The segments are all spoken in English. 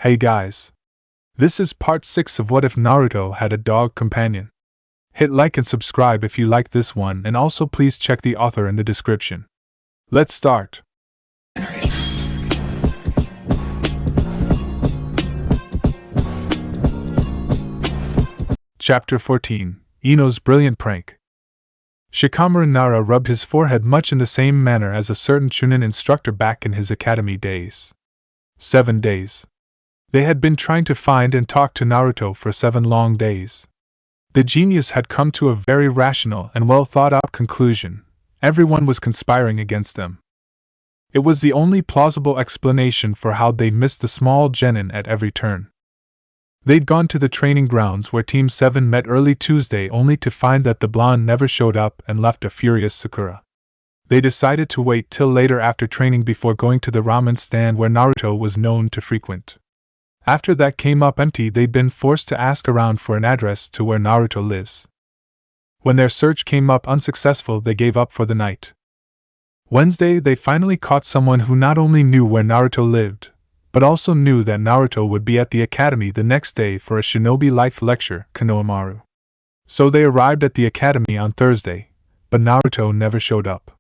Hey guys. This is part 6 of What If Naruto Had a Dog Companion. Hit like and subscribe if you like this one, and also please check the author in the description. Let's start. Chapter 14, Ino's Brilliant Prank. Shikamaru Nara rubbed his forehead much in the same manner as a certain Chunin instructor back in his academy days. 7 days. They had been trying to find and talk to Naruto for 7 long days. The genius had come to a very rational and well thought out conclusion. Everyone was conspiring against them. It was the only plausible explanation for how they'd missed the small genin at every turn. They'd gone to the training grounds where Team 7 met early Tuesday only to find that the blonde never showed up and left a furious Sakura. They decided to wait till later after training before going to the ramen stand where Naruto was known to frequent. After that came up empty, they'd been forced to ask around for an address to where Naruto lives. When their search came up unsuccessful, they gave up for the night. Wednesday, they finally caught someone who not only knew where Naruto lived, but also knew that Naruto would be at the academy the next day for a shinobi life lecture, Konohamaru. So they arrived at the academy on Thursday, but Naruto never showed up.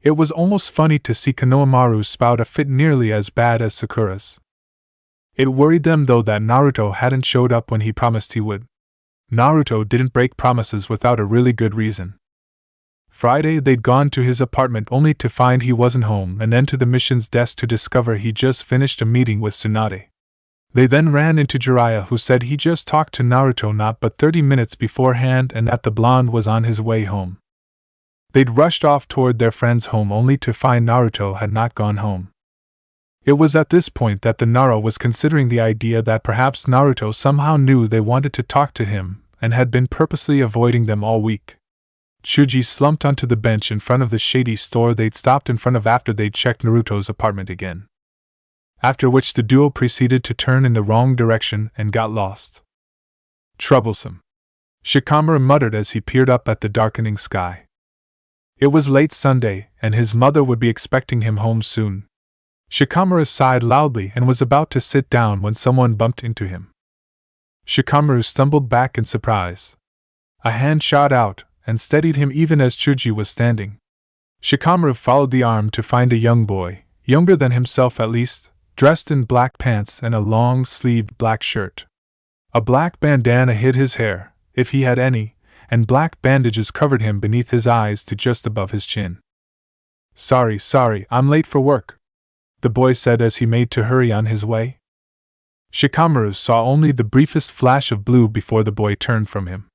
It was almost funny to see Konohamaru's spout a fit nearly as bad as Sakura's. It worried them though that Naruto hadn't showed up when he promised he would. Naruto didn't break promises without a really good reason. Friday, they'd gone to his apartment only to find he wasn't home, and then to the mission's desk to discover he just finished a meeting with Tsunade. They then ran into Jiraiya, who said he just talked to Naruto not but 30 minutes beforehand and that the blonde was on his way home. They'd rushed off toward their friend's home only to find Naruto had not gone home. It was at this point that the Nara was considering the idea that perhaps Naruto somehow knew they wanted to talk to him and had been purposely avoiding them all week. Chuji slumped onto the bench in front of the shady store they'd stopped in front of after they'd checked Naruto's apartment again. After which the duo proceeded to turn in the wrong direction and got lost. Troublesome, Shikamaru muttered as he peered up at the darkening sky. It was late Sunday, and his mother would be expecting him home soon. Shikamaru sighed loudly and was about to sit down when someone bumped into him. Shikamaru stumbled back in surprise. A hand shot out and steadied him even as Chuji was standing. Shikamaru followed the arm to find a young boy, younger than himself at least, dressed in black pants and a long-sleeved black shirt. A black bandana hid his hair, if he had any, and black bandages covered him beneath his eyes to just above his chin. Sorry, I'm late for work," the boy said as he made to hurry on his way. Shikamaru saw only the briefest flash of blue before the boy turned from him.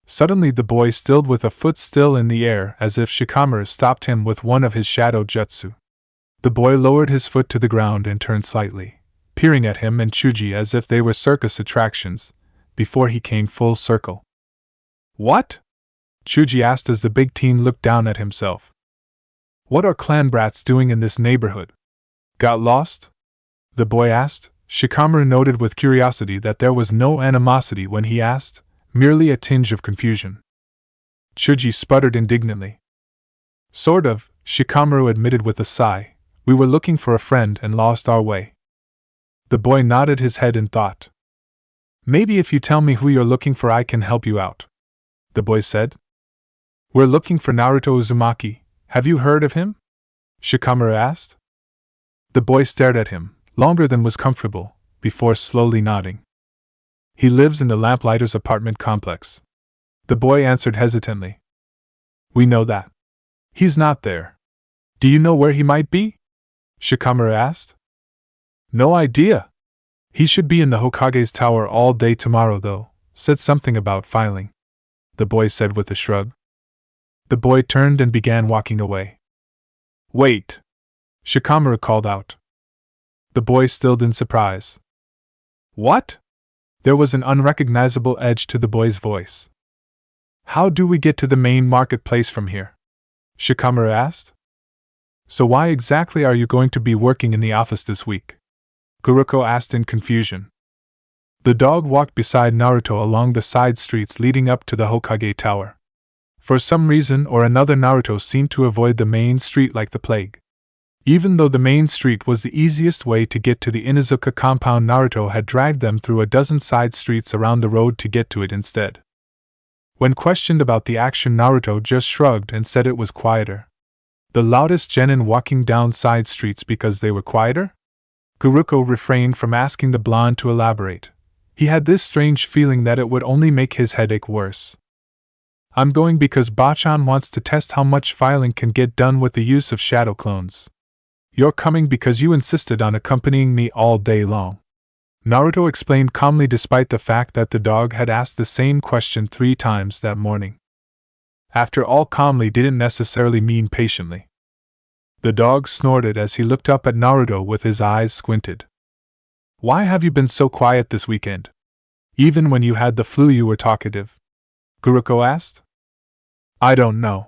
Suddenly the boy stilled with a foot still in the air as if Shikamaru stopped him with one of his shadow jutsu. The boy lowered his foot to the ground and turned slightly, peering at him and Chuji as if they were circus attractions, before he came full circle. "What?" Chuji asked as the big teen looked down at himself. "What are clan brats doing in this neighborhood? Got lost?" the boy asked. Shikamaru noted with curiosity that there was no animosity when he asked, merely a tinge of confusion. Chuji sputtered indignantly. "Sort of," Shikamaru admitted with a sigh. "We were looking for a friend and lost our way." The boy nodded his head in thought. "Maybe if you tell me who you're looking for I can help you out," the boy said. "We're looking for Naruto Uzumaki. Have you heard of him?" Shikamaru asked. The boy stared at him, longer than was comfortable, before slowly nodding. "He lives in the Lamplighter's apartment complex," the boy answered hesitantly. "We know that. He's not there. Do you know where he might be?" Shikamaru asked. "No idea. He should be in the Hokage's tower all day tomorrow though, said something about filing," the boy said with a shrug. The boy turned and began walking away. "Wait!" Shikamaru called out. The boy stilled in surprise. "What?" There was an unrecognizable edge to the boy's voice. "How do we get to the main marketplace from here?" Shikamaru asked. "So why exactly are you going to be working in the office this week?" Guruko asked in confusion. The dog walked beside Naruto along the side streets leading up to the Hokage Tower. For some reason or another Naruto seemed to avoid the main street like the plague. Even though the main street was the easiest way to get to the Inuzuka compound, Naruto had dragged them through a dozen side streets around the road to get to it instead. When questioned about the action, Naruto just shrugged and said it was quieter. The loudest genin walking down side streets because they were quieter? Guruko refrained from asking the blonde to elaborate. He had this strange feeling that it would only make his headache worse. I'm going because Bachan wants to test how much filing can get done with the use of shadow clones. You're coming because you insisted on accompanying me all day long. Naruto explained calmly despite the fact that the dog had asked the same question 3 times that morning. After all, calmly didn't necessarily mean patiently. The dog snorted as he looked up at Naruto with his eyes squinted. Why have you been so quiet this weekend? Even when you had the flu you were talkative. Guruko asked. I don't know.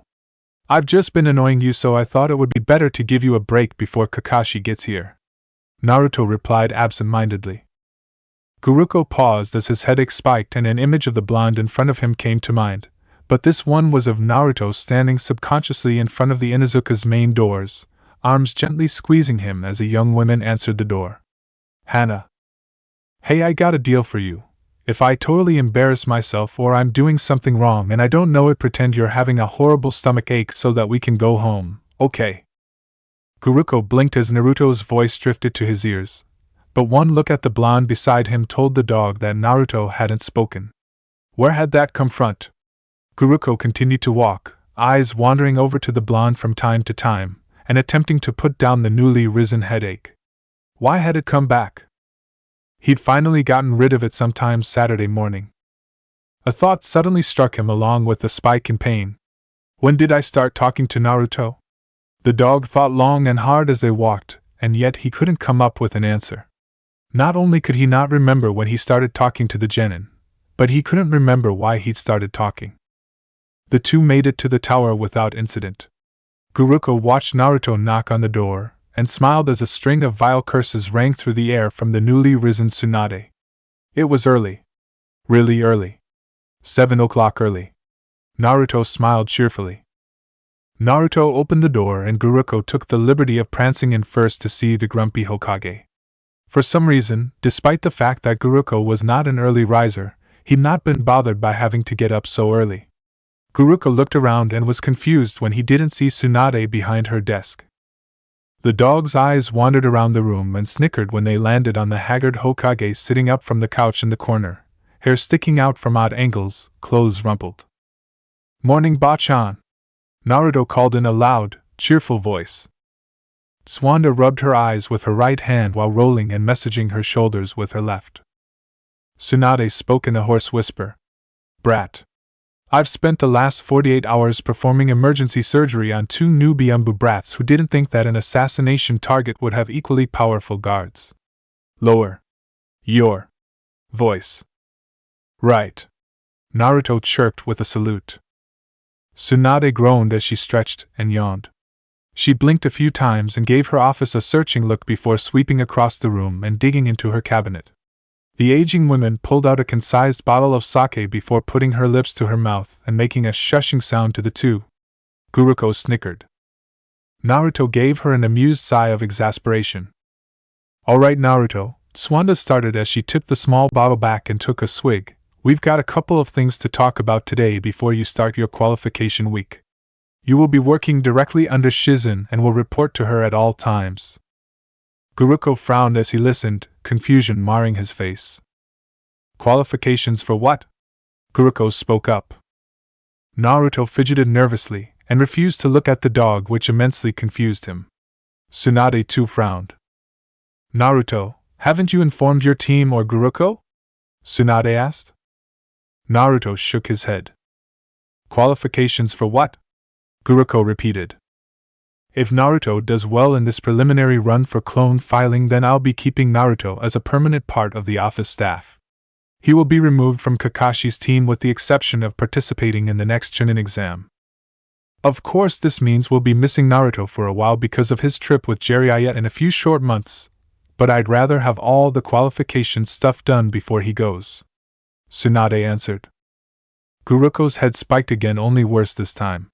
I've just been annoying you, so I thought it would be better to give you a break before Kakashi gets here. Naruto replied absent-mindedly. Guruko paused as his headache spiked and an image of the blonde in front of him came to mind, but this one was of Naruto standing subconsciously in front of the Inuzuka's main doors, arms gently squeezing him as a young woman answered the door. Hana. Hey, I got a deal for you. If I totally embarrass myself or I'm doing something wrong and I don't know it, pretend you're having a horrible stomach ache so that we can go home, okay? Guruko blinked as Naruto's voice drifted to his ears, but one look at the blonde beside him told the dog that Naruto hadn't spoken. Where had that come from? Guruko continued to walk, eyes wandering over to the blonde from time to time, and attempting to put down the newly risen headache. Why had it come back? He'd finally gotten rid of it sometime Saturday morning. A thought suddenly struck him along with the spike in pain. When did I start talking to Naruto? The dog thought long and hard as they walked, and yet he couldn't come up with an answer. Not only could he not remember when he started talking to the genin, but he couldn't remember why he'd started talking. The two made it to the tower without incident. Guruko watched Naruto knock on the door, and smiled as a string of vile curses rang through the air from the newly risen Tsunade. It was early. Really early. 7 o'clock early. Naruto smiled cheerfully. Naruto opened the door and Guruko took the liberty of prancing in first to see the grumpy Hokage. For some reason, despite the fact that Guruko was not an early riser, he'd not been bothered by having to get up so early. Guruko looked around and was confused when he didn't see Tsunade behind her desk. The dog's eyes wandered around the room and snickered when they landed on the haggard Hokage sitting up from the couch in the corner, hair sticking out from odd angles, clothes rumpled. Morning, Bachan! Naruto called in a loud, cheerful voice. Tswanda rubbed her eyes with her right hand while rolling and massaging her shoulders with her left. Tsunade spoke in a hoarse whisper. Brat. I've spent the last 48 hours performing emergency surgery on 2 new Byumbu brats who didn't think that an assassination target would have equally powerful guards. Lower your voice. Right. Naruto chirped with a salute. Tsunade groaned as she stretched and yawned. She blinked a few times and gave her office a searching look before sweeping across the room and digging into her cabinet. The aging woman pulled out a concised bottle of sake before putting her lips to her mouth and making a shushing sound to the two. Guruko snickered. Naruto gave her an amused sigh of exasperation. All right, Naruto, Tswanda started as she tipped the small bottle back and took a swig. We've got a couple of things to talk about today before you start your qualification week. You will be working directly under Shizen and will report to her at all times. Guruko frowned as he listened, confusion marring his face. Qualifications for what? Guruko spoke up. Naruto fidgeted nervously and refused to look at the dog, which immensely confused him. Tsunade too frowned. Naruto, haven't you informed your team or Guruko? Tsunade asked. Naruto shook his head. Qualifications for what? Guruko repeated. If Naruto does well in this preliminary run for clone filing, then I'll be keeping Naruto as a permanent part of the office staff. He will be removed from Kakashi's team with the exception of participating in the next Chunin exam. Of course, this means we'll be missing Naruto for a while because of his trip with Jiraiya in a few short months, but I'd rather have all the qualification stuff done before he goes. Tsunade answered. Guruko's head spiked again, only worse this time.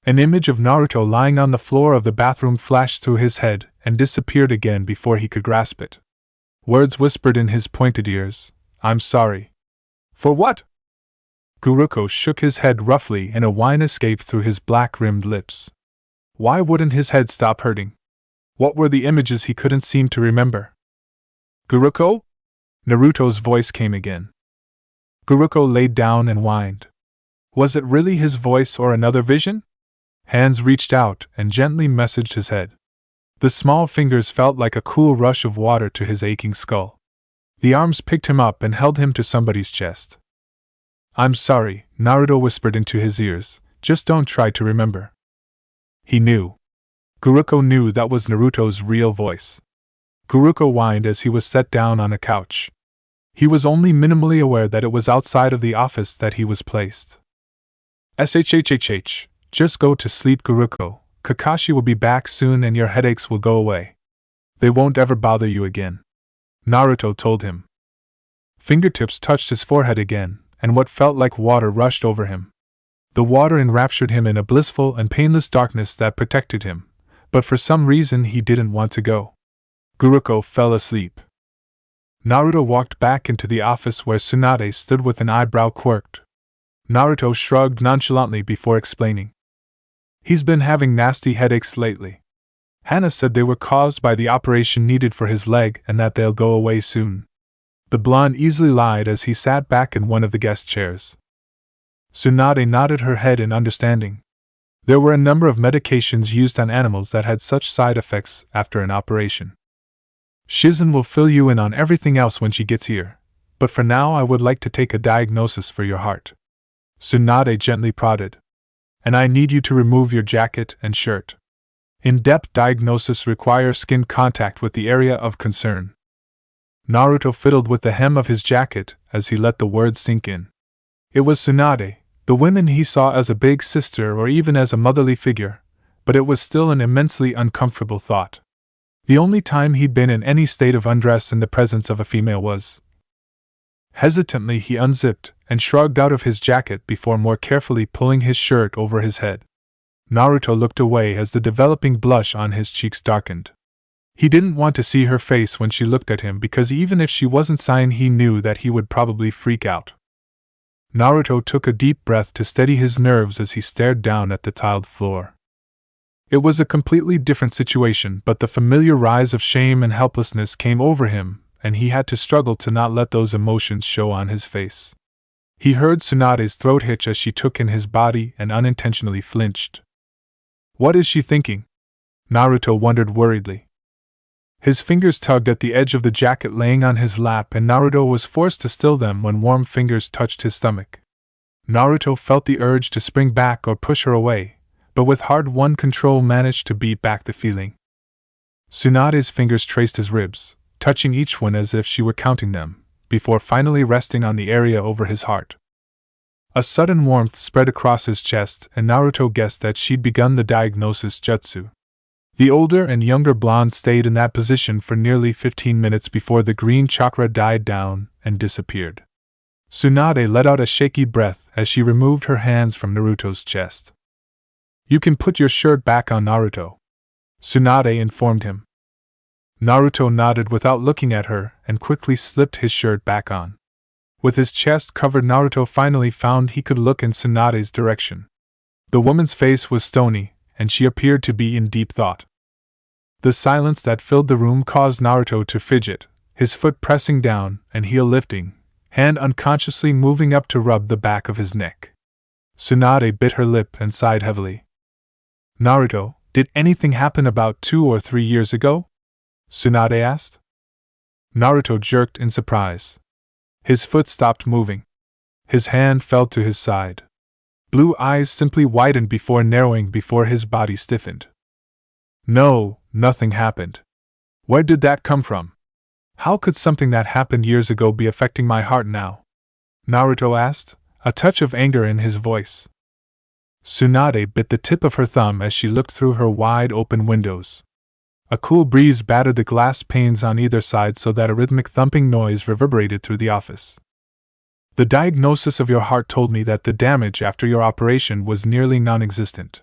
An image of Naruto lying on the floor of the bathroom flashed through his head and disappeared again before he could grasp it. Words whispered in his pointed ears, "I'm sorry." "For what?" Guruko shook his head roughly and a whine escaped through his black-rimmed lips. Why wouldn't his head stop hurting? What were the images he couldn't seem to remember? "Guruko?" Naruto's voice came again. Guruko laid down and whined. Was it really his voice or another vision? Hands reached out and gently massaged his head. The small fingers felt like a cool rush of water to his aching skull. The arms picked him up and held him to somebody's chest. "I'm sorry," Naruto whispered into his ears, "just don't try to remember." He knew. Guruko knew that was Naruto's real voice. Guruko whined as he was set down on a couch. He was only minimally aware that it was outside of the office that he was placed. "Shhhhh, just go to sleep, Guruko. Kakashi will be back soon and your headaches will go away. They won't ever bother you again," Naruto told him. Fingertips touched his forehead again, and what felt like water rushed over him. The water enraptured him in a blissful and painless darkness that protected him, but for some reason he didn't want to go. Guruko fell asleep. Naruto walked back into the office where Tsunade stood with an eyebrow quirked. Naruto shrugged nonchalantly before explaining. "He's been having nasty headaches lately. Hana said they were caused by the operation needed for his leg and that they'll go away soon." The blonde easily lied as he sat back in one of the guest chairs. Tsunade nodded her head in understanding. There were a number of medications used on animals that had such side effects after an operation. "Shizen will fill you in on everything else when she gets here, but for now I would like to take a diagnosis for your heart." Tsunade gently prodded. "And I need you to remove your jacket and shirt. In-depth diagnosis requires skin contact with the area of concern." Naruto fiddled with the hem of his jacket as he let the words sink in. It was Tsunade, the woman he saw as a big sister or even as a motherly figure, but it was still an immensely uncomfortable thought. The only time he'd been in any state of undress in the presence of a female was. Hesitantly he unzipped and shrugged out of his jacket before more carefully pulling his shirt over his head. Naruto looked away as the developing blush on his cheeks darkened. He didn't want to see her face when she looked at him because even if she wasn't sighing he knew that he would probably freak out. Naruto took a deep breath to steady his nerves as he stared down at the tiled floor. It was a completely different situation, but the familiar rise of shame and helplessness came over him, and he had to struggle to not let those emotions show on his face. He heard Tsunade's throat hitch as she took in his body and unintentionally flinched. What is she thinking? Naruto wondered worriedly. His fingers tugged at the edge of the jacket laying on his lap and Naruto was forced to still them when warm fingers touched his stomach. Naruto felt the urge to spring back or push her away, but with hard-won control managed to beat back the feeling. Tsunade's fingers traced his ribs, touching each one as if she were counting them, before finally resting on the area over his heart. A sudden warmth spread across his chest, and Naruto guessed that she'd begun the diagnosis jutsu. The older and younger blonde stayed in that position for nearly 15 minutes before the green chakra died down and disappeared. Tsunade let out a shaky breath as she removed her hands from Naruto's chest. "You can put your shirt back on, Naruto," Tsunade informed him. Naruto nodded without looking at her and quickly slipped his shirt back on. With his chest covered, Naruto finally found he could look in Tsunade's direction. The woman's face was stony, and she appeared to be in deep thought. The silence that filled the room caused Naruto to fidget, his foot pressing down and heel lifting, hand unconsciously moving up to rub the back of his neck. Tsunade bit her lip and sighed heavily. "Naruto, did anything happen about 2 or 3 years ago?" Tsunade asked. Naruto jerked in surprise. His foot stopped moving. His hand fell to his side. Blue eyes simply widened before narrowing before his body stiffened. "No, nothing happened. Where did that come from? How could something that happened years ago be affecting my heart now?" Naruto asked, a touch of anger in his voice. Tsunade bit the tip of her thumb as she looked through her wide-open windows. A cool breeze battered the glass panes on either side so that a rhythmic thumping noise reverberated through the office. "The diagnosis of your heart told me that the damage after your operation was nearly non-existent.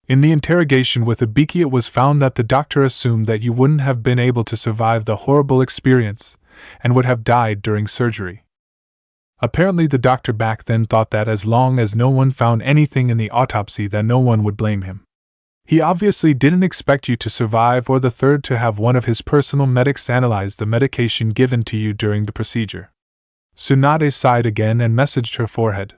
In the interrogation with Ibiki, it was found that the doctor assumed that you wouldn't have been able to survive the horrible experience and would have died during surgery. Apparently the doctor back then thought that as long as no one found anything in the autopsy that no one would blame him. He obviously didn't expect you to survive or the third to have one of his personal medics analyze the medication given to you during the procedure. Tsunade sighed again and massaged her forehead.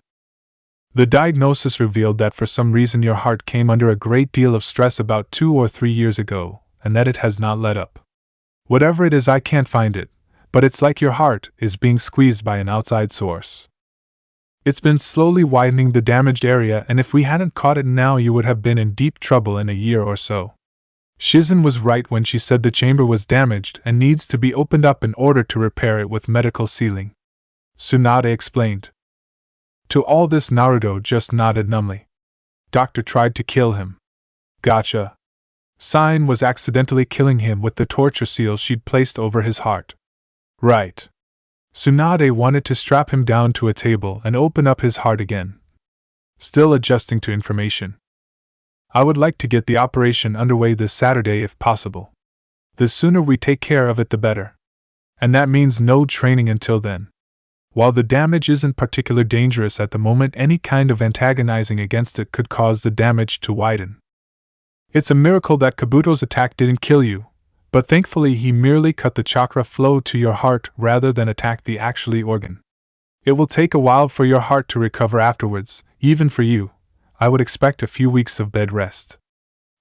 The diagnosis revealed that for some reason your heart came under a great deal of stress about 2 or 3 years ago, and that it has not let up. Whatever it is, I can't find it, but it's like your heart is being squeezed by an outside source. It's been slowly widening the damaged area, and if we hadn't caught it now, you would have been in deep trouble in a year or so. Shizen was right when she said the chamber was damaged and needs to be opened up in order to repair it with medical sealing. Tsunade explained. To all this, Naruto just nodded numbly. Doctor tried to kill him. Gotcha. Sign was accidentally killing him with the torture seal she'd placed over his heart. Right. Tsunade wanted to strap him down to a table and open up his heart again. Still adjusting to information. I would like to get the operation underway this Saturday if possible. The sooner we take care of it, the better. And that means no training until then. While the damage isn't particularly dangerous at the moment, any kind of antagonizing against it could cause the damage to widen. It's a miracle that Kabuto's attack didn't kill you, but thankfully he merely cut the chakra flow to your heart rather than attack the actual organ. It will take a while for your heart to recover afterwards, even for you. I would expect a few weeks of bed rest.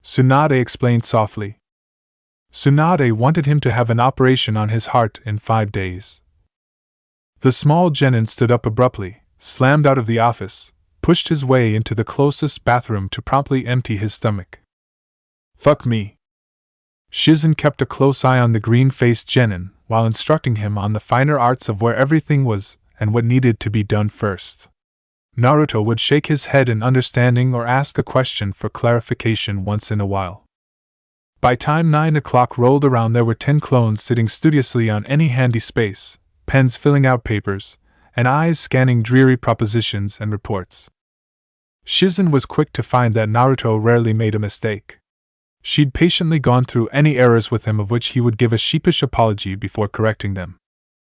Tsunade explained softly. Tsunade wanted him to have an operation on his heart in 5 days. The small genin stood up abruptly, slammed out of the office, pushed his way into the closest bathroom to promptly empty his stomach. Fuck me. Shizen kept a close eye on the green-faced genin while instructing him on the finer arts of where everything was and what needed to be done first. Naruto would shake his head in understanding or ask a question for clarification once in a while. By time 9 o'clock rolled around, there were 10 clones sitting studiously on any handy space, pens filling out papers, and eyes scanning dreary propositions and reports. Shizen was quick to find that Naruto rarely made a mistake. She'd patiently gone through any errors with him, of which he would give a sheepish apology before correcting them.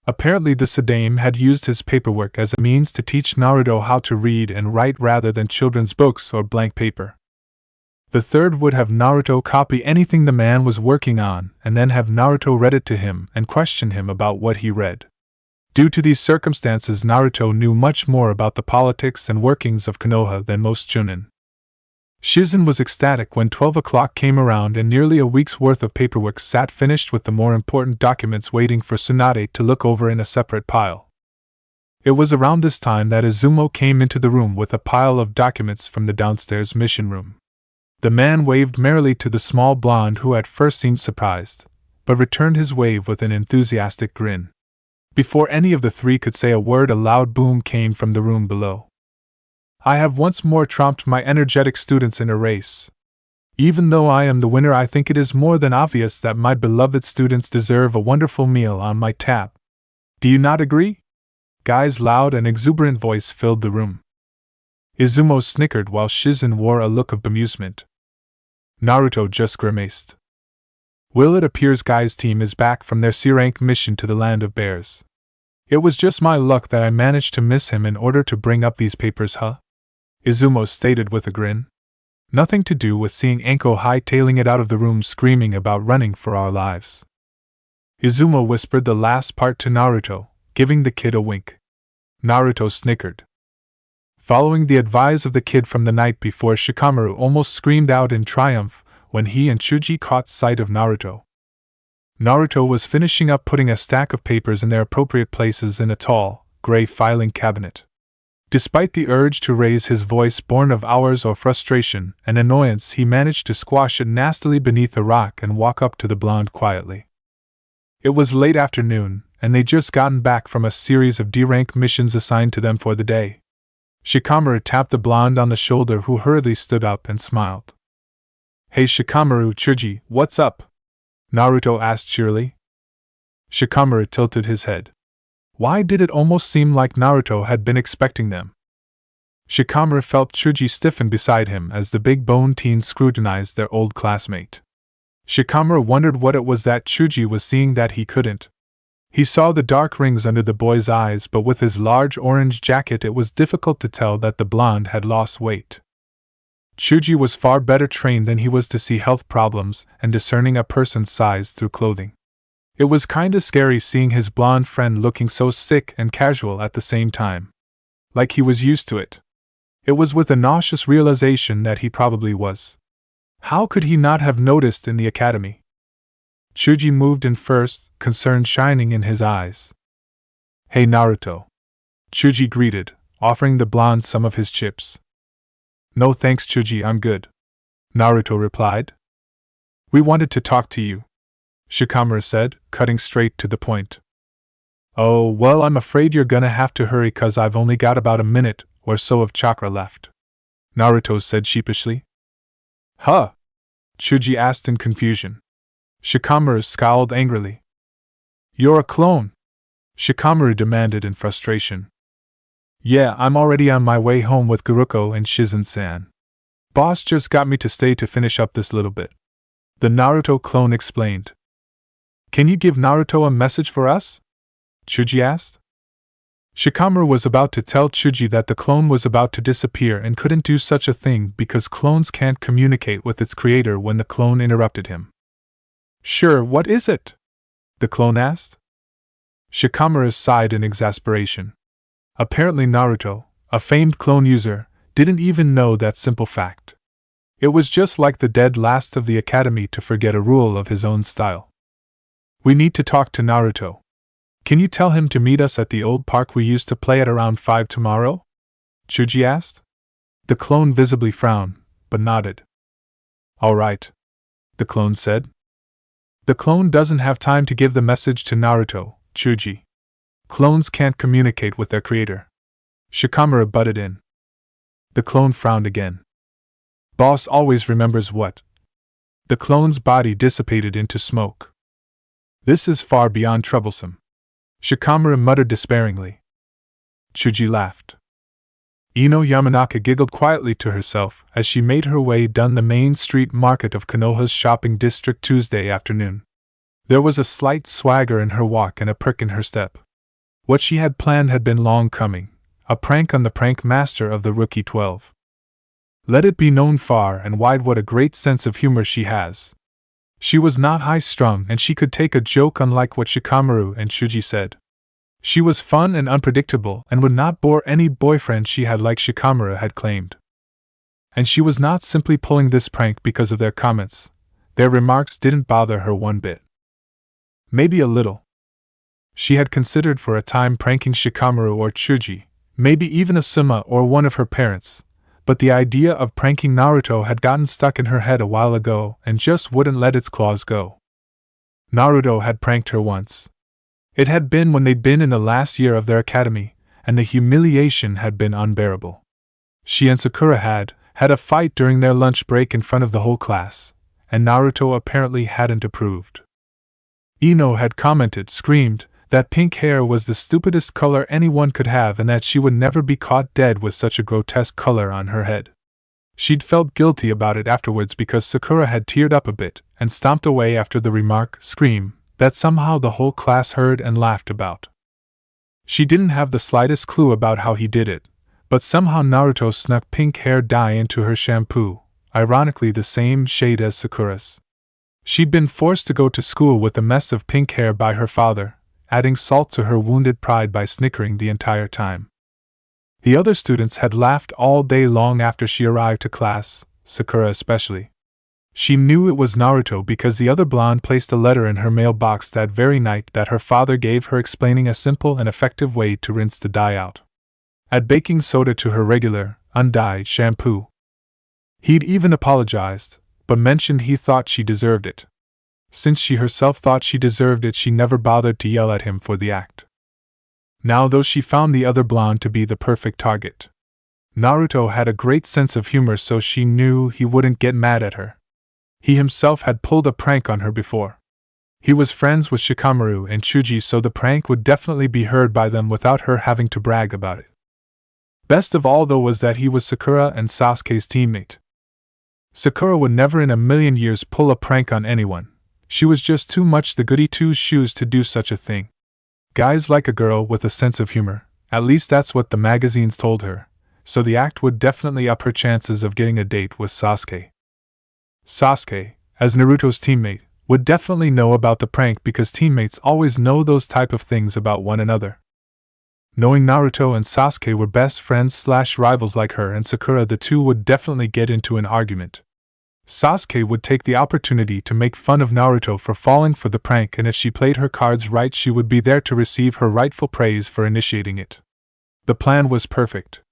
Apparently the Sadame had used his paperwork as a means to teach Naruto how to read and write rather than children's books or blank paper. The third would have Naruto copy anything the man was working on and then have Naruto read it to him and question him about what he read. Due to these circumstances, Naruto knew much more about the politics and workings of Konoha than most chunin. Shizen was ecstatic when 12 o'clock came around and nearly a week's worth of paperwork sat finished with the more important documents waiting for Tsunade to look over in a separate pile. It was around this time that Izumo came into the room with a pile of documents from the downstairs mission room. The man waved merrily to the small blonde who at first seemed surprised, but returned his wave with an enthusiastic grin. Before any of the three could say a word, a loud boom came from the room below. I have once more trumped my energetic students in a race. Even though I am the winner, I think it is more than obvious that my beloved students deserve a wonderful meal on my tab. Do you not agree? Guy's loud and exuberant voice filled the room. Izumo snickered while Shizen wore a look of bemusement. Naruto just grimaced. Will, it appears Guy's team is back from their C-rank mission to the Land of Bears. It was just my luck that I managed to miss him in order to bring up these papers, huh? Izumo stated with a grin. Nothing to do with seeing Anko hightailing it out of the room screaming about running for our lives. Izumo whispered the last part to Naruto, giving the kid a wink. Naruto snickered. Following the advice of the kid from the night before, Shikamaru almost screamed out in triumph when he and Chuji caught sight of Naruto. Naruto was finishing up putting a stack of papers in their appropriate places in a tall, gray filing cabinet. Despite the urge to raise his voice born of hours of frustration and annoyance, he managed to squash it nastily beneath a rock and walk up to the blonde quietly. It was late afternoon, and they'd just gotten back from a series of D-rank missions assigned to them for the day. Shikamaru tapped the blonde on the shoulder, who hurriedly stood up and smiled. Hey Shikamaru, Chuji, what's up? Naruto asked cheerily. Shikamaru tilted his head. Why did it almost seem like Naruto had been expecting them? Shikamaru felt Chuji stiffen beside him as the big-boned teens scrutinized their old classmate. Shikamaru wondered what it was that Chuji was seeing that he couldn't. He saw the dark rings under the boy's eyes, but with his large orange jacket it was difficult to tell that the blonde had lost weight. Chuji was far better trained than he was to see health problems and discerning a person's size through clothing. It was kinda scary seeing his blonde friend looking so sick and casual at the same time. Like he was used to it. It was with a nauseous realization that he probably was. How could he not have noticed in the academy? Chuji moved in first, concern shining in his eyes. "Hey Naruto." Chuji greeted, offering the blonde some of his chips. "No thanks Chuji, I'm good," Naruto replied. "We wanted to talk to you," Shikamaru said, cutting straight to the point. "Oh, well, I'm afraid you're gonna have to hurry 'cause I've only got about a minute or so of chakra left," Naruto said sheepishly. "Huh?" Chuji asked in confusion. Shikamaru scowled angrily. "You're a clone?" Shikamaru demanded in frustration. "Yeah, I'm already on my way home with Guruko and Shizen-san. Boss just got me to stay to finish up this little bit," the Naruto clone explained. "Can you give Naruto a message for us?" Chuji asked. Shikamaru was about to tell Chuji that the clone was about to disappear and couldn't do such a thing because clones can't communicate with its creator when the clone interrupted him. "Sure, what is it?" the clone asked. Shikamaru sighed in exasperation. Apparently Naruto, a famed clone user, didn't even know that simple fact. It was just like the dead last of the academy to forget a rule of his own style. "We need to talk to Naruto. Can you tell him to meet us at the old park we used to play at around 5 tomorrow?" Chuji asked. The clone visibly frowned, but nodded. "All right," the clone said. "The clone doesn't have time to give the message to Naruto, Chuji. Clones can't communicate with their creator." Shikamaru butted in. The clone frowned again. "Boss always remembers what?" The clone's body dissipated into smoke. "This is far beyond troublesome," Shikamaru muttered despairingly. Chuji laughed. Ino Yamanaka giggled quietly to herself as she made her way down the main street market of Konoha's shopping district Tuesday afternoon. There was a slight swagger in her walk and a prick in her step. What she had planned had been long coming, a prank on the prank master of the Rookie 12. Let it be known far and wide what a great sense of humor she has. She was not high-strung and she could take a joke unlike what Shikamaru and Chuji said. She was fun and unpredictable and would not bore any boyfriend she had like Shikamaru had claimed. And she was not simply pulling this prank because of their comments. Their remarks didn't bother her one bit. Maybe a little. She had considered for a time pranking Shikamaru or Chuji, maybe even Asuma or one of her parents, but the idea of pranking Naruto had gotten stuck in her head a while ago and just wouldn't let its claws go. Naruto had pranked her once. It had been when they'd been in the last year of their academy, and the humiliation had been unbearable. She and Sakura had a fight during their lunch break in front of the whole class, and Naruto apparently hadn't approved. Ino had commented, screamed, that pink hair was the stupidest color anyone could have and that she would never be caught dead with such a grotesque color on her head. She'd felt guilty about it afterwards because Sakura had teared up a bit and stomped away after the remark, scream, that somehow the whole class heard and laughed about. She didn't have the slightest clue about how he did it, but somehow Naruto snuck pink hair dye into her shampoo, ironically the same shade as Sakura's. She'd been forced to go to school with a mess of pink hair by her father, adding salt to her wounded pride by snickering the entire time. The other students had laughed all day long after she arrived to class, Sakura especially. She knew it was Naruto because the other blonde placed a letter in her mailbox that very night that her father gave her explaining a simple and effective way to rinse the dye out. Add baking soda to her regular, undyed shampoo. He'd even apologized, but mentioned he thought she deserved it. Since she herself thought she deserved it, she never bothered to yell at him for the act. Now, though she found the other blonde to be the perfect target, Naruto had a great sense of humor, so she knew he wouldn't get mad at her. He himself had pulled a prank on her before. He was friends with Shikamaru and Chuji, so the prank would definitely be heard by them without her having to brag about it. Best of all though was that he was Sakura and Sasuke's teammate. Sakura would never in a million years pull a prank on anyone. She was just too much the goody two-shoes to do such a thing. Guys like a girl with a sense of humor, at least that's what the magazines told her, so the act would definitely up her chances of getting a date with Sasuke. Sasuke, as Naruto's teammate, would definitely know about the prank because teammates always know those type of things about one another. Knowing Naruto and Sasuke were best friends/rivals like her and Sakura, the two would definitely get into an argument. Sasuke would take the opportunity to make fun of Naruto for falling for the prank, and if she played her cards right she would be there to receive her rightful praise for initiating it. The plan was perfect.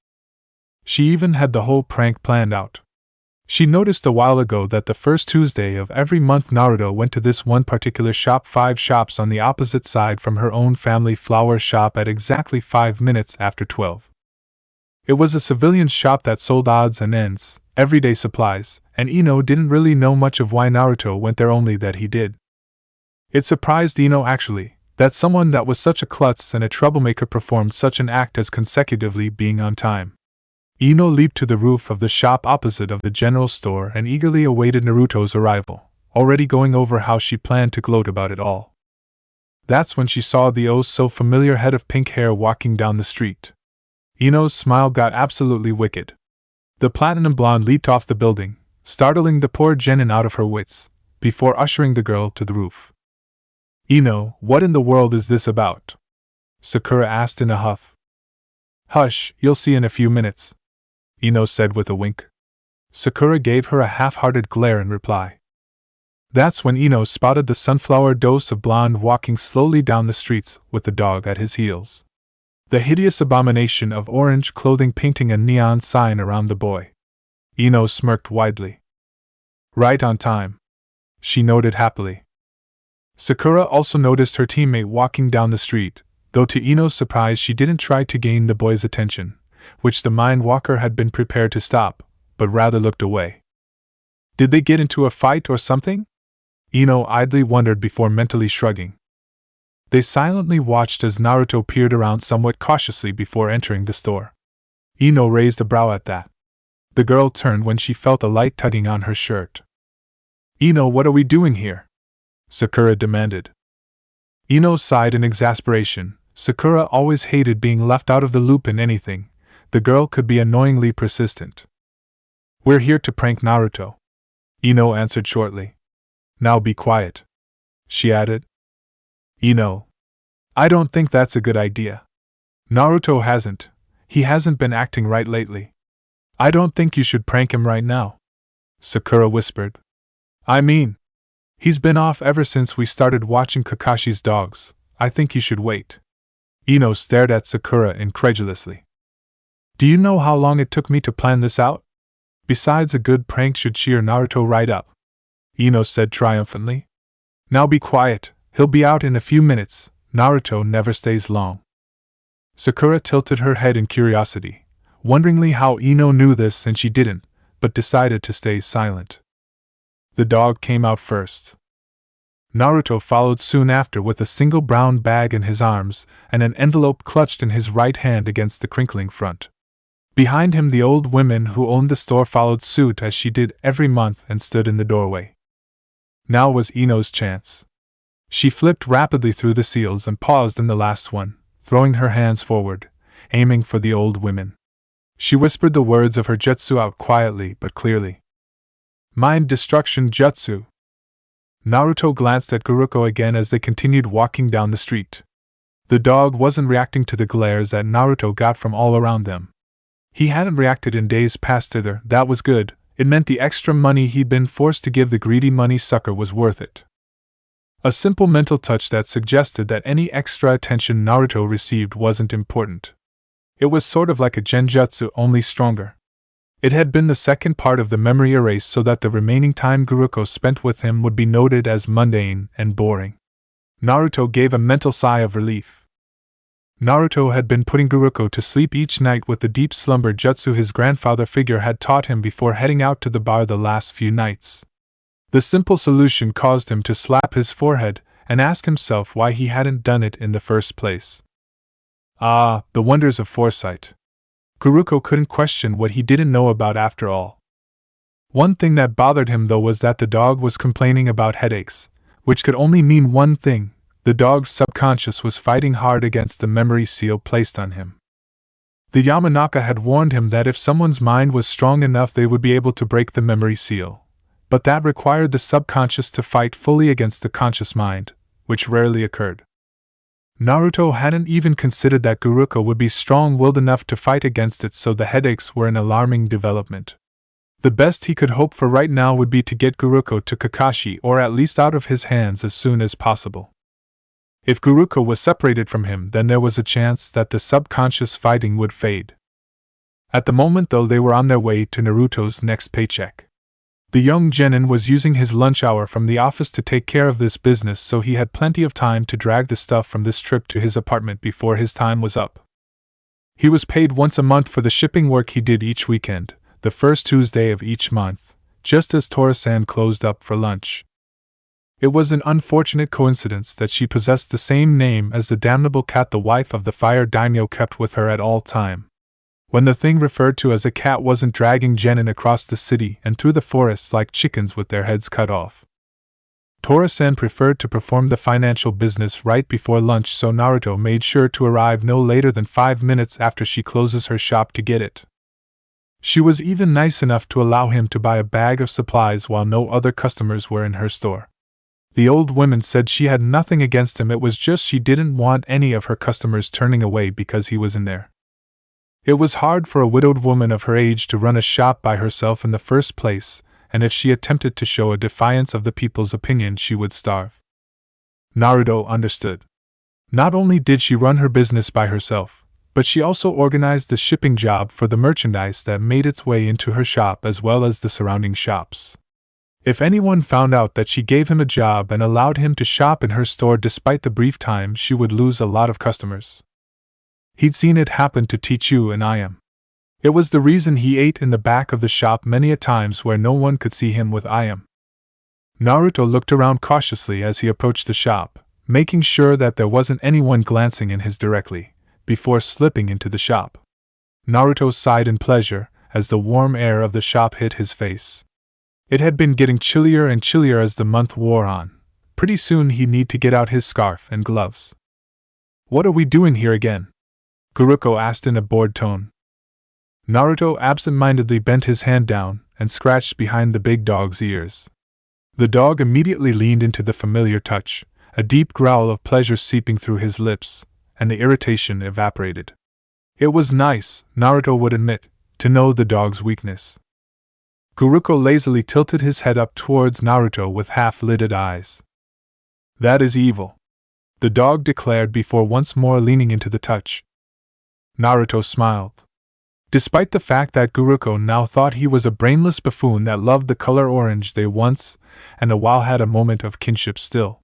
She even had the whole prank planned out. She noticed a while ago that the first Tuesday of every month Naruto went to this one particular shop, 5 shops on the opposite side from her own family flower shop, at exactly 5 minutes after 12. It was a civilian's shop that sold odds and ends, everyday supplies, and Ino didn't really know much of why Naruto went there, only that he did. It surprised Ino actually, that someone that was such a klutz and a troublemaker performed such an act as consecutively being on time. Ino leaped to the roof of the shop opposite of the general store and eagerly awaited Naruto's arrival, already going over how she planned to gloat about it all. That's when she saw the oh-so-familiar head of pink hair walking down the street. Ino's smile got absolutely wicked. The platinum blonde leaped off the building, startling the poor genin out of her wits, before ushering the girl to the roof. "Ino, what in the world is this about?" Sakura asked in a huff. "Hush, you'll see in a few minutes," Ino said with a wink. Sakura gave her a half-hearted glare in reply. That's when Ino spotted the sunflower dose of blonde walking slowly down the streets with the dog at his heels. The hideous abomination of orange clothing painting a neon sign around the boy. Ino smirked widely. "Right on time," she noted happily. Sakura also noticed her teammate walking down the street, though to Ino's surprise she didn't try to gain the boy's attention, which the mind walker had been prepared to stop, but rather looked away. Did they get into a fight or something? Ino idly wondered before mentally shrugging. They silently watched as Naruto peered around somewhat cautiously before entering the store. Ino raised a brow at that. The girl turned when she felt a light tugging on her shirt. "Ino, what are we doing here?" Sakura demanded. Ino sighed in exasperation. Sakura always hated being left out of the loop in anything. The girl could be annoyingly persistent. "We're here to prank Naruto," Ino answered shortly. "Now be quiet," she added. "Ino, I don't think that's a good idea. Naruto he hasn't been acting right lately. I don't think you should prank him right now," Sakura whispered. "I mean, he's been off ever since we started watching Kakashi's dogs. I think you should wait." Ino stared at Sakura incredulously. "Do you know how long it took me to plan this out? Besides, a good prank should cheer Naruto right up," Ino said triumphantly. "Now be quiet, he'll be out in a few minutes. Naruto never stays long." Sakura tilted her head in curiosity, wonderingly how Ino knew this, and she didn't, but decided to stay silent. The dog came out first. Naruto followed soon after with a single brown bag in his arms and an envelope clutched in his right hand against the crinkling front. Behind him the old woman who owned the store followed suit as she did every month and stood in the doorway. Now was Ino's chance. She flipped rapidly through the seals and paused in the last one, throwing her hands forward, aiming for the old women. She whispered the words of her jutsu out quietly but clearly. "Mind destruction jutsu." Naruto glanced at Guruko again as they continued walking down the street. The dog wasn't reacting to the glares that Naruto got from all around them. He hadn't reacted in days past either. That was good. It meant the extra money he'd been forced to give the greedy money sucker was worth it. A simple mental touch that suggested that any extra attention Naruto received wasn't important. It was sort of like a genjutsu, only stronger. It had been the second part of the memory erase so that the remaining time Guruko spent with him would be noted as mundane and boring. Naruto gave a mental sigh of relief. Naruto had been putting Guruko to sleep each night with the deep slumber jutsu his grandfather figure had taught him before heading out to the bar the last few nights. The simple solution caused him to slap his forehead and ask himself why he hadn't done it in the first place. Ah, the wonders of foresight. Guruko couldn't question what he didn't know about after all. One thing that bothered him though was that the dog was complaining about headaches, which could only mean one thing: the dog's subconscious was fighting hard against the memory seal placed on him. The Yamanaka had warned him that if someone's mind was strong enough they would be able to break the memory seal, but that required the subconscious to fight fully against the conscious mind, which rarely occurred. Naruto hadn't even considered that Guruko would be strong-willed enough to fight against it, so the headaches were an alarming development. The best he could hope for right now would be to get Guruko to Kakashi, or at least out of his hands, as soon as possible. If Guruko was separated from him, then there was a chance that the subconscious fighting would fade. At the moment though, they were on their way to Naruto's next paycheck. The young genin was using his lunch hour from the office to take care of this business, so he had plenty of time to drag the stuff from this trip to his apartment before his time was up. He was paid once a month for the shipping work he did each weekend, the first Tuesday of each month, just as Tora-san closed up for lunch. It was an unfortunate coincidence that she possessed the same name as the damnable cat the wife of the fire daimyo kept with her at all time. When the thing referred to as a cat wasn't dragging genin across the city and through the forests like chickens with their heads cut off. Tora-san preferred to perform the financial business right before lunch, so Naruto made sure to arrive no later than 5 minutes after she closes her shop to get it. She was even nice enough to allow him to buy a bag of supplies while no other customers were in her store. The old woman said she had nothing against him, it was just she didn't want any of her customers turning away because he was in there. It was hard for a widowed woman of her age to run a shop by herself in the first place, and if she attempted to show a defiance of the people's opinion she would starve. Naruto understood. Not only did she run her business by herself, but she also organized the shipping job for the merchandise that made its way into her shop as well as the surrounding shops. If anyone found out that she gave him a job and allowed him to shop in her store despite the brief time, she would lose a lot of customers. He'd seen it happen to Tichu and Iam. It was the reason he ate in the back of the shop many a times where no one could see him with Iam. Naruto looked around cautiously as he approached the shop, making sure that there wasn't anyone glancing in his directly, before slipping into the shop. Naruto sighed in pleasure as the warm air of the shop hit his face. It had been getting chillier and chillier as the month wore on. Pretty soon he'd need to get out his scarf and gloves. "What are we doing here again?" Guruko asked in a bored tone. Naruto absent-mindedly bent his hand down and scratched behind the big dog's ears. The dog immediately leaned into the familiar touch, a deep growl of pleasure seeping through his lips, and the irritation evaporated. It was nice, Naruto would admit, to know the dog's weakness. Guruko lazily tilted his head up towards Naruto with half-lidded eyes. "That is evil," the dog declared before once more leaning into the touch. Naruto smiled. Despite the fact that Guruko now thought he was a brainless buffoon that loved the color orange, they once, and a while had a moment of kinship still.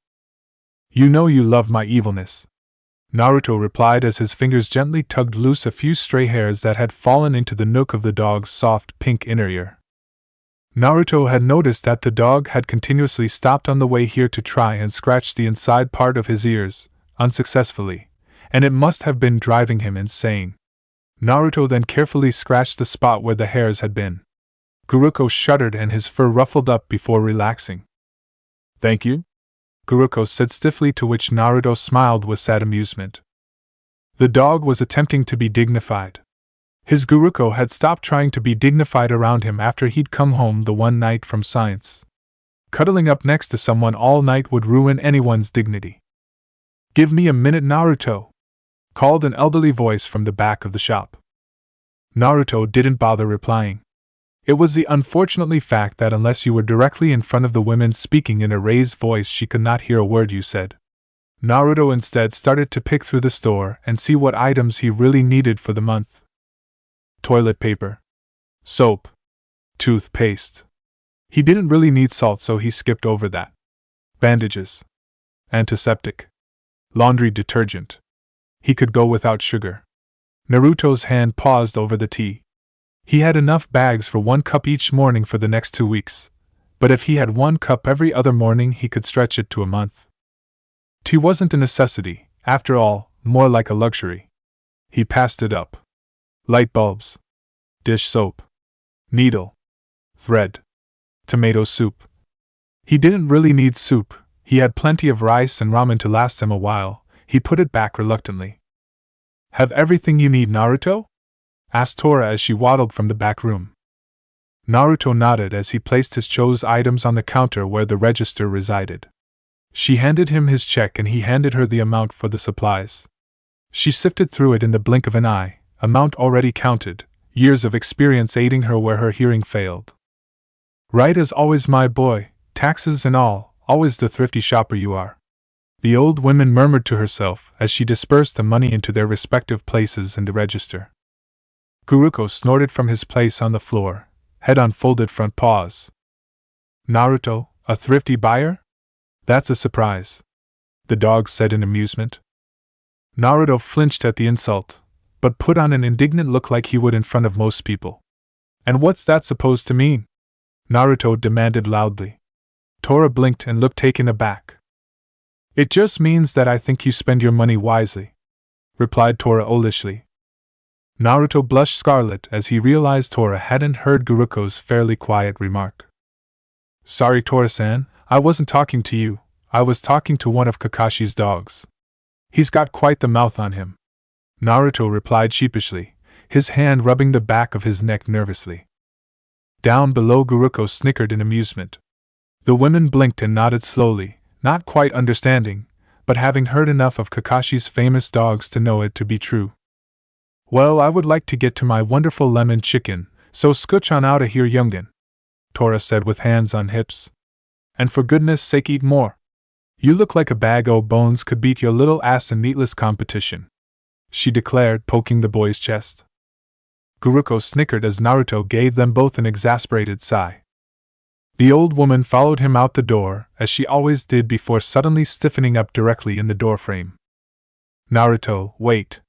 "You know you love my evilness," Naruto replied as his fingers gently tugged loose a few stray hairs that had fallen into the nook of the dog's soft pink inner ear. Naruto had noticed that the dog had continuously stopped on the way here to try and scratch the inside part of his ears, unsuccessfully, and it must have been driving him insane. Naruto then carefully scratched the spot where the hairs had been. Guruko shuddered and his fur ruffled up before relaxing. "Thank you," Guruko said stiffly, to which Naruto smiled with sad amusement. The dog was attempting to be dignified. His Guruko had stopped trying to be dignified around him after he'd come home the one night from science. Cuddling up next to someone all night would ruin anyone's dignity. "Give me a minute, Naruto," called an elderly voice from the back of the shop. Naruto didn't bother replying. It was the unfortunately fact that unless you were directly in front of the women speaking in a raised voice, she could not hear a word you said. Naruto instead started to pick through the store and see what items he really needed for the month. Toilet paper, soap, toothpaste. He didn't really need salt, so he skipped over that. Bandages, antiseptic, laundry detergent. He could go without sugar. Naruto's hand paused over the tea. He had enough bags for 1 cup each morning for the next 2 weeks, but if he had 1 cup every other morning he could stretch it to a month. Tea wasn't a necessity, after all, more like a luxury. He passed it up. Light bulbs. Dish soap. Needle. Thread. Tomato soup. He didn't really need soup, he had plenty of rice and ramen to last him a while. He put it back reluctantly. Have everything you need, Naruto? Asked Tora as she waddled from the back room. Naruto nodded as he placed his chose items on the counter where the register resided. She handed him his check and he handed her the amount for the supplies. She sifted through it in the blink of an eye, amount already counted, years of experience aiding her where her hearing failed. Right as always, my boy, taxes and all, always the thrifty shopper you are. The old woman murmured to herself as she dispersed the money into their respective places in the register. Guruko snorted from his place on the floor, head on folded front paws. Naruto, a thrifty buyer? That's a surprise, the dog said in amusement. Naruto flinched at the insult, but put on an indignant look like he would in front of most people. And what's that supposed to mean? Naruto demanded loudly. Tora blinked and looked taken aback. It just means that I think you spend your money wisely, replied Tora olishly. Naruto blushed scarlet as he realized Tora hadn't heard Guruko's fairly quiet remark. Sorry, Tora-san, I wasn't talking to you, I was talking to one of Kakashi's dogs. He's got quite the mouth on him, Naruto replied sheepishly, his hand rubbing the back of his neck nervously. Down below, Guruko snickered in amusement. The women blinked and nodded slowly, not quite understanding, but having heard enough of Kakashi's famous dogs to know it to be true. Well, I would like to get to my wonderful lemon chicken, so scooch on outta here, youngin', Tora said with hands on hips. And for goodness sake, eat more. You look like a bag o' bones could beat your little ass in meatless competition, she declared, poking the boy's chest. Guruko snickered as Naruto gave them both an exasperated sigh. The old woman followed him out the door, as she always did before suddenly stiffening up directly in the doorframe. Naruto, wait!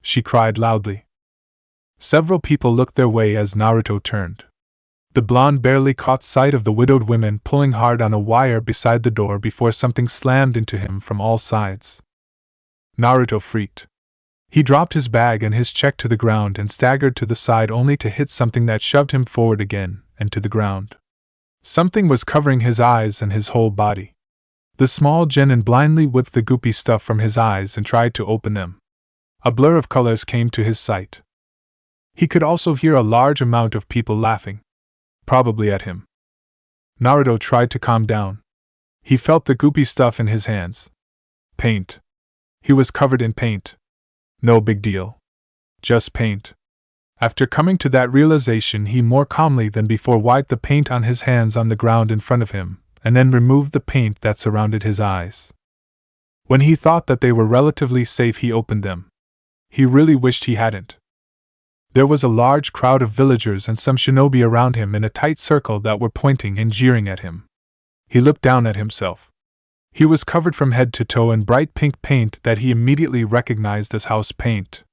She cried loudly. Several people looked their way as Naruto turned. The blonde barely caught sight of the widowed women pulling hard on a wire beside the door before something slammed into him from all sides. Naruto freaked. He dropped his bag and his check to the ground and staggered to the side only to hit something that shoved him forward again, and to the ground. Something was covering his eyes and his whole body. The small genin blindly whipped the goopy stuff from his eyes and tried to open them. A blur of colors came to his sight. He could also hear a large amount of people laughing. Probably at him. Naruto tried to calm down. He felt the goopy stuff in his hands. Paint. He was covered in paint. No big deal. Just paint. After coming to that realization, he more calmly than before wiped the paint on his hands on the ground in front of him, and then removed the paint that surrounded his eyes. When he thought that they were relatively safe, he opened them. He really wished he hadn't. There was a large crowd of villagers and some shinobi around him in a tight circle that were pointing and jeering at him. He looked down at himself. He was covered from head to toe in bright pink paint that he immediately recognized as house paint.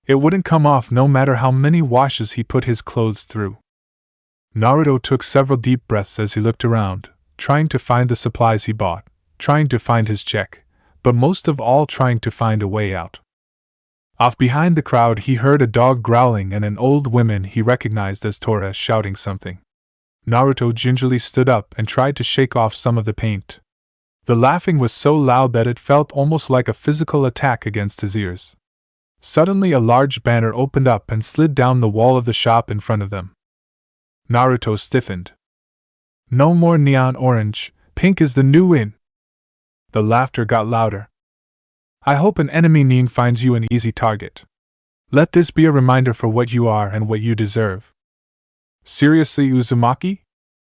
It wouldn't come off no matter how many washes he put his clothes through. Naruto took several deep breaths as he looked around, trying to find the supplies he bought, trying to find his check, but most of all trying to find a way out. Off behind the crowd he heard a dog growling and an old woman he recognized as Tora shouting something. Naruto gingerly stood up and tried to shake off some of the paint. The laughing was so loud that it felt almost like a physical attack against his ears. Suddenly a large banner opened up and slid down the wall of the shop in front of them. Naruto stiffened. No more neon orange, pink is the new in. The laughter got louder. I hope an enemy nin finds you an easy target. Let this be a reminder for what you are and what you deserve. Seriously, Uzumaki?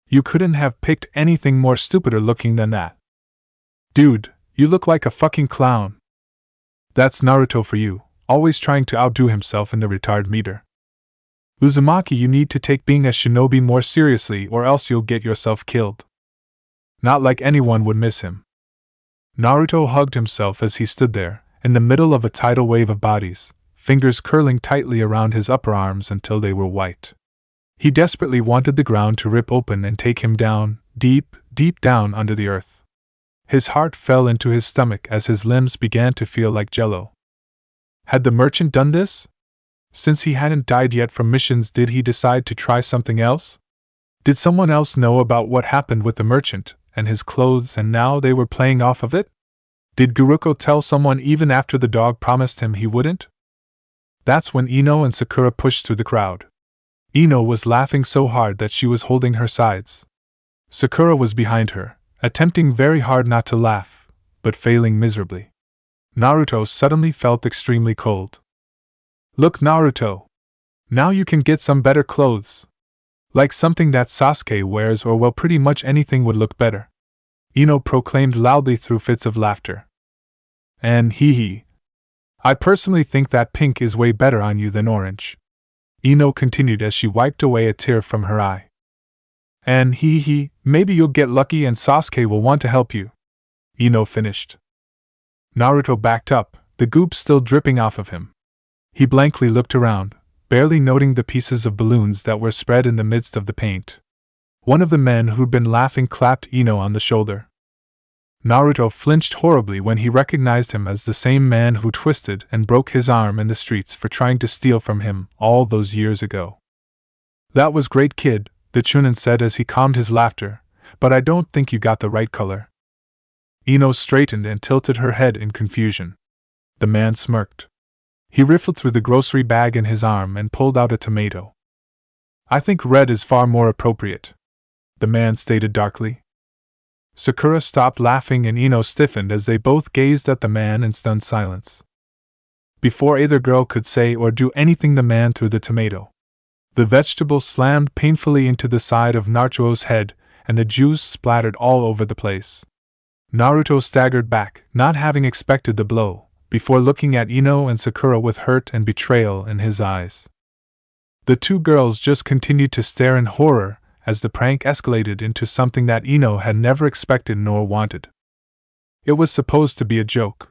You couldn't have picked anything more stupider looking than that. Dude, you look like a fucking clown. That's Naruto for you, always trying to outdo himself in the retard meter. Uzumaki, you need to take being a shinobi more seriously or else you'll get yourself killed. Not like anyone would miss him. Naruto hugged himself as he stood there, in the middle of a tidal wave of bodies, fingers curling tightly around his upper arms until they were white. He desperately wanted the ground to rip open and take him down, deep, deep down under the earth. His heart fell into his stomach as his limbs began to feel like jello. Had the merchant done this? Since he hadn't died yet from missions, did he decide to try something else? Did someone else know about what happened with the merchant and his clothes and now they were playing off of it? Did Guruko tell someone even after the dog promised him he wouldn't? That's when Ino and Sakura pushed through the crowd. Ino was laughing so hard that she was holding her sides. Sakura was behind her, attempting very hard not to laugh, but failing miserably. Naruto suddenly felt extremely cold. Look, Naruto! Now you can get some better clothes. Like something that Sasuke wears, or well, pretty much anything would look better. Ino proclaimed loudly through fits of laughter. And hee. I personally think that pink is way better on you than orange. Ino continued as she wiped away a tear from her eye. And hee, maybe you'll get lucky and Sasuke will want to help you. Ino finished. Naruto backed up, the goop still dripping off of him. He blankly looked around, barely noting the pieces of balloons that were spread in the midst of the paint. One of the men who'd been laughing clapped Ino on the shoulder. Naruto flinched horribly when he recognized him as the same man who twisted and broke his arm in the streets for trying to steal from him all those years ago. That was great, kid, the Chunin said as he calmed his laughter, but I don't think you got the right color. Ino straightened and tilted her head in confusion. The man smirked. He riffled through the grocery bag in his arm and pulled out a tomato. I think red is far more appropriate, the man stated darkly. Sakura stopped laughing and Ino stiffened as they both gazed at the man in stunned silence. Before either girl could say or do anything, the man threw the tomato. The vegetable slammed painfully into the side of Naruto's head, and the juice splattered all over the place. Naruto staggered back, not having expected the blow, before looking at Ino and Sakura with hurt and betrayal in his eyes. The two girls just continued to stare in horror as the prank escalated into something that Ino had never expected nor wanted. It was supposed to be a joke.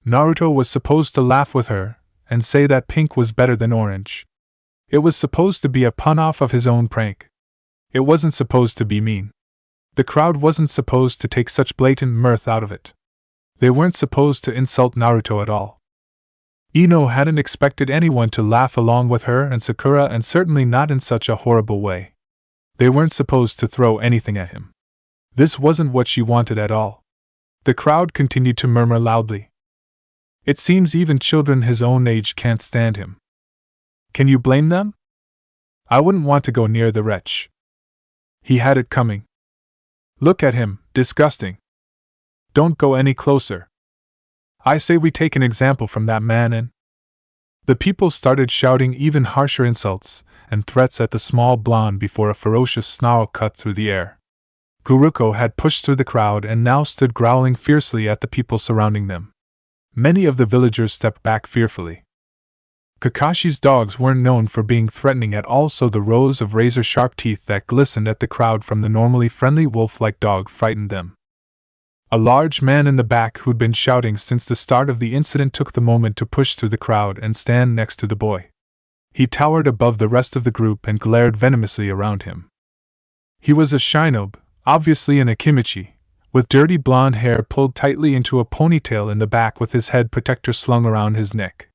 Naruto was supposed to laugh with her and say that pink was better than orange. It was supposed to be a pun off of his own prank. It wasn't supposed to be mean. The crowd wasn't supposed to take such blatant mirth out of it. They weren't supposed to insult Naruto at all. Ino hadn't expected anyone to laugh along with her and Sakura, and certainly not in such a horrible way. They weren't supposed to throw anything at him. This wasn't what she wanted at all. The crowd continued to murmur loudly. It seems even children his own age can't stand him. Can you blame them? I wouldn't want to go near the wretch. He had it coming. Look at him, disgusting. Don't go any closer. I say we take an example from that man and... The people started shouting even harsher insults and threats at the small blonde before a ferocious snarl cut through the air. Guruko had pushed through the crowd and now stood growling fiercely at the people surrounding them. Many of the villagers stepped back fearfully. Kakashi's dogs weren't known for being threatening at all, so the rows of razor-sharp teeth that glistened at the crowd from the normally friendly wolf-like dog frightened them. A large man in the back who'd been shouting since the start of the incident took the moment to push through the crowd and stand next to the boy. He towered above the rest of the group and glared venomously around him. He was a shinobi, obviously an akimichi, with dirty blonde hair pulled tightly into a ponytail in the back with his head protector slung around his neck.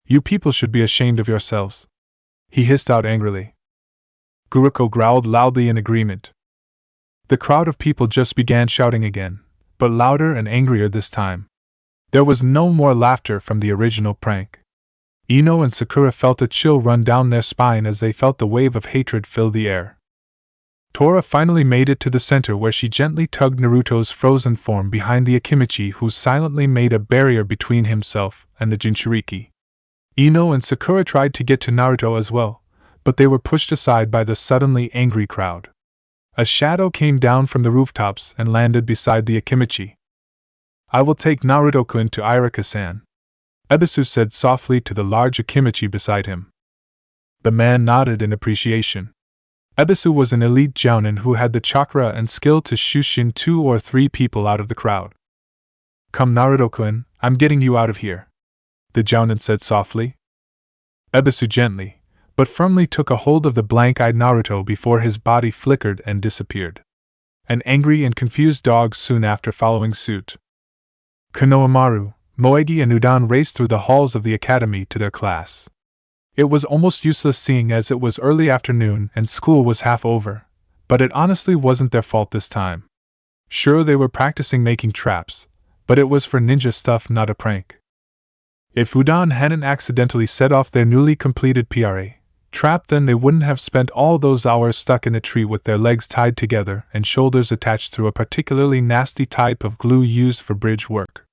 You people should be ashamed of yourselves, he hissed out angrily. Guruko growled loudly in agreement. The crowd of people just began shouting again, but louder and angrier this time. There was no more laughter from the original prank. Ino and Sakura felt a chill run down their spine as they felt the wave of hatred fill the air. Tora finally made it to the center, where she gently tugged Naruto's frozen form behind the Akimichi, who silently made a barrier between himself and the Jinchuriki. Ino and Sakura tried to get to Naruto as well, but they were pushed aside by the suddenly angry crowd. A shadow came down from the rooftops and landed beside the Akimichi. I will take Naruto-kun to Irika-san, Ebisu said softly to the large Akimichi beside him. The man nodded in appreciation. Ebisu was an elite jounin who had the chakra and skill to shushin 2 or 3 people out of the crowd. Come, Naruto-kun, I'm getting you out of here, the jounin said softly. Ebisu gently, but firmly took a hold of the blank-eyed Naruto before his body flickered and disappeared. An angry and confused dog soon after following suit. Konohamaru, Moegi and Udan raced through the halls of the academy to their class. It was almost useless seeing as it was early afternoon and school was half over, but it honestly wasn't their fault this time. Sure, they were practicing making traps, but it was for ninja stuff, not a prank. If Udon hadn't accidentally set off their newly completed trap, then they wouldn't have spent all those hours stuck in a tree with their legs tied together and shoulders attached through a particularly nasty type of glue used for bridge work.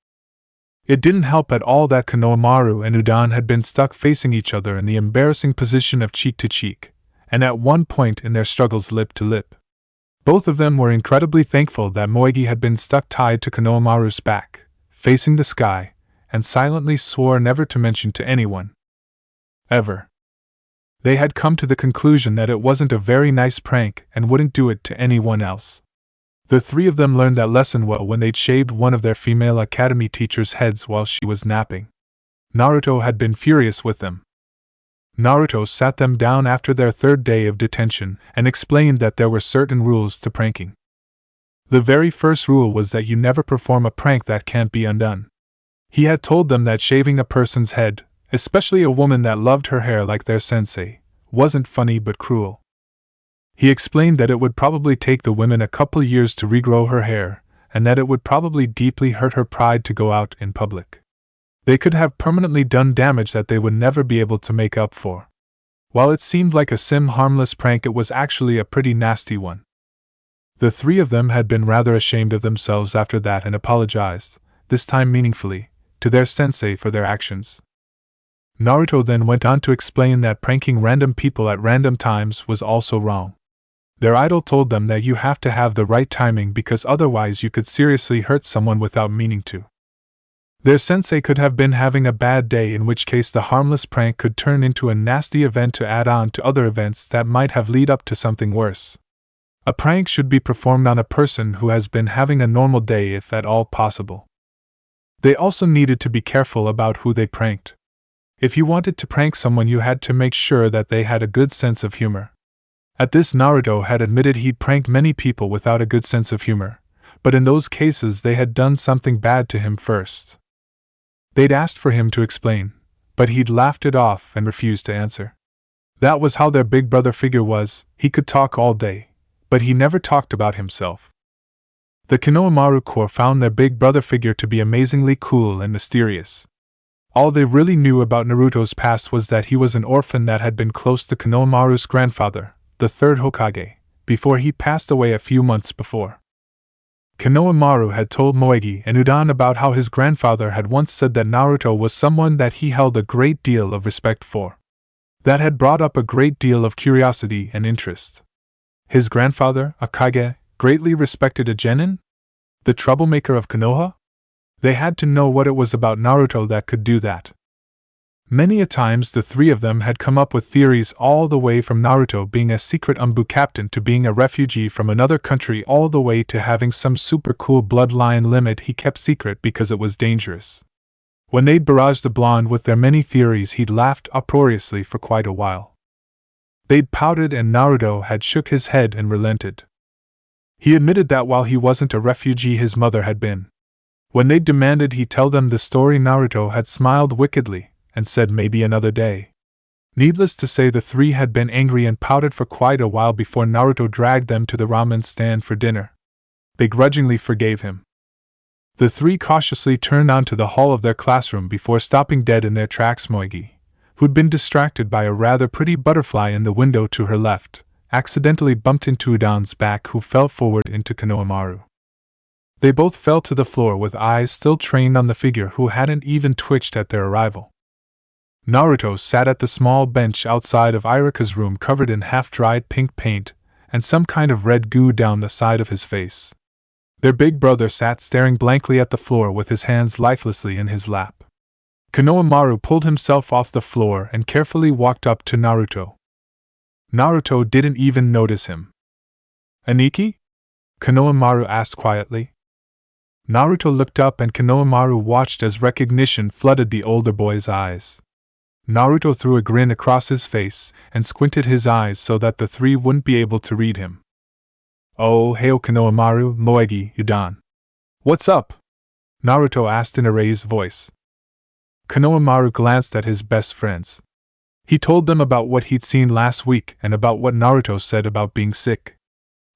It didn't help at all that Konohamaru and Udon had been stuck facing each other in the embarrassing position of cheek to cheek, and at one point in their struggles lip to lip. Both of them were incredibly thankful that Moegi had been stuck tied to Konohamaru's back, facing the sky, and silently swore never to mention to anyone. Ever. They had come to the conclusion that it wasn't a very nice prank and wouldn't do it to anyone else. The three of them learned that lesson well when they'd shaved one of their female academy teachers' heads while she was napping. Naruto had been furious with them. Naruto sat them down after their third day of detention and explained that there were certain rules to pranking. The very first rule was that you never perform a prank that can't be undone. He had told them that shaving a person's head, especially a woman that loved her hair like their sensei, wasn't funny but cruel. He explained that it would probably take the women a couple years to regrow her hair, and that it would probably deeply hurt her pride to go out in public. They could have permanently done damage that they would never be able to make up for. While it seemed like a harmless prank, it was actually a pretty nasty one. The three of them had been rather ashamed of themselves after that and apologized, this time meaningfully, to their sensei for their actions. Naruto then went on to explain that pranking random people at random times was also wrong. Their idol told them that you have to have the right timing because otherwise you could seriously hurt someone without meaning to. Their sensei could have been having a bad day, in which case the harmless prank could turn into a nasty event to add on to other events that might have led up to something worse. A prank should be performed on a person who has been having a normal day if at all possible. They also needed to be careful about who they pranked. If you wanted to prank someone, you had to make sure that they had a good sense of humor. At this, Naruto had admitted he'd pranked many people without a good sense of humor, but in those cases they had done something bad to him first. They'd asked for him to explain, but he'd laughed it off and refused to answer. That was how their big brother figure was. He could talk all day, but he never talked about himself. The Konohamaru Corps found their big brother figure to be amazingly cool and mysterious. All they really knew about Naruto's past was that he was an orphan that had been close to Konohamaru's grandfather, the third Hokage, before he passed away a few months before. Konohamaru had told Moegi and Udon about how his grandfather had once said that Naruto was someone that he held a great deal of respect for. That had brought up a great deal of curiosity and interest. His grandfather, a Kage, greatly respected a genin? The troublemaker of Konoha? They had to know what it was about Naruto that could do that. Many a times the three of them had come up with theories, all the way from Naruto being a secret Umbu captain to being a refugee from another country, all the way to having some super cool bloodline limit he kept secret because it was dangerous. When they'd barraged the blonde with their many theories, he'd laughed uproariously for quite a while. They'd pouted and Naruto had shook his head and relented. He admitted that while he wasn't a refugee, his mother had been. When they demanded he tell them the story, Naruto had smiled wickedly and said maybe another day. Needless to say, the three had been angry and pouted for quite a while before Naruto dragged them to the ramen stand for dinner. They grudgingly forgave him. The three cautiously turned onto the hall of their classroom before stopping dead in their tracks. Moegi, who'd been distracted by a rather pretty butterfly in the window to her left, accidentally bumped into Udon's back, who fell forward into Konohamaru. They both fell to the floor with eyes still trained on the figure who hadn't even twitched at their arrival. Naruto sat at the small bench outside of Irika's room, covered in half-dried pink paint and some kind of red goo down the side of his face. Their big brother sat staring blankly at the floor with his hands lifelessly in his lap. Konohamaru pulled himself off the floor and carefully walked up to Naruto. Naruto didn't even notice him. "Aniki?" Konohamaru asked quietly. Naruto looked up and Konohamaru watched as recognition flooded the older boy's eyes. Naruto threw a grin across his face and squinted his eyes so that the three wouldn't be able to read him. "Oh, hey, Konohamaru, Moegi, Udon. What's up?" Naruto asked in a raised voice. Konohamaru glanced at his best friends. He told them about what he'd seen last week and about what Naruto said about being sick.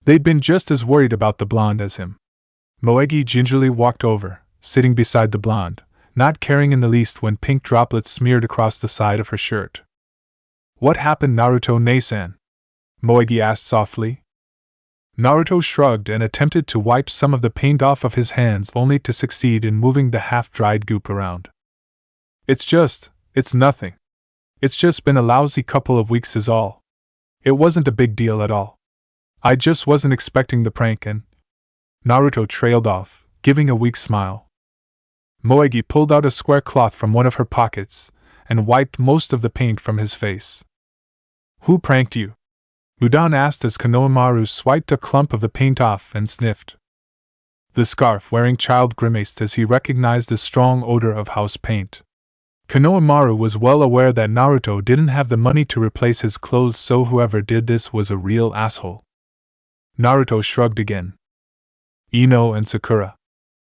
They'd been just as worried about the blonde as him. Moegi gingerly walked over, sitting beside the blonde, not caring in the least when pink droplets smeared across the side of her shirt. "What happened, Naruto-ne-san?" Moegi asked softly. Naruto shrugged and attempted to wipe some of the paint off of his hands, only to succeed in moving the half-dried goop around. It's nothing. It's just been a lousy couple of weeks is all. It wasn't a big deal at all. I just wasn't expecting the prank and—" Naruto trailed off, giving a weak smile. Moegi pulled out a square cloth from one of her pockets and wiped most of the paint from his face. "Who pranked you?" Udon asked as Konohamaru swiped a clump of the paint off and sniffed. The scarf-wearing child grimaced as he recognized the strong odor of house paint. Konohamaru was well aware that Naruto didn't have the money to replace his clothes, so whoever did this was a real asshole. Naruto shrugged again. Ino and Sakura.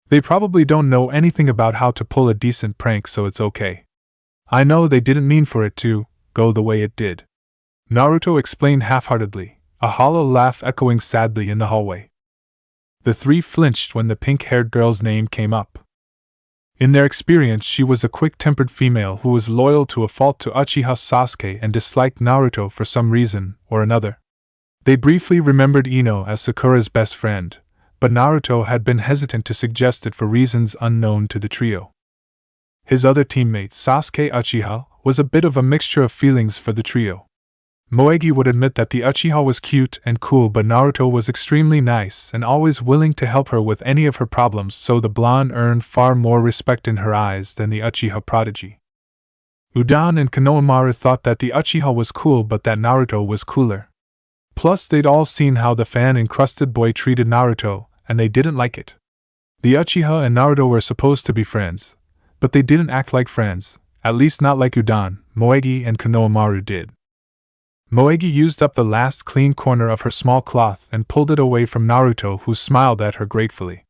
They probably don't know anything about how to pull a decent prank, so it's okay. I know they didn't mean for it to go the way it did. Naruto explained half-heartedly, a hollow laugh echoing sadly in the hallway. The three flinched when the pink-haired girl's name came up. In their experience, she was a quick-tempered female who was loyal to a fault to Uchiha Sasuke and disliked Naruto for some reason or another. They briefly remembered Ino as Sakura's best friend, but Naruto had been hesitant to suggest it for reasons unknown to the trio. His other teammate, Sasuke Uchiha, was a bit of a mixture of feelings for the trio. Moegi would admit that the Uchiha was cute and cool, but Naruto was extremely nice and always willing to help her with any of her problems, so the blonde earned far more respect in her eyes than the Uchiha prodigy. Udon and Konohamaru thought that the Uchiha was cool but that Naruto was cooler. Plus, they'd all seen how the fan-encrusted boy treated Naruto, and they didn't like it. The Uchiha and Naruto were supposed to be friends, but they didn't act like friends, at least not like Udon, Moegi, and Konohamaru did. Moegi used up the last clean corner of her small cloth and pulled it away from Naruto, who smiled at her gratefully.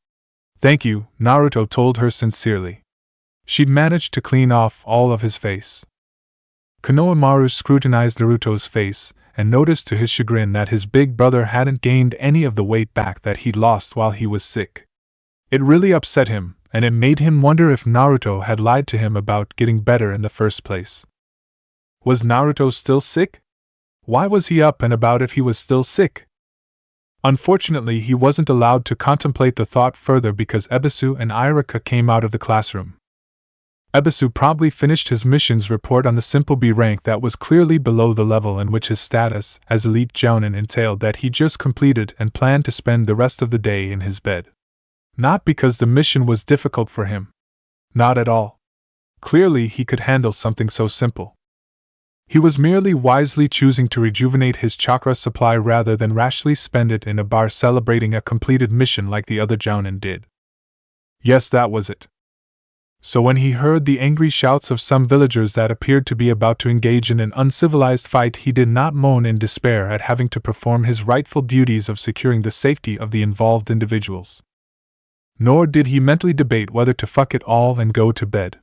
"Thank you," Naruto told her sincerely. She'd managed to clean off all of his face. Konohamaru scrutinized Naruto's face and noticed to his chagrin that his big brother hadn't gained any of the weight back that he'd lost while he was sick. It really upset him, and it made him wonder if Naruto had lied to him about getting better in the first place. Was Naruto still sick? Why was he up and about if he was still sick? Unfortunately, he wasn't allowed to contemplate the thought further because Ebisu and Irika came out of the classroom. Ebisu promptly finished his missions report on the simple B rank that was clearly below the level in which his status as elite jounin entailed that he just completed, and planned to spend the rest of the day in his bed. Not because the mission was difficult for him. Not at all. Clearly he could handle something so simple. He was merely wisely choosing to rejuvenate his chakra supply rather than rashly spend it in a bar celebrating a completed mission like the other jounin did. Yes, that was it. So when he heard the angry shouts of some villagers that appeared to be about to engage in an uncivilized fight, he did not moan in despair at having to perform his rightful duties of securing the safety of the involved individuals. Nor did he mentally debate whether to fuck it all and go to bed.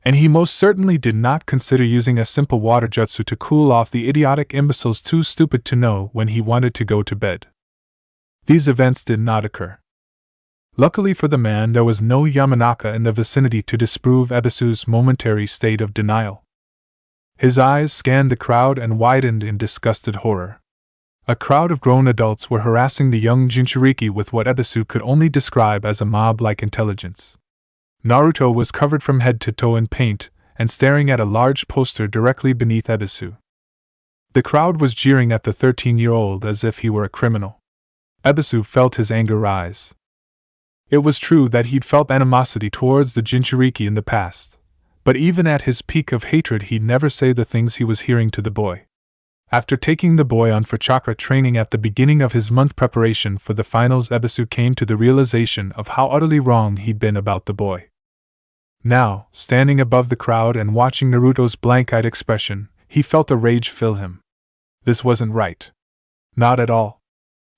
And he most certainly did not consider using a simple water jutsu to cool off the idiotic imbeciles too stupid to know when he wanted to go to bed. These events did not occur. Luckily for the man, there was no Yamanaka in the vicinity to disprove Ebisu's momentary state of denial. His eyes scanned the crowd and widened in disgusted horror. A crowd of grown adults were harassing the young Jinchuriki with what Ebisu could only describe as a mob-like intelligence. Naruto was covered from head to toe in paint and staring at a large poster directly beneath Ebisu. The crowd was jeering at the 13-year-old as if he were a criminal. Ebisu felt his anger rise. It was true that he'd felt animosity towards the Jinchuriki in the past, but even at his peak of hatred he'd never say the things he was hearing to the boy. After taking the boy on for chakra training at the beginning of his month preparation for the finals, Ebisu came to the realization of how utterly wrong he'd been about the boy. Now, standing above the crowd and watching Naruto's blank-eyed expression, he felt a rage fill him. This wasn't right. Not at all.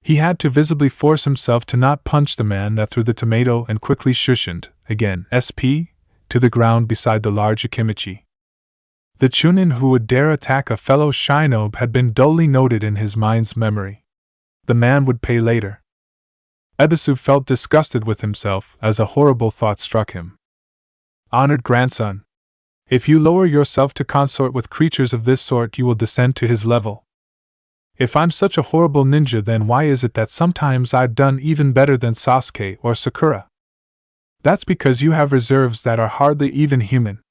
He had to visibly force himself to not punch the man that threw the tomato and quickly shushened, again, SP, to the ground beside the large Akimichi. The Chunin who would dare attack a fellow shinobi had been dully noted in his mind's memory. The man would pay later. Ebisu felt disgusted with himself as a horrible thought struck him. Honored grandson, if you lower yourself to consort with creatures of this sort, you will descend to his level. If I'm such a horrible ninja, then why is it that sometimes I've done even better than Sasuke or Sakura? That's because you have reserves that are hardly even human.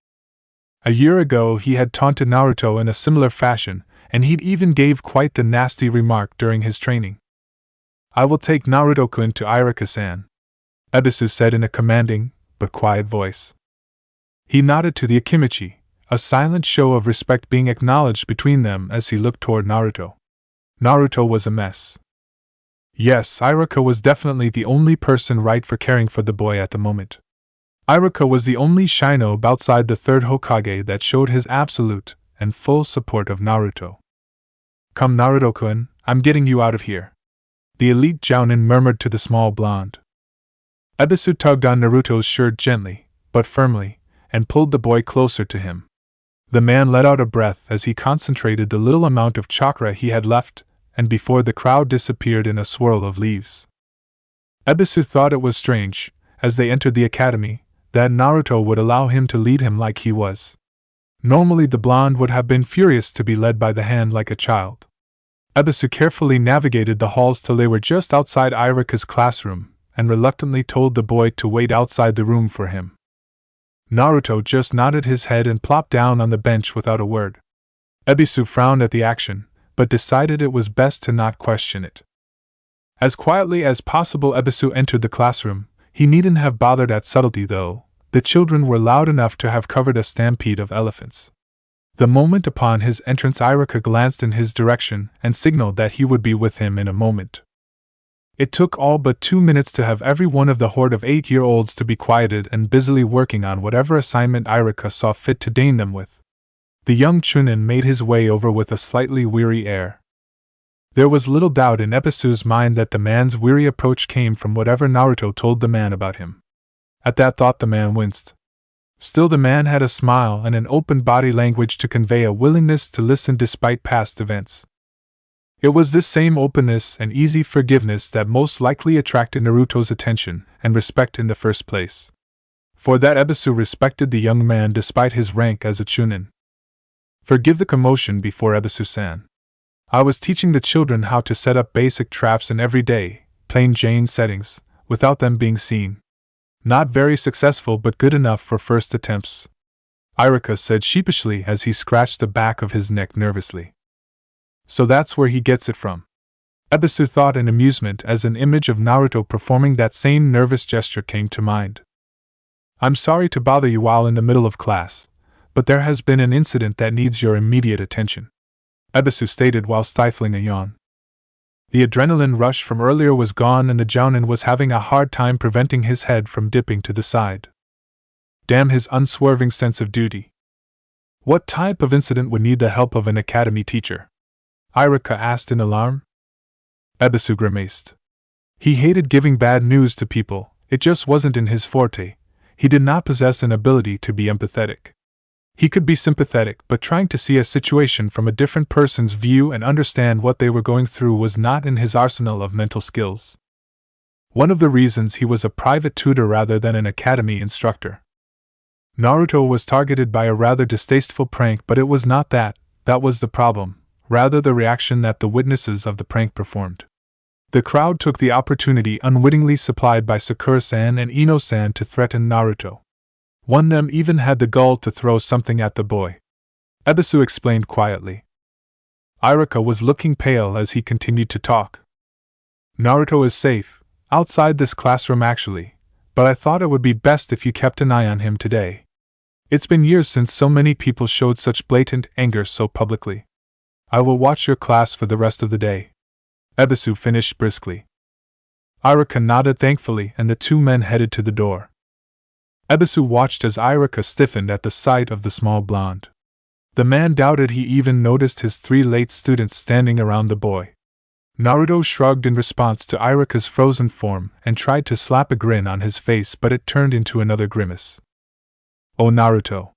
A year ago he had taunted Naruto in a similar fashion, and he'd even gave quite the nasty remark during his training. I will take Naruto-kun to Irika-san, Ebisu said in a commanding, but quiet voice. He nodded to the Akimichi, a silent show of respect being acknowledged between them as he looked toward Naruto. Naruto was a mess. Yes, Irika was definitely the only person right for caring for the boy at the moment. Irika was the only shinobi outside the third Hokage that showed his absolute and full support of Naruto. Come Naruto-kun, I'm getting you out of here, the elite jounin murmured to the small blonde. Ebisu tugged on Naruto's shirt gently, but firmly, and pulled the boy closer to him. The man let out a breath as he concentrated the little amount of chakra he had left, and before the crowd disappeared in a swirl of leaves. Ebisu thought it was strange, as they entered the academy, that Naruto would allow him to lead him like he was. Normally the blonde would have been furious to be led by the hand like a child. Ebisu carefully navigated the halls till they were just outside Irika's classroom, and reluctantly told the boy to wait outside the room for him. Naruto just nodded his head and plopped down on the bench without a word. Ebisu frowned at the action, but decided it was best to not question it. As quietly as possible Ebisu entered the classroom. He needn't have bothered at subtlety though, the children were loud enough to have covered a stampede of elephants. The moment upon his entrance Irika glanced in his direction and signaled that he would be with him in a moment. It took all but 2 minutes to have every one of the horde of 8-year-olds to be quieted and busily working on whatever assignment Irika saw fit to deign them with. The young Chunin made his way over with a slightly weary air. There was little doubt in Ebisu's mind that the man's weary approach came from whatever Naruto told the man about him. At that thought the man winced. Still the man had a smile and an open body language to convey a willingness to listen despite past events. It was this same openness and easy forgiveness that most likely attracted Naruto's attention and respect in the first place. For that Ebisu respected the young man despite his rank as a Chunin. Forgive the commotion before Ebisu-san. I was teaching the children how to set up basic traps in everyday, plain Jane settings, without them being seen. Not very successful but good enough for first attempts, Irika said sheepishly as he scratched the back of his neck nervously. So that's where he gets it from. Ebisu thought in amusement as an image of Naruto performing that same nervous gesture came to mind. I'm sorry to bother you while in the middle of class, but there has been an incident that needs your immediate attention, Ebisu stated while stifling a yawn. The adrenaline rush from earlier was gone and the jounin was having a hard time preventing his head from dipping to the side. Damn his unswerving sense of duty. What type of incident would need the help of an academy teacher? Irika asked in alarm. Ebisu grimaced. He hated giving bad news to people, it just wasn't in his forte. He did not possess an ability to be empathetic. He could be sympathetic, but trying to see a situation from a different person's view and understand what they were going through was not in his arsenal of mental skills. One of the reasons he was a private tutor rather than an academy instructor. Naruto was targeted by a rather distasteful prank, but it was not that was the problem, rather the reaction that the witnesses of the prank performed. The crowd took the opportunity unwittingly supplied by Sakura-san and Ino-san to threaten Naruto. One of them even had the gall to throw something at the boy. Ebisu explained quietly. Irika was looking pale as he continued to talk. Naruto is safe, outside this classroom actually, but I thought it would be best if you kept an eye on him today. It's been years since so many people showed such blatant anger so publicly. I will watch your class for the rest of the day, Ebisu finished briskly. Irika nodded thankfully and the two men headed to the door. Ebisu watched as Irika stiffened at the sight of the small blonde. The man doubted he even noticed his 3 late students standing around the boy. Naruto shrugged in response to Irika's frozen form and tried to slap a grin on his face, but it turned into another grimace. Oh Naruto,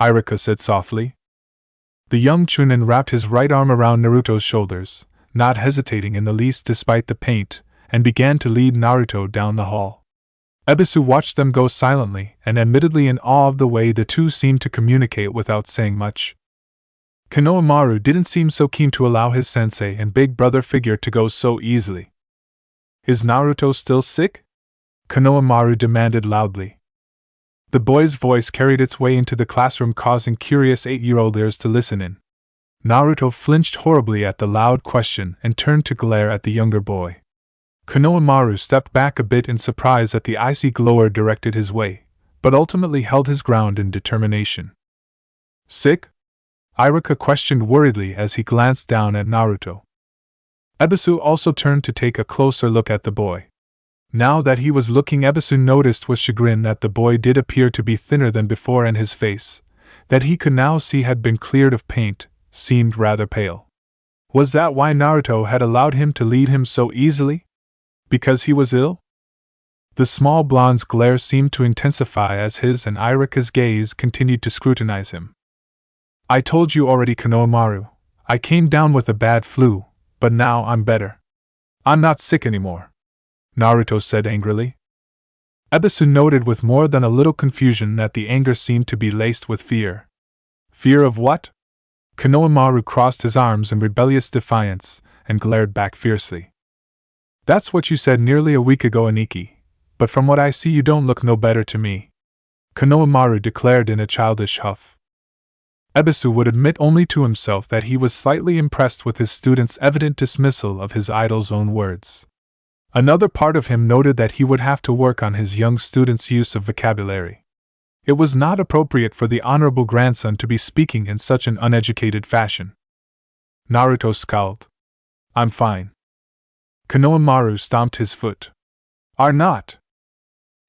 Irika said softly, The young Chunin wrapped his right arm around Naruto's shoulders, not hesitating in the least despite the paint, and began to lead Naruto down the hall. Ebisu watched them go silently and admittedly in awe of the way the two seemed to communicate without saying much. Konohamaru didn't seem so keen to allow his sensei and big brother figure to go so easily. "Is Naruto still sick?" Konohamaru demanded loudly. The boy's voice carried its way into the classroom, causing curious 8-year-old ears to listen in. Naruto flinched horribly at the loud question and turned to glare at the younger boy. Konohamaru stepped back a bit in surprise at the icy glower directed his way, but ultimately held his ground in determination. "Sick?" Iruka questioned worriedly as he glanced down at Naruto. Ebisu also turned to take a closer look at the boy. Now that he was looking, Ebisu noticed with chagrin that the boy did appear to be thinner than before, and his face, that he could now see had been cleared of paint, seemed rather pale. Was that why Naruto had allowed him to lead him so easily? Because he was ill? The small blonde's glare seemed to intensify as his and Iruka's gaze continued to scrutinize him. "I told you already, Konohamaru. I came down with a bad flu, but now I'm better. I'm not sick anymore," Naruto said angrily. Ebisu noted with more than a little confusion that the anger seemed to be laced with fear. Fear of what? Konohamaru crossed his arms in rebellious defiance and glared back fiercely. "That's what you said nearly a week ago, Aniki, but from what I see you don't look no better to me," Konohamaru declared in a childish huff. Ebisu would admit only to himself that he was slightly impressed with his student's evident dismissal of his idol's own words. Another part of him noted that he would have to work on his young student's use of vocabulary. It was not appropriate for the honorable grandson to be speaking in such an uneducated fashion. Naruto scowled. "I'm fine." Konohamaru stomped his foot. "Are not?"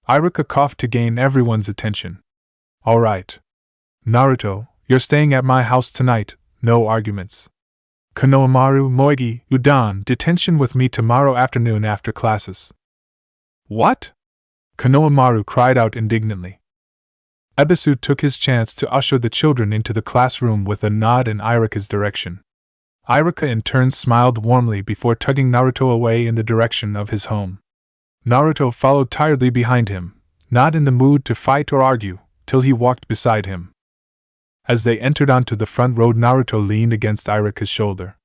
Iruka coughed to gain everyone's attention. "All right. Naruto, you're staying at my house tonight, no arguments. Konohamaru, Moegi, Udon, detention with me tomorrow afternoon after classes." "What?" Konohamaru cried out indignantly. Ebisu took his chance to usher the children into the classroom with a nod in Iruka's direction. Iruka in turn smiled warmly before tugging Naruto away in the direction of his home. Naruto followed tiredly behind him, not in the mood to fight or argue, till he walked beside him. As they entered onto the front road, Naruto leaned against Iruka's shoulder.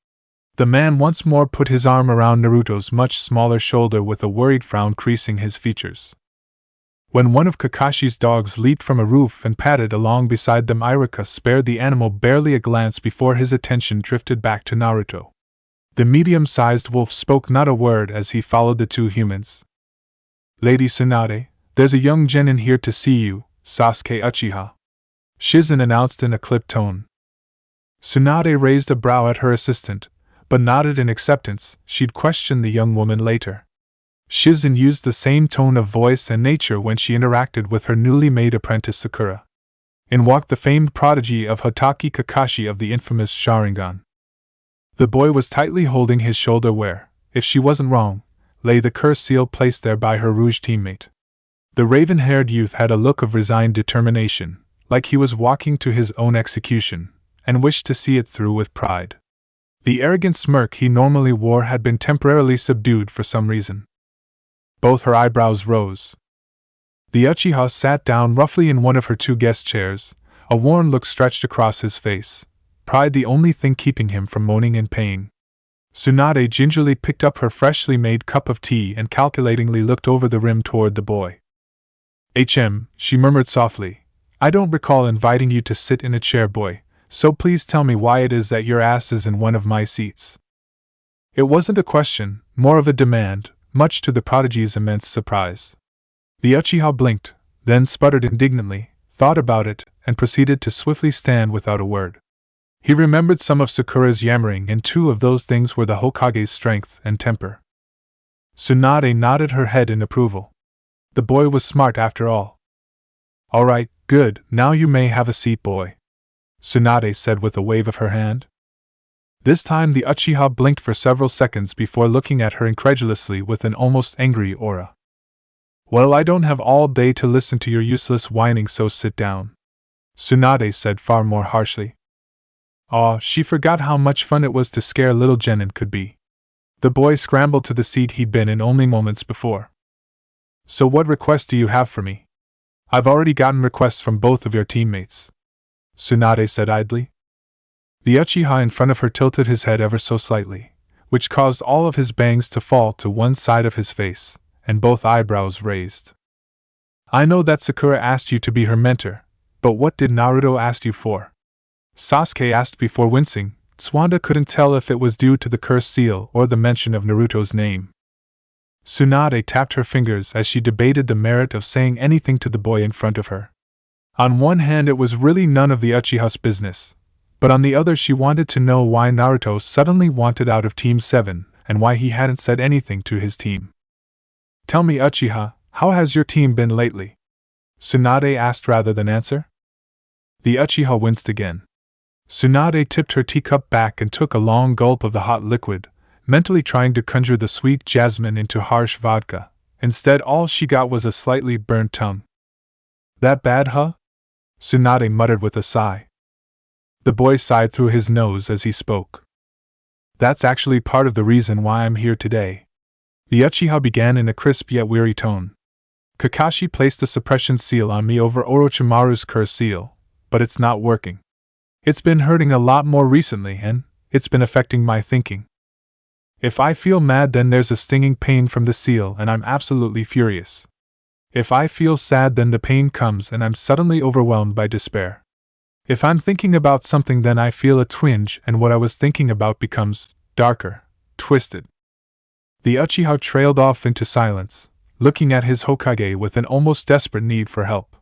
The man once more put his arm around Naruto's much smaller shoulder with a worried frown creasing his features. When one of Kakashi's dogs leaped from a roof and padded along beside them, Iruka spared the animal barely a glance before his attention drifted back to Naruto. The medium-sized wolf spoke not a word as he followed the two humans. "Lady Tsunade, there's a young genin here to see you, Sasuke Uchiha," Shizen announced in a clipped tone. Tsunade raised a brow at her assistant, but nodded in acceptance. She'd question the young woman later. Shizen used the same tone of voice and nature when she interacted with her newly made apprentice Sakura. In walked the famed prodigy of Hotaki Kakashi of the infamous Sharingan. The boy was tightly holding his shoulder where, if she wasn't wrong, lay the curse seal placed there by her Rouge teammate. The raven-haired youth had a look of resigned determination, like he was walking to his own execution, and wished to see it through with pride. The arrogant smirk he normally wore had been temporarily subdued for some reason. Both her eyebrows rose. The Uchiha sat down roughly in one of her two guest chairs, a worn look stretched across his face, pride the only thing keeping him from moaning in pain. Tsunade gingerly picked up her freshly made cup of tea and calculatingly looked over the rim toward the boy. She murmured softly, "I don't recall inviting you to sit in a chair, boy, so please tell me why it is that your ass is in one of my seats." It wasn't a question, more of a demand, much to the prodigy's immense surprise. The Uchiha blinked, then sputtered indignantly, thought about it, and proceeded to swiftly stand without a word. He remembered some of Sakura's yammering, and two of those things were the Hokage's strength and temper. Tsunade nodded her head in approval. The boy was smart after all. "All right, good, now you may have a seat, boy," Tsunade said with a wave of her hand. This time the Uchiha blinked for several seconds before looking at her incredulously with an almost angry aura. "Well, I don't have all day to listen to your useless whining, so sit down," Tsunade said far more harshly. Aw, she forgot how much fun it was to scare little Genin could be. The boy scrambled to the seat he'd been in only moments before. So what request do you have for me? I've already gotten requests from both of your teammates, Tsunade said idly. The Uchiha in front of her tilted his head ever so slightly, which caused all of his bangs to fall to one side of his face, and both eyebrows raised. I know that Sakura asked you to be her mentor, but what did Naruto ask you for? Sasuke asked before wincing. Tsuwanda couldn't tell if it was due to the cursed seal or the mention of Naruto's name. Tsunade tapped her fingers as she debated the merit of saying anything to the boy in front of her. On one hand, it was really none of the Uchiha's business, but on the other she wanted to know why Naruto suddenly wanted out of Team 7 and why he hadn't said anything to his team. Tell me, Uchiha, how has your team been lately? Tsunade asked rather than answer. The Uchiha winced again. Tsunade tipped her teacup back and took a long gulp of the hot liquid, mentally trying to conjure the sweet jasmine into harsh vodka. Instead, all she got was a slightly burnt tongue. That bad, huh? Tsunade muttered with a sigh. The boy sighed through his nose as he spoke. That's actually part of the reason why I'm here today. The Uchiha began in a crisp yet weary tone. Kakashi placed a suppression seal on me over Orochimaru's curse seal, but it's not working. It's been hurting a lot more recently and it's been affecting my thinking. If I feel mad, then there's a stinging pain from the seal and I'm absolutely furious. If I feel sad, then the pain comes and I'm suddenly overwhelmed by despair. If I'm thinking about something, then I feel a twinge and what I was thinking about becomes darker, twisted. The Uchiha trailed off into silence, looking at his Hokage with an almost desperate need for help.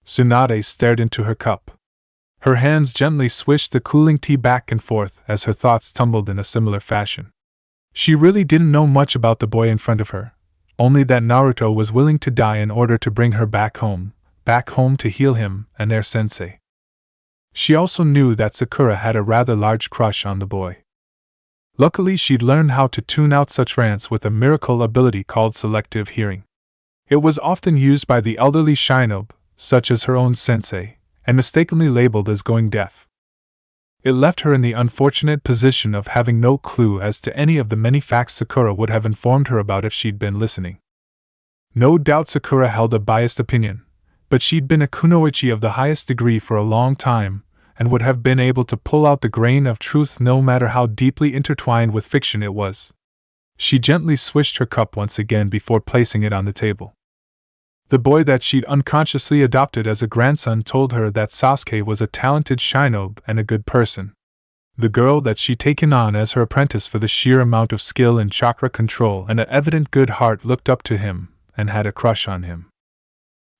Tsunade stared into her cup. Her hands gently swished the cooling tea back and forth as her thoughts tumbled in a similar fashion. She really didn't know much about the boy in front of her, only that Naruto was willing to die in order to bring her back home to heal him and their sensei. She also knew that Sakura had a rather large crush on the boy. Luckily, she'd learned how to tune out such rants with a miracle ability called selective hearing. It was often used by the elderly shinobi, such as her own sensei, and mistakenly labeled as going deaf. It left her in the unfortunate position of having no clue as to any of the many facts Sakura would have informed her about if she'd been listening. No doubt Sakura held a biased opinion, but she'd been a kunoichi of the highest degree for a long time, and would have been able to pull out the grain of truth no matter how deeply intertwined with fiction it was. She gently swished her cup once again before placing it on the table. The boy that she'd unconsciously adopted as a grandson told her that Sasuke was a talented shinobi and a good person. The girl that she'd taken on as her apprentice for the sheer amount of skill in chakra control and an evident good heart looked up to him and had a crush on him.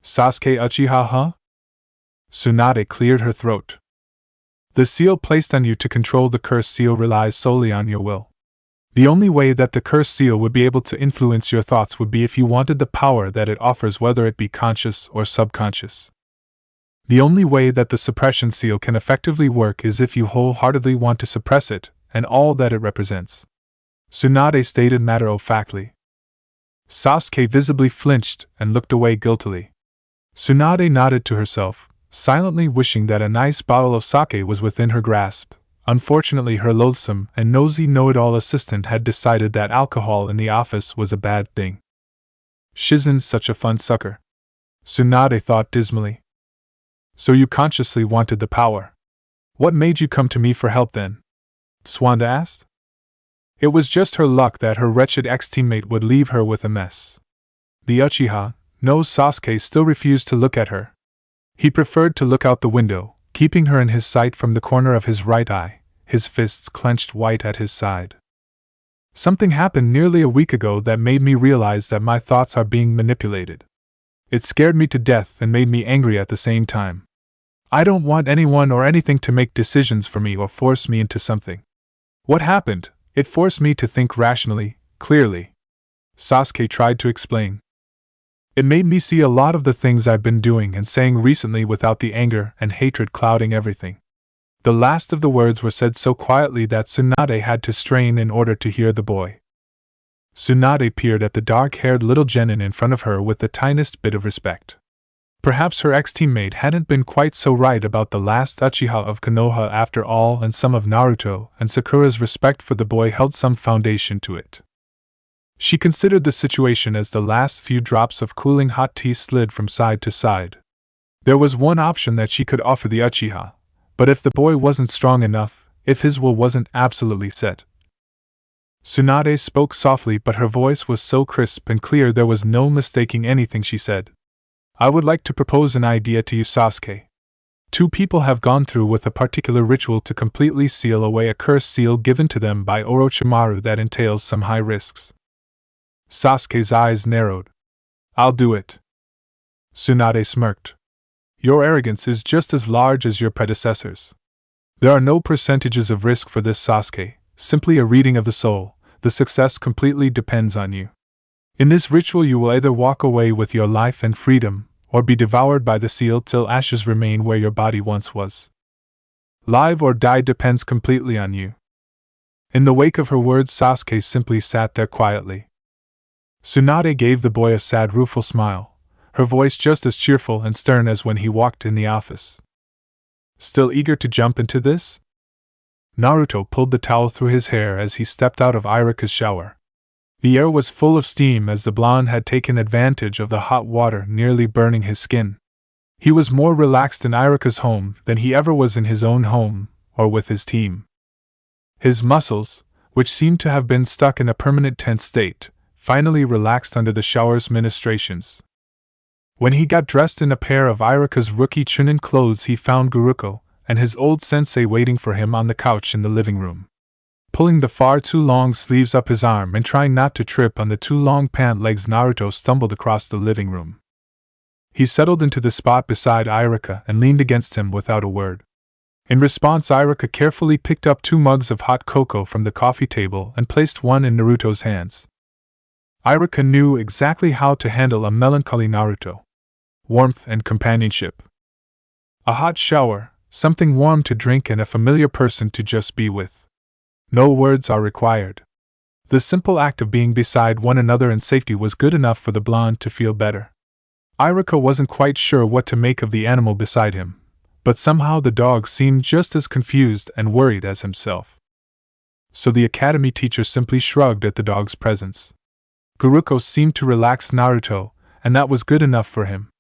Sasuke Uchiha, huh? Tsunade cleared her throat. The seal placed on you to control the cursed seal relies solely on your will. The only way that the cursed seal would be able to influence your thoughts would be if you wanted the power that it offers, whether it be conscious or subconscious. The only way that the suppression seal can effectively work is if you wholeheartedly want to suppress it and all that it represents. Tsunade stated matter-of-factly. Sasuke visibly flinched and looked away guiltily. Tsunade nodded to herself, silently wishing that a nice bottle of sake was within her grasp. Unfortunately, her loathsome and nosy know-it-all assistant had decided that alcohol in the office was a bad thing. Shizen's such a fun sucker, Tsunade thought dismally. So you consciously wanted the power. What made you come to me for help then? Tsuwanda asked. It was just her luck that her wretched ex-teammate would leave her with a mess. The Uchiha, knows Sasuke, still refused to look at her. He preferred to look out the window, keeping her in his sight from the corner of his right eye, his fists clenched white at his side. Something happened nearly a week ago that made me realize that my thoughts are being manipulated. It scared me to death and made me angry at the same time. I don't want anyone or anything to make decisions for me or force me into something. What happened? It forced me to think rationally, clearly. Sasuke tried to explain. It made me see a lot of the things I've been doing and saying recently without the anger and hatred clouding everything. The last of the words were said so quietly that Tsunade had to strain in order to hear the boy. Tsunade peered at the dark-haired little genin in front of her with the tiniest bit of respect. Perhaps her ex-teammate hadn't been quite so right about the last Uchiha of Konoha after all, and some of Naruto and Sakura's respect for the boy held some foundation to it. She considered the situation as the last few drops of cooling hot tea slid from side to side. There was one option that she could offer the Uchiha, but if the boy wasn't strong enough, if his will wasn't absolutely set. Tsunade spoke softly, but her voice was so crisp and clear there was no mistaking anything she said. I would like to propose an idea to you, Sasuke. 2 people have gone through with a particular ritual to completely seal away a cursed seal given to them by Orochimaru that entails some high risks. Sasuke's eyes narrowed. I'll do it. Tsunade smirked. Your arrogance is just as large as your predecessors. There are no percentages of risk for this, Sasuke, simply a reading of the soul. The success completely depends on you. In this ritual you will either walk away with your life and freedom, or be devoured by the seal till ashes remain where your body once was. Live or die depends completely on you. In the wake of her words, Sasuke simply sat there quietly. Tsunade gave the boy a sad, rueful smile, her voice just as cheerful and stern as when he walked in the office. Still eager to jump into this? Naruto pulled the towel through his hair as he stepped out of Irika's shower. The air was full of steam as the blonde had taken advantage of the hot water, nearly burning his skin. He was more relaxed in Irika's home than he ever was in his own home, or with his team. His muscles, which seemed to have been stuck in a permanent tense state, finally relaxed under the shower's ministrations. When he got dressed in a pair of Irika's rookie Chunin clothes, he found Guruko and his old sensei waiting for him on the couch in the living room. Pulling the far too long sleeves up his arm and trying not to trip on the too long pant legs, Naruto stumbled across the living room. He settled into the spot beside Irika and leaned against him without a word. In response, Irika carefully picked up 2 mugs of hot cocoa from the coffee table and placed one in Naruto's hands. Irika knew exactly how to handle a melancholy Naruto. Warmth and companionship. A hot shower, something warm to drink, and a familiar person to just be with. No words are required. The simple act of being beside one another in safety was good enough for the blonde to feel better. Irika wasn't quite sure what to make of the animal beside him, but somehow the dog seemed just as confused and worried as himself. So the academy teacher simply shrugged at the dog's presence. Guruko seemed to relax Naruto, and that was good enough for him.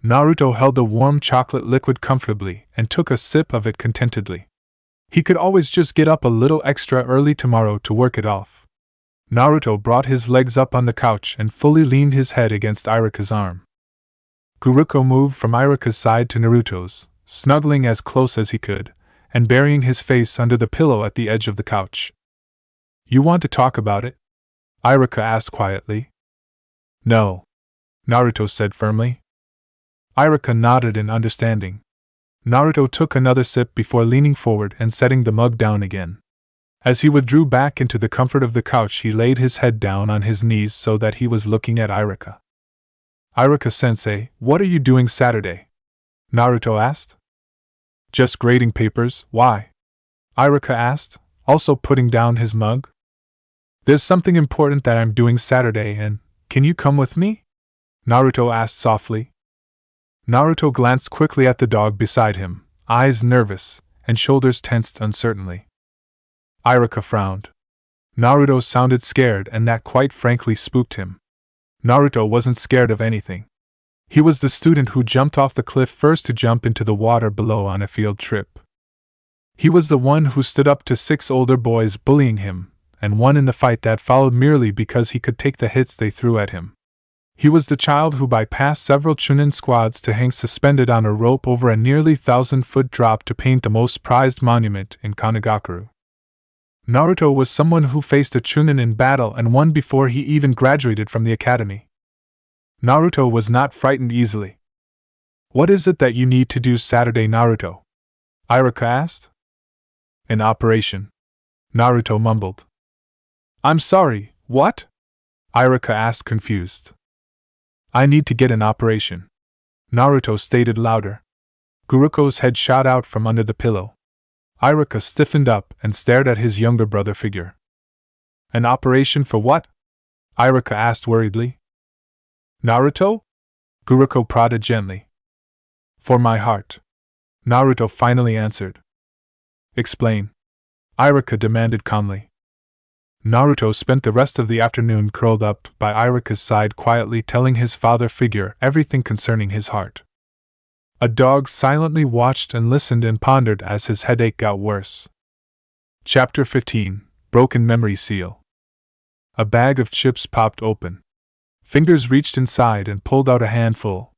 Naruto held the warm chocolate liquid comfortably and took a sip of it contentedly. He could always just get up a little extra early tomorrow to work it off. Naruto brought his legs up on the couch and fully leaned his head against Irika's arm. Guruko moved from Irika's side to Naruto's, snuggling as close as he could, and burying his face under the pillow at the edge of the couch. You want to talk about it? Irika asked quietly. No, Naruto said firmly. Irika nodded in understanding. Naruto took another sip before leaning forward and setting the mug down again. As he withdrew back into the comfort of the couch, he laid his head down on his knees so that he was looking at Irika. Irika-sensei, what are you doing Saturday? Naruto asked. Just grading papers, why? Irika asked, also putting down his mug. There's something important that I'm doing Saturday, and can you come with me? Naruto asked softly. Naruto glanced quickly at the dog beside him, eyes nervous, and shoulders tensed uncertainly. Irika frowned. Naruto sounded scared, and that quite frankly spooked him. Naruto wasn't scared of anything. He was the student who jumped off the cliff first to jump into the water below on a field trip. He was the one who stood up to 6 older boys bullying him, and won in the fight that followed merely because he could take the hits they threw at him. He was the child who bypassed several Chunin squads to hang suspended on a rope over a nearly 1,000-foot drop to paint the most prized monument in Kanagaku. Naruto was someone who faced a Chunin in battle and won before he even graduated from the academy. Naruto was not frightened easily. What is it that you need to do Saturday, Naruto? Irika asked. An operation. Naruto mumbled. I'm sorry, what? Irika asked, confused. I need to get an operation. Naruto stated louder. Guruko's head shot out from under the pillow. Irika stiffened up and stared at his younger brother figure. An operation for what? Irika asked worriedly. Naruto? Guruko prodded gently. For my heart. Naruto finally answered. Explain. Iruka demanded calmly. Naruto spent the rest of the afternoon curled up by Iruka's side quietly telling his father figure everything concerning his heart. A dog silently watched and listened and pondered as his headache got worse. Chapter 15. Broken Memory Seal. A bag of chips popped open. Fingers reached inside and pulled out a handful.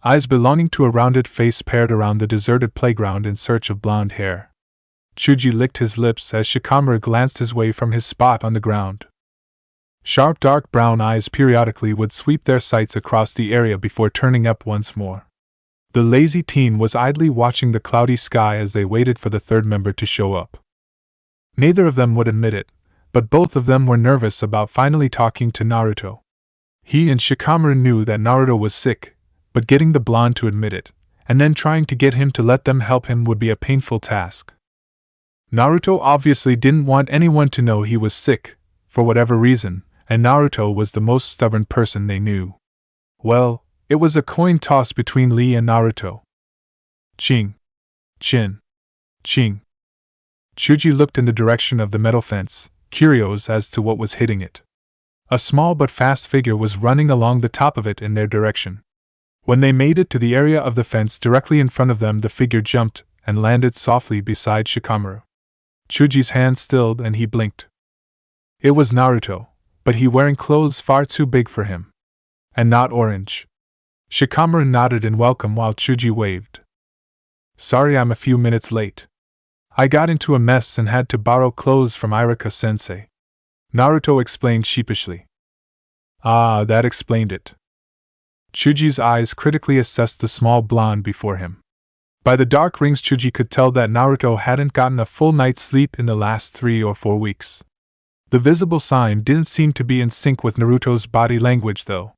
Eyes belonging to a rounded face peered around the deserted playground in search of blonde hair. Chuji licked his lips as Shikamaru glanced his way from his spot on the ground. Sharp dark brown eyes periodically would sweep their sights across the area before turning up once more. The lazy teen was idly watching the cloudy sky as they waited for the third member to show up. Neither of them would admit it, but both of them were nervous about finally talking to Naruto. He and Shikamaru knew that Naruto was sick, but getting the blonde to admit it, and then trying to get him to let them help him would be a painful task. Naruto obviously didn't want anyone to know he was sick, for whatever reason, and Naruto was the most stubborn person they knew. Well, it was a coin toss between Lee and Naruto. Ching. Chin. Ching. Chuji looked in the direction of the metal fence, curious as to what was hitting it. A small but fast figure was running along the top of it in their direction. When they made it to the area of the fence directly in front of them, the figure jumped and landed softly beside Shikamaru. Chuji's hand stilled and he blinked. It was Naruto, but he wearing clothes far too big for him. And not orange. Shikamaru nodded in welcome while Chuji waved. Sorry I'm a few minutes late. I got into a mess and had to borrow clothes from Iruka-sensei. Naruto explained sheepishly. Ah, that explained it. Chuji's eyes critically assessed the small blonde before him. By the dark rings, Chuji could tell that Naruto hadn't gotten a full night's sleep in the last 3 or 4 weeks. The visible sign didn't seem to be in sync with Naruto's body language, though.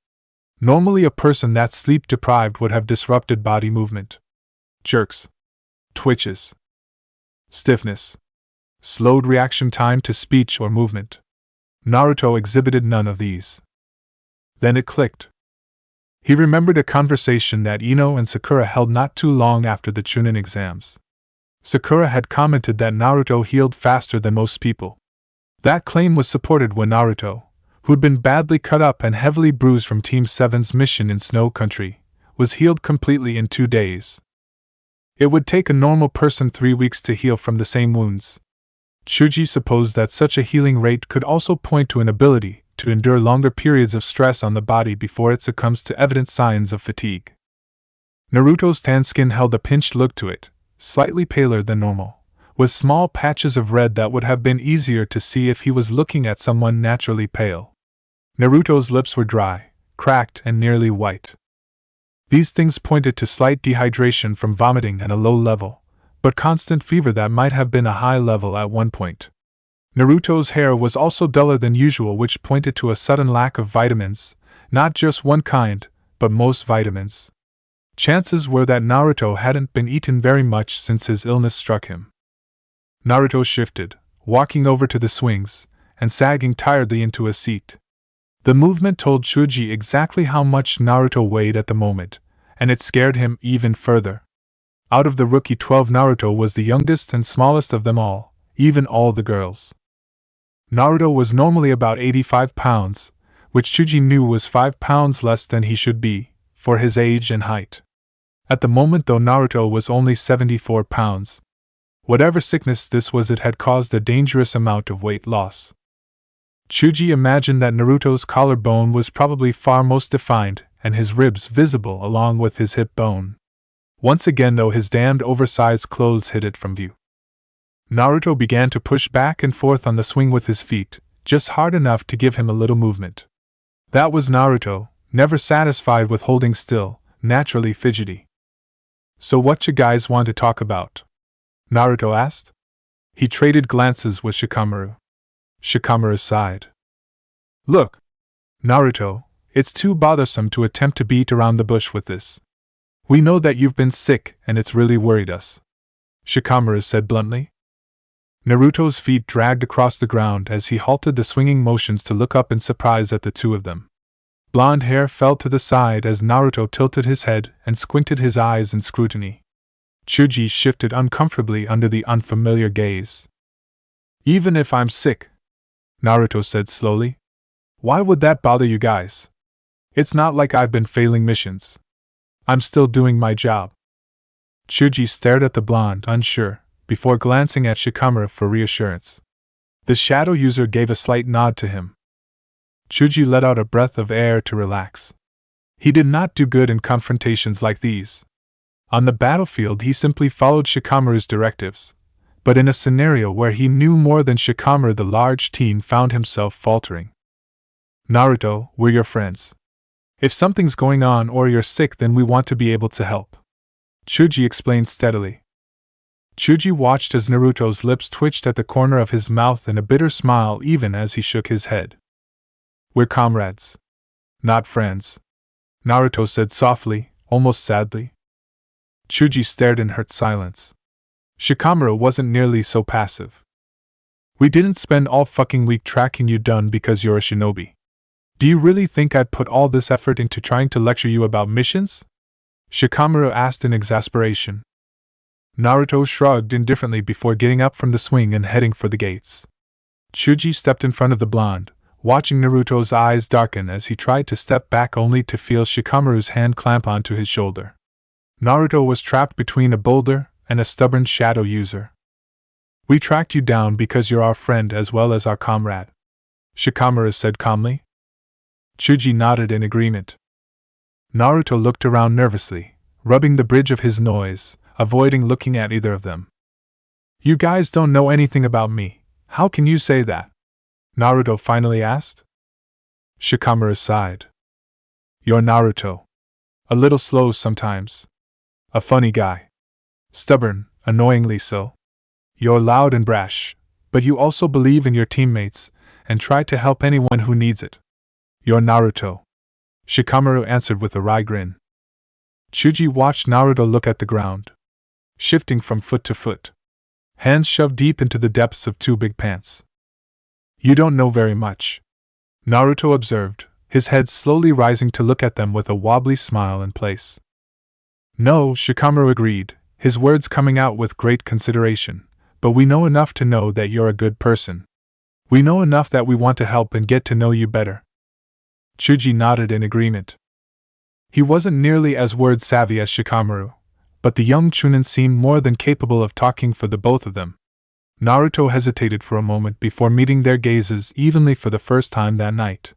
Normally a person that's sleep-deprived would have disrupted body movement. Jerks. Twitches. Stiffness. Slowed reaction time to speech or movement. Naruto exhibited none of these. Then it clicked. He remembered a conversation that Ino and Sakura held not too long after the Chunin exams. Sakura had commented that Naruto healed faster than most people. That claim was supported when Naruto, who'd been badly cut up and heavily bruised from Team 7's mission in Snow Country, was healed completely in 2 days. It would take a normal person 3 weeks to heal from the same wounds. Chuji supposed that such a healing rate could also point to an ability to endure longer periods of stress on the body before it succumbs to evident signs of fatigue. Naruto's tan skin held a pinched look to it, slightly paler than normal, with small patches of red that would have been easier to see if he was looking at someone naturally pale. Naruto's lips were dry, cracked, and nearly white. These things pointed to slight dehydration from vomiting at a low level, but constant fever that might have been a high level at one point. Naruto's hair was also duller than usual, which pointed to a sudden lack of vitamins, not just one kind, but most vitamins. Chances were that Naruto hadn't been eaten very much since his illness struck him. Naruto shifted, walking over to the swings, and sagging tiredly into a seat. The movement told Chuji exactly how much Naruto weighed at the moment, and it scared him even further. Out of the rookie 12, Naruto was the youngest and smallest of them all, even all the girls. Naruto was normally about 85 pounds, which Chuji knew was 5 pounds less than he should be, for his age and height. At the moment, though, Naruto was only 74 pounds. Whatever sickness this was, it had caused a dangerous amount of weight loss. Chuji imagined that Naruto's collarbone was probably far most defined, and his ribs visible along with his hip bone. Once again, though, his damned oversized clothes hid it from view. Naruto began to push back and forth on the swing with his feet, just hard enough to give him a little movement. That was Naruto, never satisfied with holding still, naturally fidgety. So what you guys want to talk about? Naruto asked. He traded glances with Shikamaru. Shikamaru sighed. Look, Naruto, it's too bothersome to attempt to beat around the bush with this. We know that you've been sick and it's really worried us, Shikamaru said bluntly. Naruto's feet dragged across the ground as he halted the swinging motions to look up in surprise at the two of them. Blonde hair fell to the side as Naruto tilted his head and squinted his eyes in scrutiny. Chuji shifted uncomfortably under the unfamiliar gaze. Even if I'm sick, Naruto said slowly, why would that bother you guys? It's not like I've been failing missions. I'm still doing my job. Chuji stared at the blonde, unsure, before glancing at Shikamaru for reassurance. The shadow user gave a slight nod to him. Chuji let out a breath of air to relax. He did not do good in confrontations like these. On the battlefield he simply followed Shikamaru's directives, but in a scenario where he knew more than Shikamaru, the large teen found himself faltering. Naruto, we're your friends. If something's going on or you're sick, then we want to be able to help. Chuji explained steadily. Chuji watched as Naruto's lips twitched at the corner of his mouth in a bitter smile even as he shook his head. We're comrades. Not friends, Naruto said softly, almost sadly. Chuji stared in hurt silence. Shikamaru wasn't nearly so passive. We didn't spend all fucking week tracking you down because you're a shinobi. Do you really think I'd put all this effort into trying to lecture you about missions? Shikamaru asked in exasperation. Naruto shrugged indifferently before getting up from the swing and heading for the gates. Chuji stepped in front of the blonde, watching Naruto's eyes darken as he tried to step back only to feel Shikamaru's hand clamp onto his shoulder. Naruto was trapped between a boulder and a stubborn shadow user. We tracked you down because you're our friend as well as our comrade, Shikamaru said calmly. Chuji nodded in agreement. Naruto looked around nervously, rubbing the bridge of his nose, avoiding looking at either of them. You guys don't know anything about me. How can you say that? Naruto finally asked. Shikamaru sighed. You're Naruto. A little slow sometimes. A funny guy. Stubborn, annoyingly so. You're loud and brash, but you also believe in your teammates and try to help anyone who needs it. You're Naruto, Shikamaru answered with a wry grin. Chuji watched Naruto look at the ground, shifting from foot to foot, hands shoved deep into the depths of two big pants. You don't know very much, Naruto observed, his head slowly rising to look at them with a wobbly smile in place. No, Shikamaru agreed, his words coming out with great consideration, but we know enough to know that you're a good person. We know enough that we want to help and get to know you better. Chuji nodded in agreement. He wasn't nearly as word-savvy as Shikamaru, but the young Chunin seemed more than capable of talking for the both of them. Naruto hesitated for a moment before meeting their gazes evenly for the first time that night.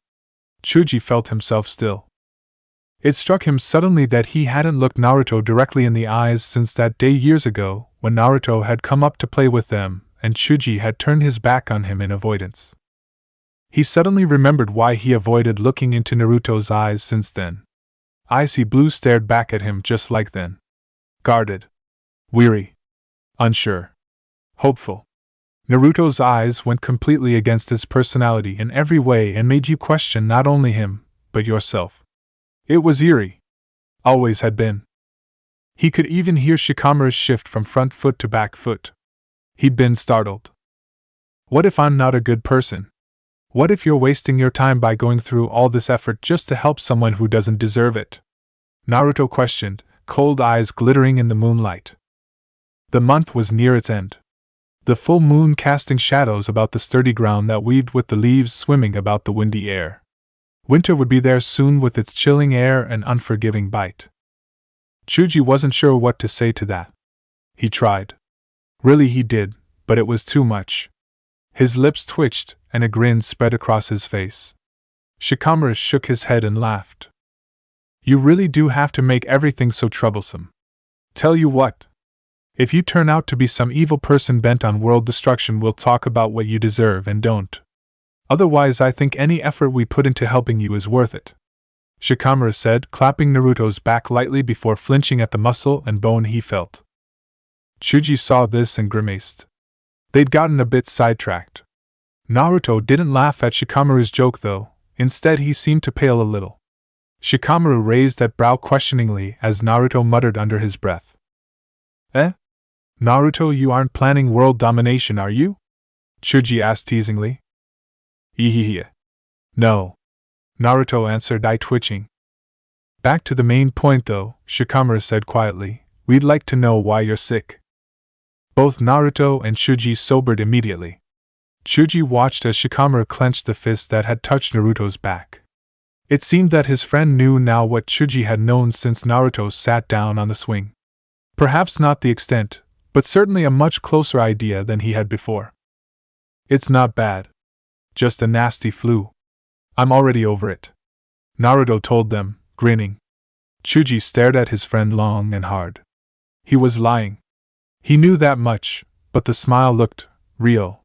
Chuji felt himself still. It struck him suddenly that he hadn't looked Naruto directly in the eyes since that day years ago when Naruto had come up to play with them and Chuji had turned his back on him in avoidance. He suddenly remembered why he avoided looking into Naruto's eyes since then. Icy blue stared back at him just like then. Guarded. Weary. Unsure. Hopeful. Naruto's eyes went completely against his personality in every way and made you question not only him, but yourself. It was eerie. Always had been. He could even hear Shikamaru's shift from front foot to back foot. He'd been startled. What if I'm not a good person? What if you're wasting your time by going through all this effort just to help someone who doesn't deserve it? Naruto questioned, cold eyes glittering in the moonlight. The month was near its end. The full moon casting shadows about the sturdy ground that weaved with the leaves swimming about the windy air. Winter would be there soon with its chilling air and unforgiving bite. Chuji wasn't sure what to say to that. He tried. Really he did, but it was too much. His lips twitched, and a grin spread across his face. Shikamaru shook his head and laughed. You really do have to make everything so troublesome. Tell you what. If you turn out to be some evil person bent on world destruction, we'll talk about what you deserve and don't. Otherwise, I think any effort we put into helping you is worth it, Shikamaru said, clapping Naruto's back lightly before flinching at the muscle and bone he felt. Chuji saw this and grimaced. They'd gotten a bit sidetracked. Naruto didn't laugh at Shikamaru's joke though, instead he seemed to pale a little. Shikamaru raised that brow questioningly as Naruto muttered under his breath. Eh? Naruto, you aren't planning world domination, are you? Chuji asked teasingly. No. Naruto answered, eye twitching. Back to the main point though, Shikamaru said quietly. We'd like to know why you're sick. Both Naruto and Chuji sobered immediately. Chuji watched as Shikamaru clenched the fist that had touched Naruto's back. It seemed that his friend knew now what Chuji had known since Naruto sat down on the swing. Perhaps not the extent, but certainly a much closer idea than he had before. It's not bad. Just a nasty flu. I'm already over it. Naruto told them, grinning. Chuji stared at his friend long and hard. He was lying. He knew that much, but the smile looked real.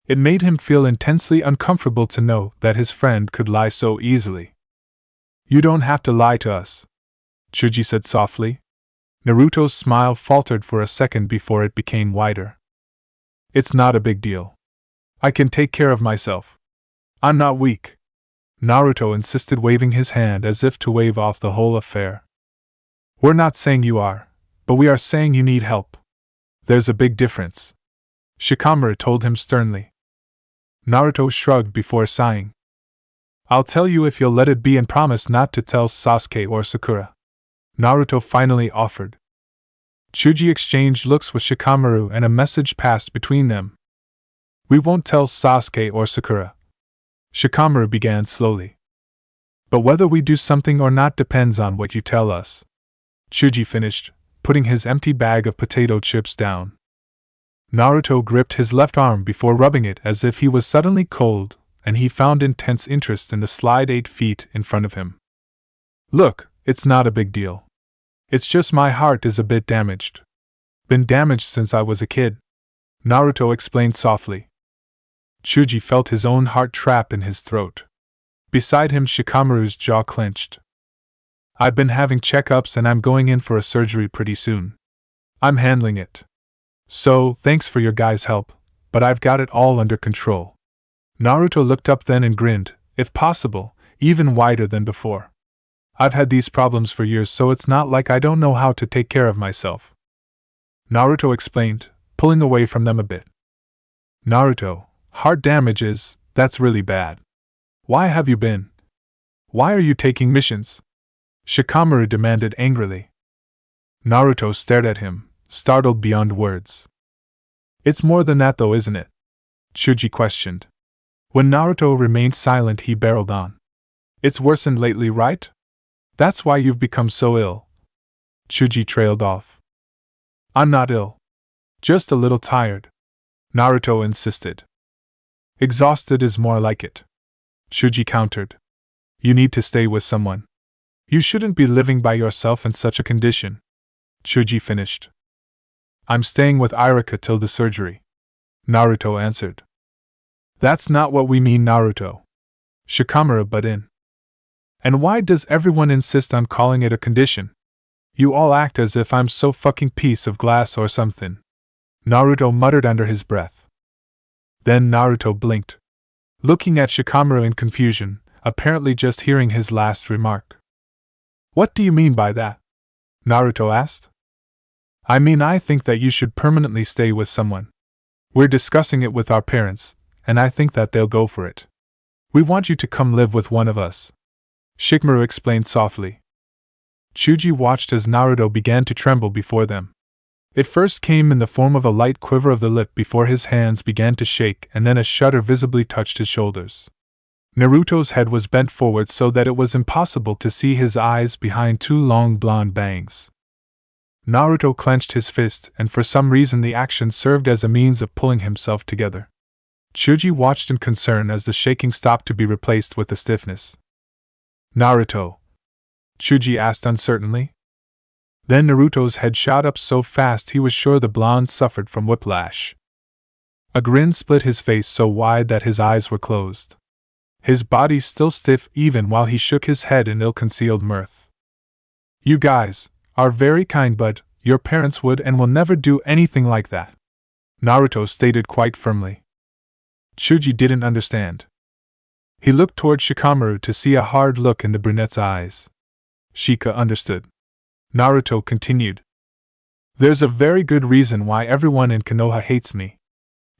It made him feel intensely uncomfortable to know that his friend could lie so easily. You don't have to lie to us, Chuji said softly. Naruto's smile faltered for a second before it became wider. It's not a big deal. I can take care of myself. I'm not weak. Naruto insisted, waving his hand as if to wave off the whole affair. We're not saying you are, but we are saying you need help. There's a big difference, Shikamaru told him sternly. Naruto shrugged before sighing. I'll tell you if you'll let it be and promise not to tell Sasuke or Sakura, Naruto finally offered. Chuji exchanged looks with Shikamaru and a message passed between them. We won't tell Sasuke or Sakura, Shikamaru began slowly. But whether we do something or not depends on what you tell us, Chuji finished, putting his empty bag of potato chips down. Naruto gripped his left arm before rubbing it as if he was suddenly cold, and he found intense interest in the slide 8 feet in front of him. Look, it's not a big deal. It's just my heart is a bit damaged. Been damaged since I was a kid, Naruto explained softly. Chuji felt his own heart trap in his throat. Beside him, Shikamaru's jaw clenched. I've been having checkups and I'm going in for a surgery pretty soon. I'm handling it. So, thanks for your guys' help, but I've got it all under control. Naruto looked up then and grinned, if possible, even wider than before. I've had these problems for years, so it's not like I don't know how to take care of myself, Naruto explained, pulling away from them a bit. Naruto, heart damage that's really bad. Why have you been? Why are you taking missions? Shikamaru demanded angrily. Naruto stared at him, startled beyond words. It's more than that though, isn't it? Chuji questioned. When Naruto remained silent, he barreled on. It's worsened lately, right? That's why you've become so ill. Chuji trailed off. I'm not ill. Just a little tired, Naruto insisted. Exhausted is more like it, Chuji countered. You need to stay with someone. You shouldn't be living by yourself in such a condition, Chuji finished. I'm staying with Irika till the surgery, Naruto answered. That's not what we mean, Naruto, Shikamaru butt in. And why does everyone insist on calling it a condition? You all act as if I'm so fucking piece of glass or something, Naruto muttered under his breath. Then Naruto blinked, looking at Shikamaru in confusion, apparently just hearing his last remark. What do you mean by that? Naruto asked. I mean, I think that you should permanently stay with someone. We're discussing it with our parents, and I think that they'll go for it. We want you to come live with one of us, Shikamaru explained softly. Chuji watched as Naruto began to tremble before them. It first came in the form of a light quiver of the lip before his hands began to shake, and then a shudder visibly touched his shoulders. Naruto's head was bent forward so that it was impossible to see his eyes behind two long blonde bangs. Naruto clenched his fist, and for some reason the action served as a means of pulling himself together. Chuji watched in concern as the shaking stopped to be replaced with the stiffness. Naruto? Chuji asked uncertainly. Then Naruto's head shot up so fast he was sure the blonde suffered from whiplash. A grin split his face so wide that his eyes were closed. His body still stiff even while he shook his head in ill-concealed mirth. You guys are very kind, but your parents would and will never do anything like that, Naruto stated quite firmly. Chuji didn't understand. He looked toward Shikamaru to see a hard look in the brunette's eyes. Shika understood. Naruto continued. There's a very good reason why everyone in Konoha hates me.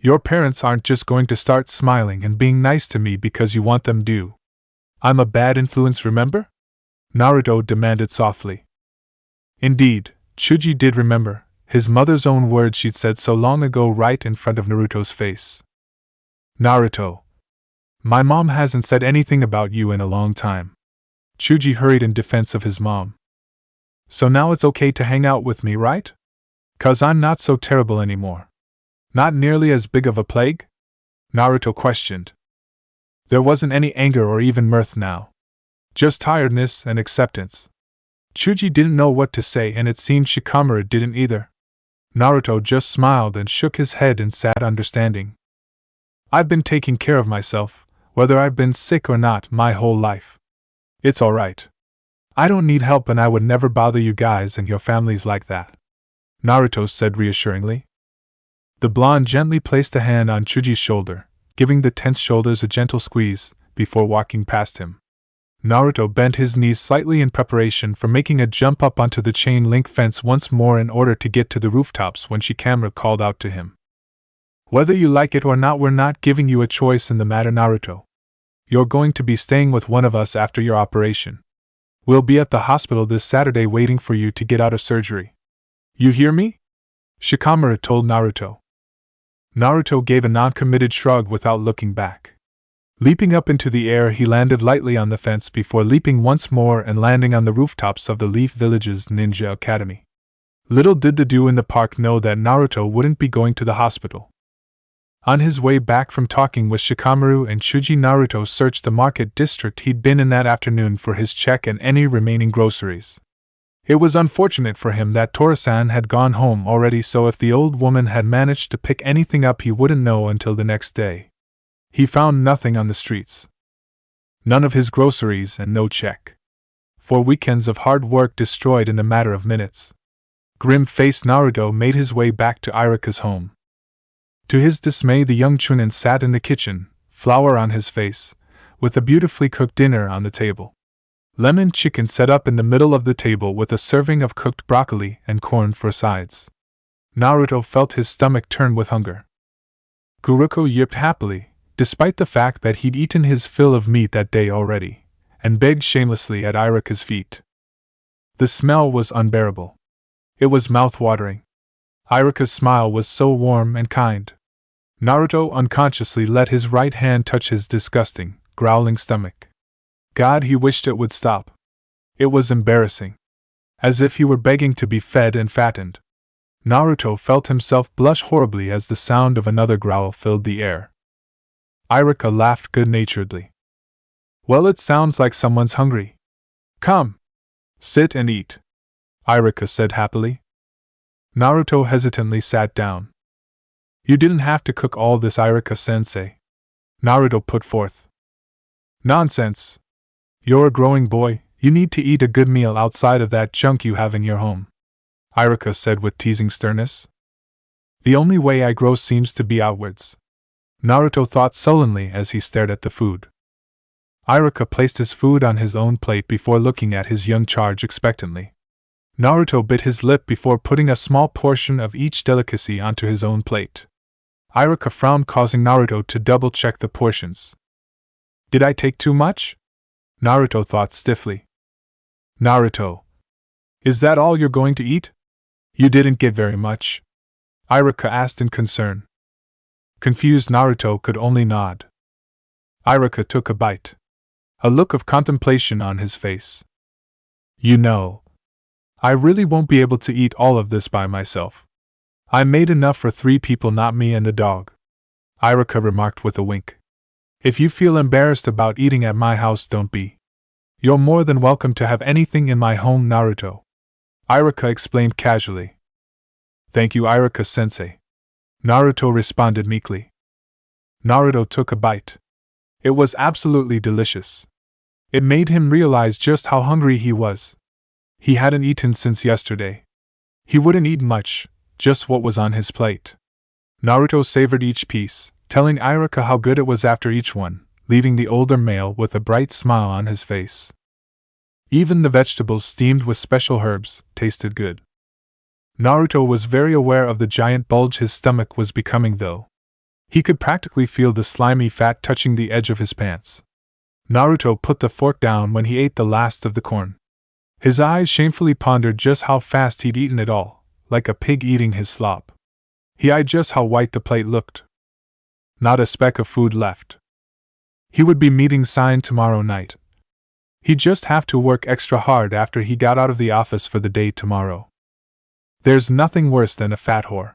Your parents aren't just going to start smiling and being nice to me because you want them to. I'm a bad influence, remember? Naruto demanded softly. Indeed, Chuji did remember, his mother's own words she'd said so long ago right in front of Naruto's face. Naruto. My mom hasn't said anything about you in a long time. Chuji hurried in defense of his mom. So now it's okay to hang out with me, right? 'Cause I'm not so terrible anymore. Not nearly as big of a plague? Naruto questioned. There wasn't any anger or even mirth now. Just tiredness and acceptance. Chuji didn't know what to say, and it seemed Shikamaru didn't either. Naruto just smiled and shook his head in sad understanding. I've been taking care of myself, whether I've been sick or not, my whole life. It's alright. I don't need help, and I would never bother you guys and your families like that, Naruto said reassuringly. The blonde gently placed a hand on Chuji's shoulder, giving the tense shoulders a gentle squeeze, before walking past him. Naruto bent his knees slightly in preparation for making a jump up onto the chain-link fence once more in order to get to the rooftops when Shikamaru called out to him. Whether you like it or not, we're not giving you a choice in the matter, Naruto. You're going to be staying with one of us after your operation. We'll be at the hospital this Saturday waiting for you to get out of surgery. You hear me? Shikamaru told Naruto. Naruto gave a non-committed shrug without looking back. Leaping up into the air, he landed lightly on the fence before leaping once more and landing on the rooftops of the Leaf Village's Ninja Academy. Little did the Dew in the park know that Naruto wouldn't be going to the hospital. On his way back from talking with Shikamaru and Chuji, Naruto searched the market district he'd been in that afternoon for his check and any remaining groceries. It was unfortunate for him that Tora-san had gone home already, so if the old woman had managed to pick anything up, he wouldn't know until the next day. He found nothing on the streets. None of his groceries and no check. 4 weekends of hard work destroyed in a matter of minutes. Grim-faced Naruto made his way back to Irika's home. To his dismay, the young Chunin sat in the kitchen, flour on his face, with a beautifully cooked dinner on the table. Lemon chicken set up in the middle of the table with a serving of cooked broccoli and corn for sides. Naruto felt his stomach turn with hunger. Guruko yipped happily, despite the fact that he'd eaten his fill of meat that day already, and begged shamelessly at Irika's feet. The smell was unbearable. It was mouth-watering. Irika's smile was so warm and kind. Naruto unconsciously let his right hand touch his disgusting, growling stomach. God, he wished it would stop. It was embarrassing. As if he were begging to be fed and fattened. Naruto felt himself blush horribly as the sound of another growl filled the air. Irika laughed good-naturedly. Well, it sounds like someone's hungry. Come. Sit and eat, Irika said happily. Naruto hesitantly sat down. You didn't have to cook all this, Irika-sensei, Naruto put forth. Nonsense. You're a growing boy, you need to eat a good meal outside of that junk you have in your home, Irika said with teasing sternness. The only way I grow seems to be outwards, Naruto thought sullenly as he stared at the food. Irika placed his food on his own plate before looking at his young charge expectantly. Naruto bit his lip before putting a small portion of each delicacy onto his own plate. Irika frowned, causing Naruto to double-check the portions. Did I take too much? Naruto thought stiffly. Naruto. Is that all you're going to eat? You didn't get very much, Irika asked in concern. Confused Naruto could only nod. Irika took a bite. A look of contemplation on his face. You know, I really won't be able to eat all of this by myself. I made enough for 3 people, not me and the dog, Irika remarked with a wink. If you feel embarrassed about eating at my house, don't be. You're more than welcome to have anything in my home, Naruto, Irika explained casually. Thank you, Irika-sensei, Naruto responded meekly. Naruto took a bite. It was absolutely delicious. It made him realize just how hungry he was. He hadn't eaten since yesterday. He wouldn't eat much, just what was on his plate. Naruto savored each piece, telling Irika how good it was after each one, leaving the older male with a bright smile on his face. Even the vegetables steamed with special herbs tasted good. Naruto was very aware of the giant bulge his stomach was becoming, though. He could practically feel the slimy fat touching the edge of his pants. Naruto put the fork down when he ate the last of the corn. His eyes shamefully pondered just how fast he'd eaten it all, like a pig eating his slop. He eyed just how white the plate looked. Not a speck of food left. He would be meeting Sign tomorrow night. He'd just have to work extra hard after he got out of the office for the day tomorrow. There's nothing worse than a fat whore.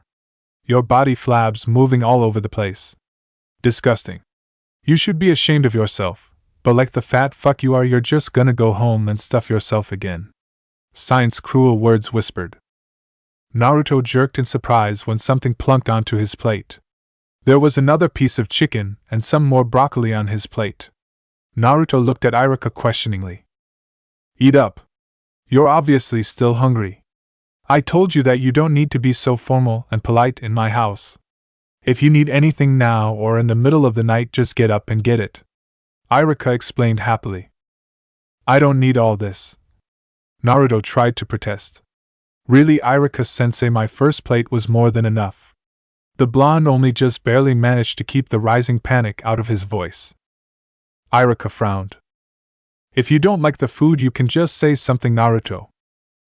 Your body flabs moving all over the place. Disgusting. You should be ashamed of yourself, but like the fat fuck you are, you're just gonna go home and stuff yourself again. Sign's cruel words whispered. Naruto jerked in surprise when something plunked onto his plate. There was another piece of chicken and some more broccoli on his plate. Naruto looked at Iruka questioningly. Eat up. You're obviously still hungry. I told you that you don't need to be so formal and polite in my house. If you need anything now or in the middle of the night, just get up and get it. Iruka explained happily. I don't need all this. Naruto tried to protest. Really, Iruka-sensei, my first plate was more than enough. The blonde only just barely managed to keep the rising panic out of his voice. Iruka frowned. If you don't like the food, you can just say something, Naruto.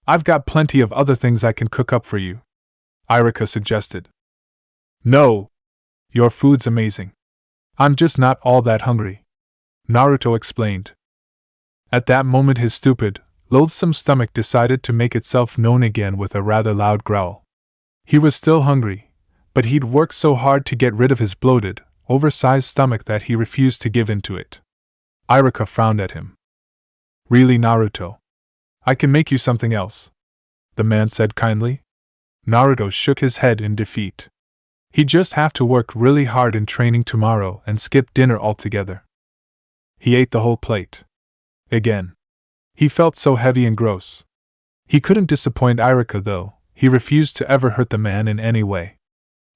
I've got plenty of other things I can cook up for you, Iruka suggested. No. Your food's amazing. I'm just not all that hungry, Naruto explained. At that moment his stupid, loathsome stomach decided to make itself known again with a rather loud growl. He was still hungry, but he'd worked so hard to get rid of his bloated, oversized stomach that he refused to give in to it. Iruka frowned at him. Really, Naruto? I can make you something else, the man said kindly. Naruto shook his head in defeat. He'd just have to work really hard in training tomorrow and skip dinner altogether. He ate the whole plate. Again. He felt so heavy and gross. He couldn't disappoint Iruka though. He refused to ever hurt the man in any way.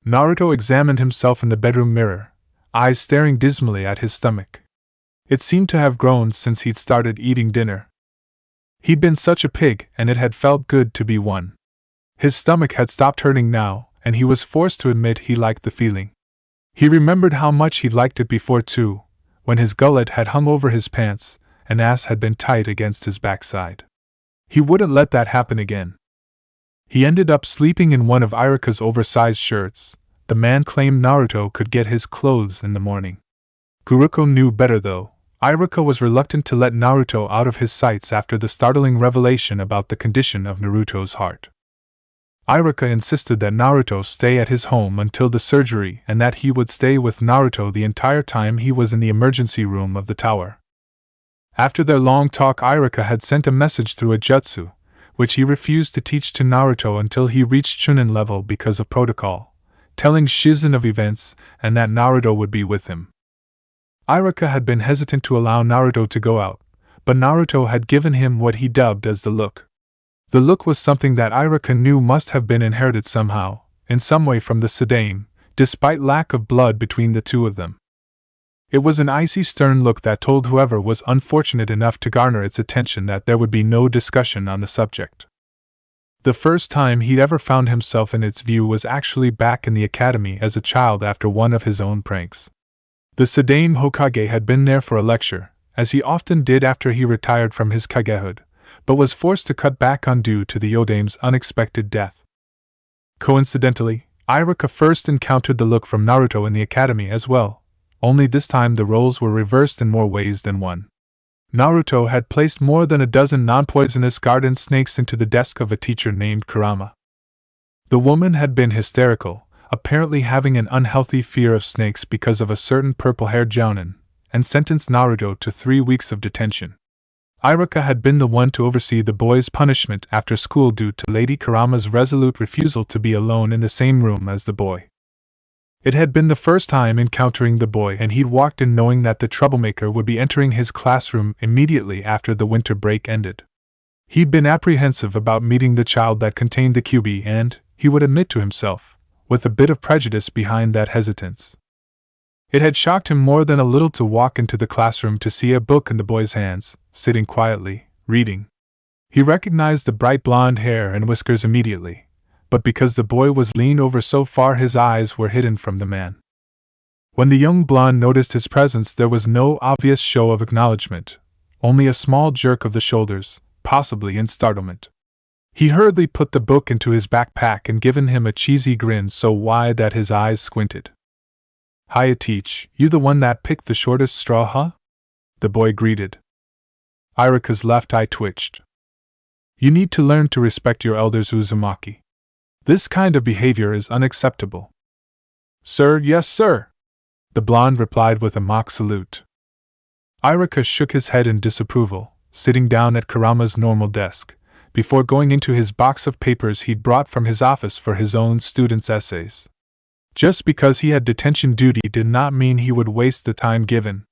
Naruto examined himself in the bedroom mirror, eyes staring dismally at his stomach. It seemed to have grown since he'd started eating dinner. He'd been such a pig, and it had felt good to be one. His stomach had stopped hurting now, and he was forced to admit he liked the feeling. He remembered how much he'd liked it before too, when his gullet had hung over his pants, and ass had been tight against his backside. He wouldn't let that happen again. He ended up sleeping in one of Iruka's oversized shirts. The man claimed Naruto could get his clothes in the morning. Guruko knew better though. Iruka was reluctant to let Naruto out of his sights after the startling revelation about the condition of Naruto's heart. Iruka insisted that Naruto stay at his home until the surgery and that he would stay with Naruto the entire time he was in the emergency room of the tower. After their long talk, Iruka had sent a message through a jutsu, which he refused to teach to Naruto until he reached Chunin level because of protocol, telling Shizen of events and that Naruto would be with him. Iruka had been hesitant to allow Naruto to go out, but Naruto had given him what he dubbed as the look. The look was something that Iruka knew must have been inherited somehow, in some way from the Sadaime, despite lack of blood between the two of them. It was an icy, stern look that told whoever was unfortunate enough to garner its attention that there would be no discussion on the subject. The first time he'd ever found himself in its view was actually back in the academy as a child after one of his own pranks. The Sadaime Hokage had been there for a lecture, as he often did after he retired from his kagehood, but was forced to cut back on due to the Yodaime's unexpected death. Coincidentally, Iruka first encountered the look from Naruto in the academy as well, only this time the roles were reversed in more ways than one. Naruto had placed more than a dozen non-poisonous garden snakes into the desk of a teacher named Kurama. The woman had been hysterical, apparently having an unhealthy fear of snakes because of a certain purple-haired jounin, and sentenced Naruto to 3 weeks of detention. Iruka had been the one to oversee the boy's punishment after school due to Lady Kurama's resolute refusal to be alone in the same room as the boy. It had been the first time encountering the boy, and he'd walked in knowing that the troublemaker would be entering his classroom immediately after the winter break ended. He'd been apprehensive about meeting the child that contained the QB, and, he would admit to himself, with a bit of prejudice behind that hesitance. It had shocked him more than a little to walk into the classroom to see a book in the boy's hands, sitting quietly, reading. He recognized the bright blonde hair and whiskers immediately, but because the boy was leaned over so far his eyes were hidden from the man. When the young blonde noticed his presence, there was no obvious show of acknowledgement, only a small jerk of the shoulders, possibly in startlement. He hurriedly put the book into his backpack and given him a cheesy grin so wide that his eyes squinted. "Hiya, Teach, you the one that picked the shortest straw, huh?" the boy greeted. Irika's left eye twitched. "You need to learn to respect your elders, Uzumaki. This kind of behavior is unacceptable." "Sir, yes, sir," the blonde replied with a mock salute. Irika shook his head in disapproval, sitting down at Kurama's normal desk, before going into his box of papers he'd brought from his office for his own students' essays. Just because he had detention duty did not mean he would waste the time given.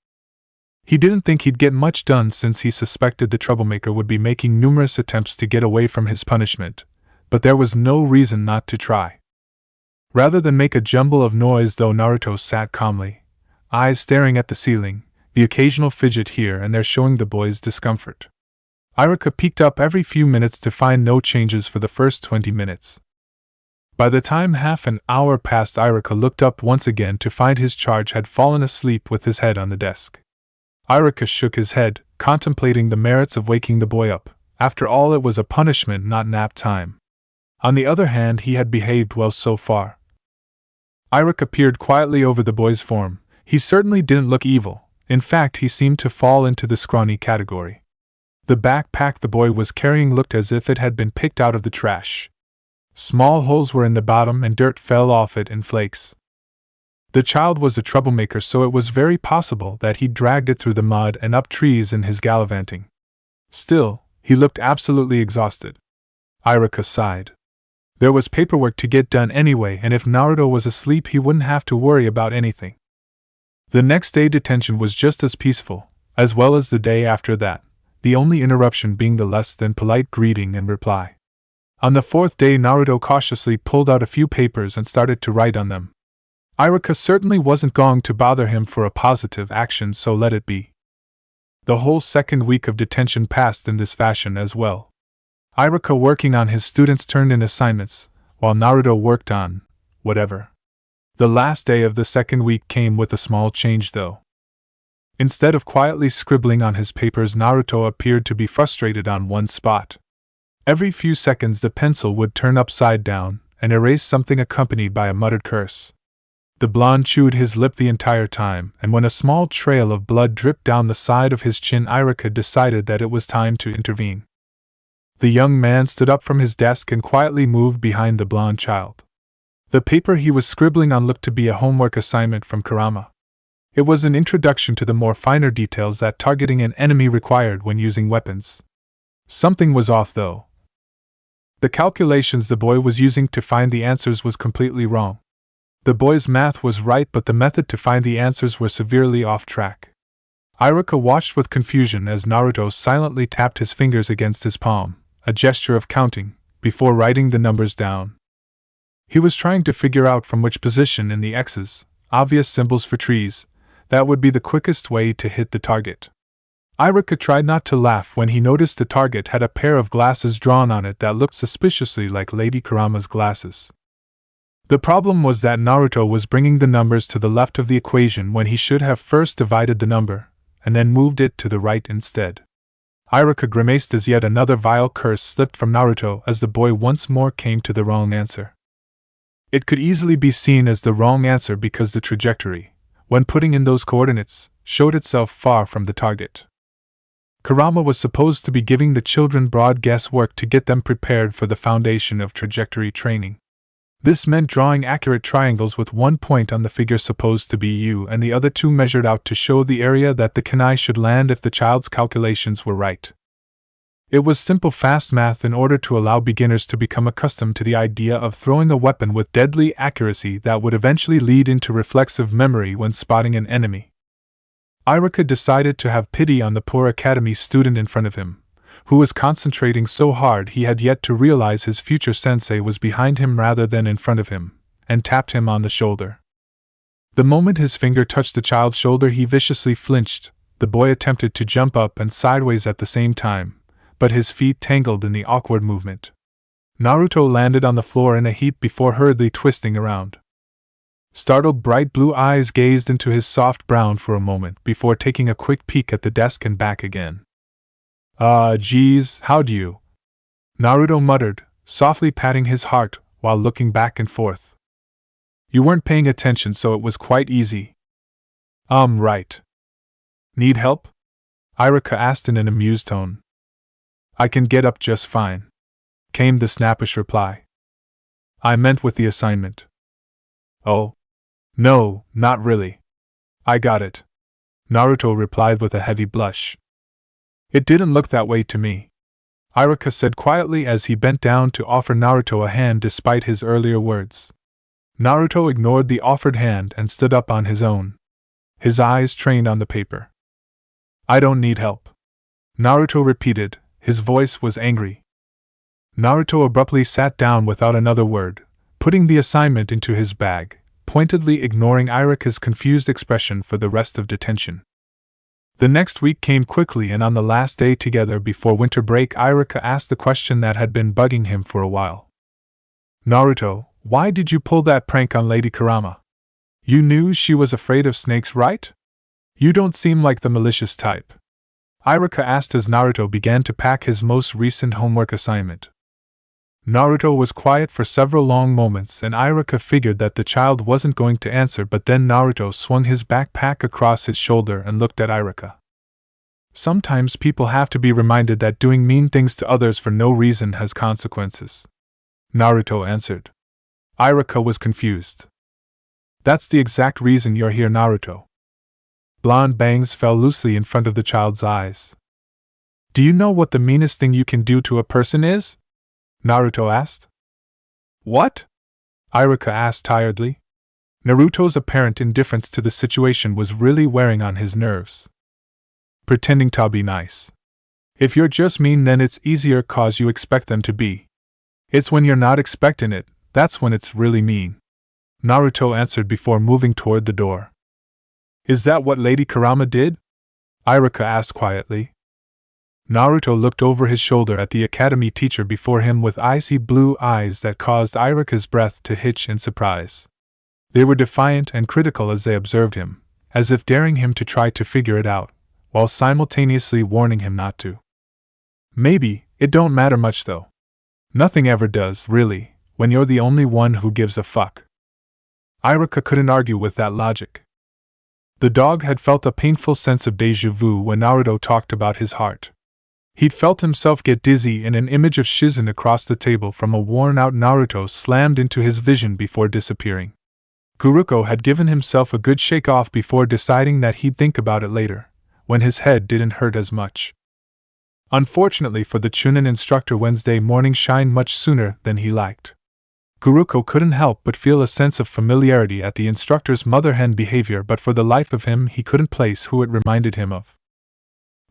He didn't think he'd get much done since he suspected the troublemaker would be making numerous attempts to get away from his punishment, but there was no reason not to try. Rather than make a jumble of noise, though, Naruto sat calmly, eyes staring at the ceiling, the occasional fidget here and there showing the boy's discomfort. Irika peeked up every few minutes to find no changes for the first 20 minutes. By the time half an hour passed, Irika looked up once again to find his charge had fallen asleep with his head on the desk. Irika shook his head, contemplating the merits of waking the boy up. After all, it was a punishment, not nap time. On the other hand, he had behaved well so far. Irika peered quietly over the boy's form. He certainly didn't look evil. In fact, he seemed to fall into the scrawny category. The backpack the boy was carrying looked as if it had been picked out of the trash. Small holes were in the bottom and dirt fell off it in flakes. The child was a troublemaker, so it was very possible that he dragged it through the mud and up trees in his gallivanting. Still, he looked absolutely exhausted. Irika sighed. There was paperwork to get done anyway, and if Naruto was asleep he wouldn't have to worry about anything. The next day detention was just as peaceful, as well as the day after that, the only interruption being the less than polite greeting and reply. On the fourth day, Naruto cautiously pulled out a few papers and started to write on them. Irika certainly wasn't going to bother him for a positive action, so let it be. The whole second week of detention passed in this fashion as well. Irika working on his students' turned-in assignments, while Naruto worked on whatever. The last day of the second week came with a small change, though. Instead of quietly scribbling on his papers, Naruto appeared to be frustrated on one spot. Every few seconds the pencil would turn upside down and erase something accompanied by a muttered curse. The blonde chewed his lip the entire time, and when a small trail of blood dripped down the side of his chin, Irika decided that it was time to intervene. The young man stood up from his desk and quietly moved behind the blonde child. The paper he was scribbling on looked to be a homework assignment from Kurama. It was an introduction to the more finer details that targeting an enemy required when using weapons. Something was off, though. The calculations the boy was using to find the answers was completely wrong. The boy's math was right, but the method to find the answers were severely off track. Irika watched with confusion as Naruto silently tapped his fingers against his palm, a gesture of counting, before writing the numbers down. He was trying to figure out from which position in the X's, obvious symbols for trees, that would be the quickest way to hit the target. Irika tried not to laugh when he noticed the target had a pair of glasses drawn on it that looked suspiciously like Lady Kurama's glasses. The problem was that Naruto was bringing the numbers to the left of the equation when he should have first divided the number, and then moved it to the right instead. Irika grimaced as yet another vile curse slipped from Naruto as the boy once more came to the wrong answer. It could easily be seen as the wrong answer because the trajectory, when putting in those coordinates, showed itself far from the target. Kurama was supposed to be giving the children broad guesswork to get them prepared for the foundation of trajectory training. This meant drawing accurate triangles with one point on the figure supposed to be U and the other two measured out to show the area that the kunai should land if the child's calculations were right. It was simple fast math in order to allow beginners to become accustomed to the idea of throwing a weapon with deadly accuracy that would eventually lead into reflexive memory when spotting an enemy. Irika decided to have pity on the poor academy student in front of him, who was concentrating so hard he had yet to realize his future sensei was behind him rather than in front of him, and tapped him on the shoulder. The moment his finger touched the child's shoulder, he viciously flinched. The boy attempted to jump up and sideways at the same time, but his feet tangled in the awkward movement. Naruto landed on the floor in a heap before hurriedly twisting around. Startled bright blue eyes gazed into his soft brown for a moment before taking a quick peek at the desk and back again. Geez, how'd you? Naruto muttered, softly patting his heart while looking back and forth. You weren't paying attention, so it was quite easy. Right. Need help? Iruka asked in an amused tone. I can get up just fine, came the snappish reply. I meant with the assignment. Oh. No, not really. I got it, Naruto replied with a heavy blush. It didn't look that way to me, Iruka said quietly as he bent down to offer Naruto a hand despite his earlier words. Naruto ignored the offered hand and stood up on his own, his eyes trained on the paper. I don't need help, Naruto repeated, his voice was angry. Naruto abruptly sat down without another word, putting the assignment into his bag, pointedly ignoring Iruka's confused expression for the rest of detention. The next week came quickly, and on the last day together before winter break, Iruka asked the question that had been bugging him for a while. Naruto, why did you pull that prank on Lady Kurama? You knew she was afraid of snakes, right? You don't seem like the malicious type, Iruka asked as Naruto began to pack his most recent homework assignment. Naruto was quiet for several long moments, and Iruka figured that the child wasn't going to answer, but then Naruto swung his backpack across his shoulder and looked at Iruka. Sometimes people have to be reminded that doing mean things to others for no reason has consequences, Naruto answered. Iruka was confused. That's the exact reason you're here, Naruto. Blonde bangs fell loosely in front of the child's eyes. Do you know what the meanest thing you can do to a person is? Naruto asked. What? Iruka asked tiredly. Naruto's apparent indifference to the situation was really wearing on his nerves. Pretending to be nice. If you're just mean, then it's easier 'cause you expect them to be. It's when you're not expecting it, that's when it's really mean, Naruto answered before moving toward the door. Is that what Lady Kurama did? Iruka asked quietly. Naruto looked over his shoulder at the academy teacher before him with icy blue eyes that caused Iruka's breath to hitch in surprise. They were defiant and critical as they observed him, as if daring him to try to figure it out, while simultaneously warning him not to. Maybe, it don't matter much though. Nothing ever does, really, when you're the only one who gives a fuck. Iruka couldn't argue with that logic. The dog had felt a painful sense of déjà vu when Naruto talked about his heart. He'd felt himself get dizzy, and an image of Shizen across the table from a worn-out Naruto slammed into his vision before disappearing. Guruko had given himself a good shake-off before deciding that he'd think about it later, when his head didn't hurt as much. Unfortunately for the Chunin instructor, Wednesday morning shined much sooner than he liked. Guruko couldn't help but feel a sense of familiarity at the instructor's mother-hen behavior, but for the life of him he couldn't place who it reminded him of.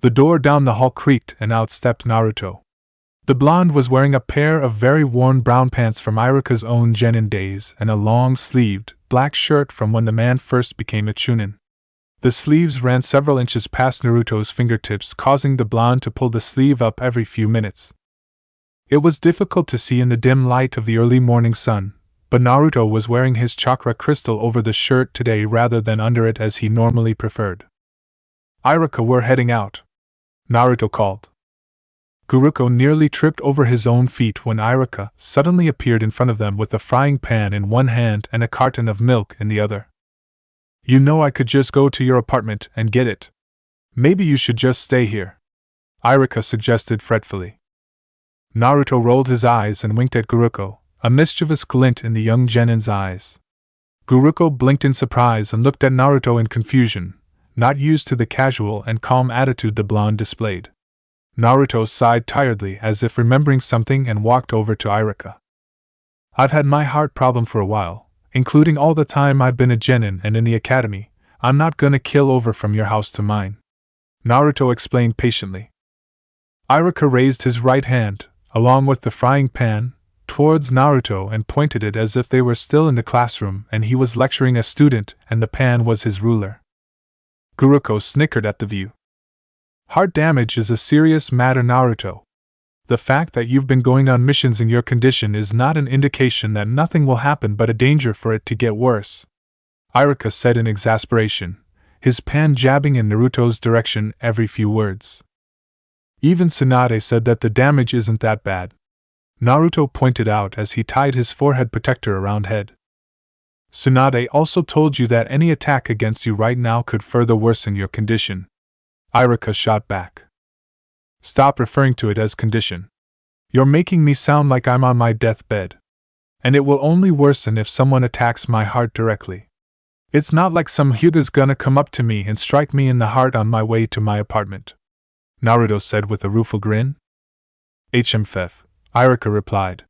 The door down the hall creaked, and out stepped Naruto. The blonde was wearing a pair of very worn brown pants from Iruka's own Genin days and a long-sleeved, black shirt from when the man first became a Chunin. The sleeves ran several inches past Naruto's fingertips, causing the blonde to pull the sleeve up every few minutes. It was difficult to see in the dim light of the early morning sun, but Naruto was wearing his chakra crystal over the shirt today rather than under it as he normally preferred. Iruka, we're heading out, Naruto called. Guruko nearly tripped over his own feet when Iruka suddenly appeared in front of them with a frying pan in one hand and a carton of milk in the other. You know, I could just go to your apartment and get it. Maybe you should just stay here, Iruka suggested fretfully. Naruto rolled his eyes and winked at Guruko, a mischievous glint in the young genin's eyes. Guruko blinked in surprise and looked at Naruto in confusion, not used to the casual and calm attitude the blonde displayed. Naruto sighed tiredly as if remembering something and walked over to Iruka. I've had my heart problem for a while, including all the time I've been a genin and in the academy. I'm not gonna kill over from your house to mine, Naruto explained patiently. Iruka raised his right hand, along with the frying pan, towards Naruto and pointed it as if they were still in the classroom and he was lecturing a student and the pan was his ruler. Guruko snickered at the view. Heart damage is a serious matter, Naruto. The fact that you've been going on missions in your condition is not an indication that nothing will happen but a danger for it to get worse, Iruka said in exasperation, his pan jabbing in Naruto's direction every few words. Even Tsunade said that the damage isn't that bad. Naruto pointed out as he tied his forehead protector around head. Tsunade also told you that any attack against you right now could further worsen your condition. Iruka shot back. Stop referring to it as condition. You're making me sound like I'm on my deathbed. And it will only worsen if someone attacks my heart directly. It's not like some Hyuga's gonna come up to me and strike me in the heart on my way to my apartment, Naruto said with a rueful grin. HMFF, Iruka replied.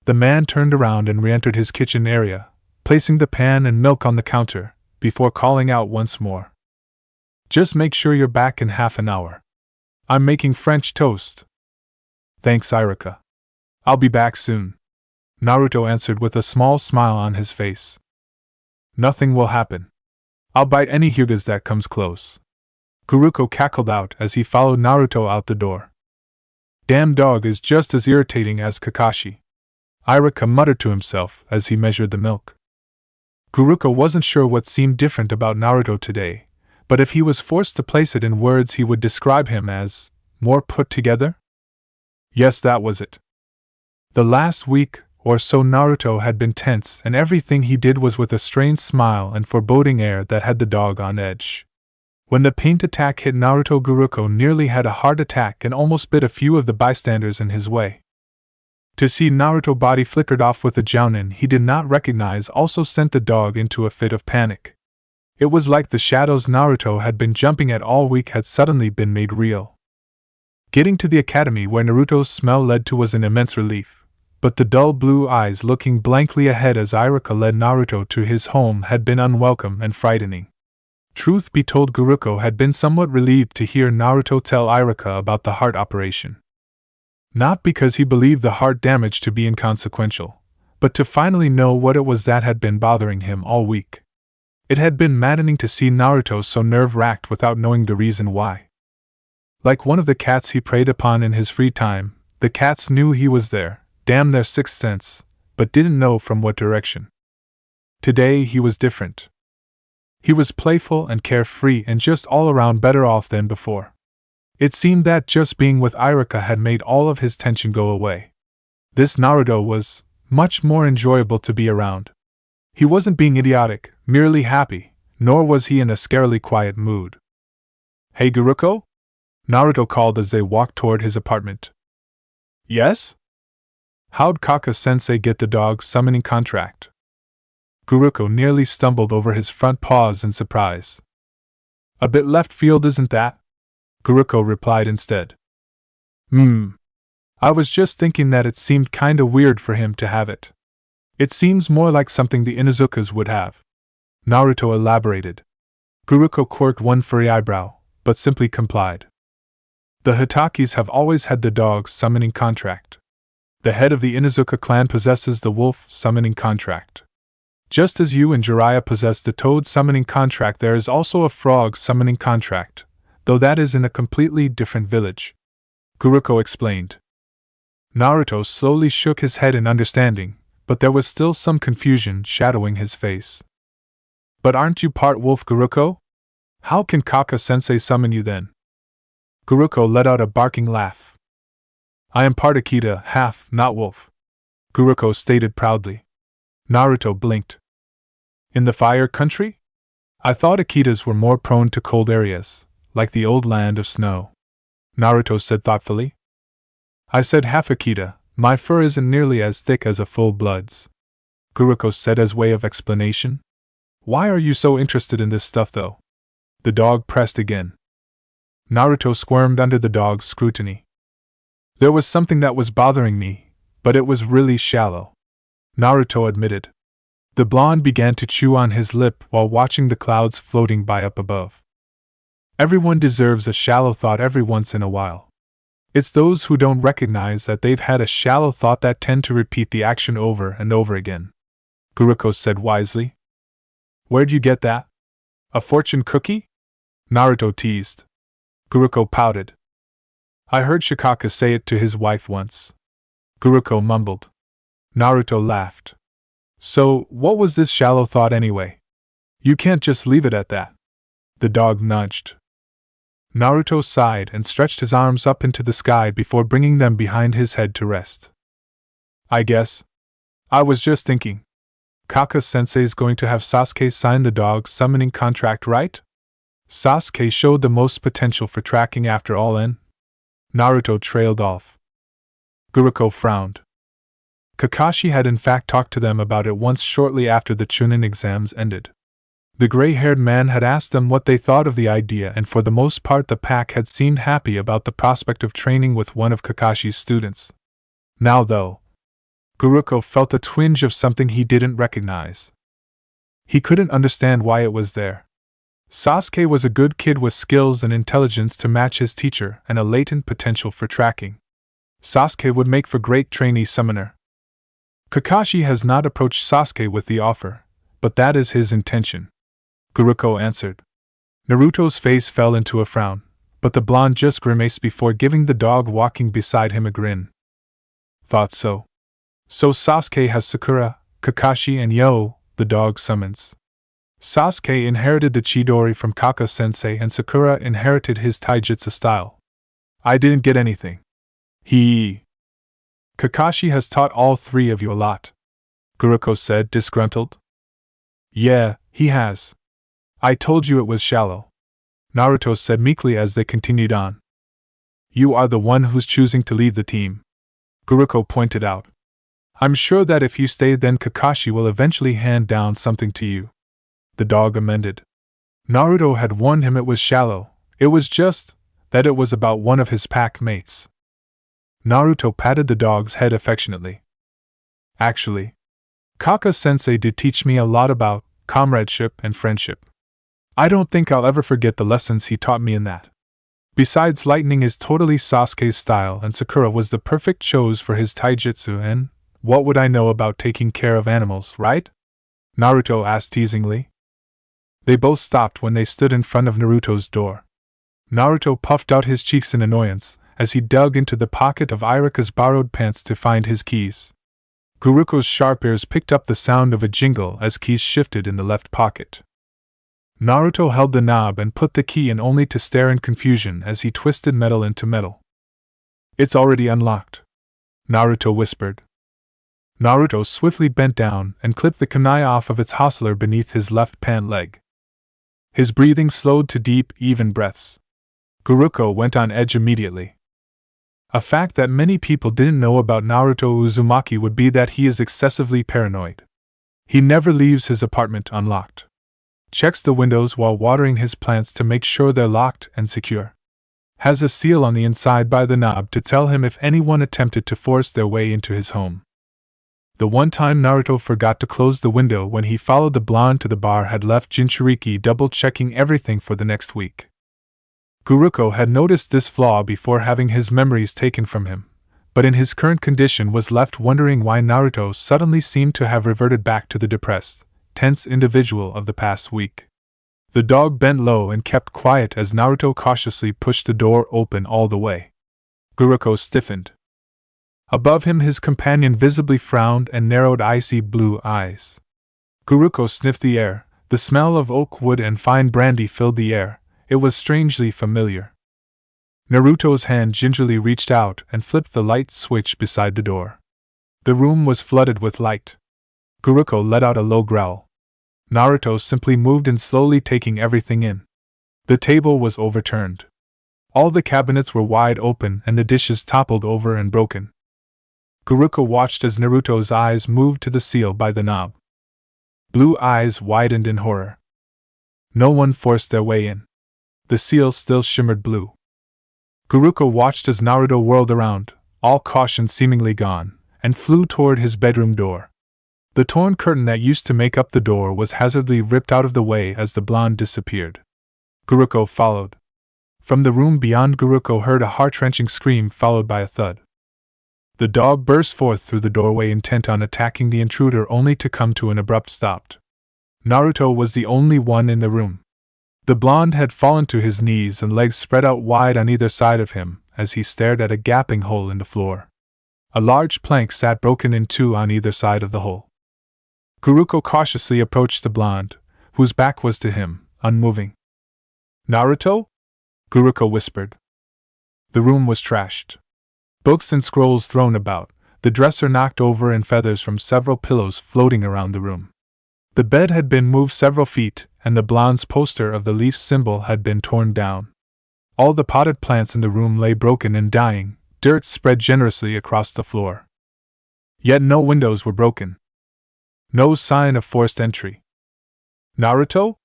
The man turned around and re-entered his kitchen area, placing the pan and milk on the counter, before calling out once more. Just make sure you're back in half an hour. I'm making French toast. Thanks, Iruka. I'll be back soon, Naruto answered with a small smile on his face. Nothing will happen. I'll bite any Hyugas that comes close. Guruko cackled out as he followed Naruto out the door. Damn dog is just as irritating as Kakashi, Iruka muttered to himself as he measured the milk. Guruko wasn't sure what seemed different about Naruto today, but if he was forced to place it in words he would describe him as more put together? Yes, that was it. The last week or so Naruto had been tense and everything he did was with a strained smile and foreboding air that had the dog on edge. When the paint attack hit Naruto, Guruko nearly had a heart attack and almost bit a few of the bystanders in his way. To see Naruto's body flickered off with a jounin he did not recognize also sent the dog into a fit of panic. It was like the shadows Naruto had been jumping at all week had suddenly been made real. Getting to the academy where Naruto's smell led to was an immense relief. But the dull blue eyes looking blankly ahead as Iruka led Naruto to his home had been unwelcome and frightening. Truth be told, Guruko had been somewhat relieved to hear Naruto tell Iruka about the heart operation. Not because he believed the heart damage to be inconsequential, but to finally know what it was that had been bothering him all week. It had been maddening to see Naruto so nerve-wracked without knowing the reason why. Like one of the cats he preyed upon in his free time, the cats knew he was there. Damn their sixth sense, but didn't know from what direction. Today he was different. He was playful and carefree and just all around better off than before. It seemed that just being with Iruka had made all of his tension go away. This Naruto was much more enjoyable to be around. He wasn't being idiotic, merely happy, nor was he in a scarily quiet mood. Hey Guruko? Naruto called as they walked toward his apartment. Yes? How'd Kaka-sensei get the dog summoning contract? Guruko nearly stumbled over his front paws in surprise. A bit left field, isn't that? Guruko replied instead. I was just thinking that it seemed kinda weird for him to have it. It seems more like something the Inuzukas would have. Naruto elaborated. Guruko quirked one furry eyebrow, but simply complied. The Hitakis have always had the dog summoning contract. The head of the Inuzuka clan possesses the wolf summoning contract. Just as you and Jiraiya possess the toad summoning contract, there is also a frog summoning contract, though that is in a completely different village. Guruko explained. Naruto slowly shook his head in understanding, but there was still some confusion shadowing his face. But aren't you part wolf, Guruko? How can Kaka-sensei summon you then? Guruko let out a barking laugh. I am part Akita, half, not wolf, Guruko stated proudly. Naruto blinked. In the fire country? I thought Akitas were more prone to cold areas, like the old land of snow. Naruto said thoughtfully. I said half Akita, my fur isn't nearly as thick as a full-blood's, Guruko said as way of explanation. Why are you so interested in this stuff though? The dog pressed again. Naruto squirmed under the dog's scrutiny. There was something that was bothering me, but it was really shallow, Naruto admitted. The blonde began to chew on his lip while watching the clouds floating by up above. Everyone deserves a shallow thought every once in a while. It's those who don't recognize that they've had a shallow thought that tend to repeat the action over and over again, Guruko said wisely. Where'd you get that? A fortune cookie? Naruto teased. Guruko pouted. I heard Shikaka say it to his wife once. Guruko mumbled. Naruto laughed. So, what was this shallow thought anyway? You can't just leave it at that. The dog nudged. Naruto sighed and stretched his arms up into the sky before bringing them behind his head to rest. I guess. I was just thinking. Kaka-sensei's going to have Sasuke sign the dog summoning contract, right? Sasuke showed the most potential for tracking after all in. Naruto trailed off. Guruko frowned. Kakashi had in fact talked to them about it once shortly after the Chunin exams ended. The gray-haired man had asked them what they thought of the idea, and for the most part the pack had seemed happy about the prospect of training with one of Kakashi's students. Now though, Guruko felt a twinge of something he didn't recognize. He couldn't understand why it was there. Sasuke was a good kid with skills and intelligence to match his teacher and a latent potential for tracking. Sasuke would make for great trainee summoner. Kakashi has not approached Sasuke with the offer, but that is his intention, Guruko answered. Naruto's face fell into a frown, but the blonde just grimaced before giving the dog walking beside him a grin. Thought so. So Sasuke has Sakura, Kakashi and Yo, the dog summons. Sasuke inherited the Chidori from Kaka-sensei and Sakura inherited his taijutsu style. I didn't get anything. Kakashi has taught all three of you a lot, Guruko said, disgruntled. Yeah, he has. I told you it was shallow, Naruto said meekly as they continued on. You are the one who's choosing to leave the team, Guruko pointed out. I'm sure that if you stay then Kakashi will eventually hand down something to you, the dog amended. Naruto had warned him it was shallow, it was just that it was about one of his pack mates. Naruto patted the dog's head affectionately. Actually, Kaka-sensei did teach me a lot about comradeship and friendship. I don't think I'll ever forget the lessons he taught me in that. Besides, lightning is totally Sasuke's style and Sakura was the perfect chose for his taijutsu, and what would I know about taking care of animals, right? Naruto asked teasingly. They both stopped when they stood in front of Naruto's door. Naruto puffed out his cheeks in annoyance as he dug into the pocket of Irika's borrowed pants to find his keys. Guruko's sharp ears picked up the sound of a jingle as keys shifted in the left pocket. Naruto held the knob and put the key in only to stare in confusion as he twisted metal into metal. It's already unlocked, Naruto whispered. Naruto swiftly bent down and clipped the kunai off of its hostler beneath his left pant leg. His breathing slowed to deep, even breaths. Guruko went on edge immediately. A fact that many people didn't know about Naruto Uzumaki would be that he is excessively paranoid. He never leaves his apartment unlocked. Checks the windows while watering his plants to make sure they're locked and secure. Has a seal on the inside by the knob to tell him if anyone attempted to force their way into his home. The one time Naruto forgot to close the window when he followed the blonde to the bar had left Jinchuriki double-checking everything for the next week. Guruko had noticed this flaw before having his memories taken from him, but in his current condition was left wondering why Naruto suddenly seemed to have reverted back to the depressed, tense individual of the past week. The dog bent low and kept quiet as Naruto cautiously pushed the door open all the way. Guruko stiffened. Above him his companion visibly frowned and narrowed icy blue eyes. Guruko sniffed the air, the smell of oak wood and fine brandy filled the air, it was strangely familiar. Naruto's hand gingerly reached out and flipped the light switch beside the door. The room was flooded with light. Guruko let out a low growl. Naruto simply moved in slowly taking everything in. The table was overturned. All the cabinets were wide open and the dishes toppled over and broken. Guruko watched as Naruto's eyes moved to the seal by the knob. Blue eyes widened in horror. No one forced their way in. The seal still shimmered blue. Guruko watched as Naruto whirled around, all caution seemingly gone, and flew toward his bedroom door. The torn curtain that used to make up the door was hazardly ripped out of the way as the blonde disappeared. Guruko followed. From the room beyond, Guruko heard a heart-wrenching scream followed by a thud. The dog burst forth through the doorway intent on attacking the intruder only to come to an abrupt stop. Naruto was the only one in the room. The blonde had fallen to his knees and legs spread out wide on either side of him as he stared at a gaping hole in the floor. A large plank sat broken in two on either side of the hole. Guruko cautiously approached the blonde, whose back was to him, unmoving. Naruto? Guruko whispered. The room was trashed. Books and scrolls thrown about, the dresser knocked over and feathers from several pillows floating around the room. The bed had been moved several feet, and the bronze poster of the leaf symbol had been torn down. All the potted plants in the room lay broken and dying, dirt spread generously across the floor. Yet no windows were broken. No sign of forced entry. Naruto?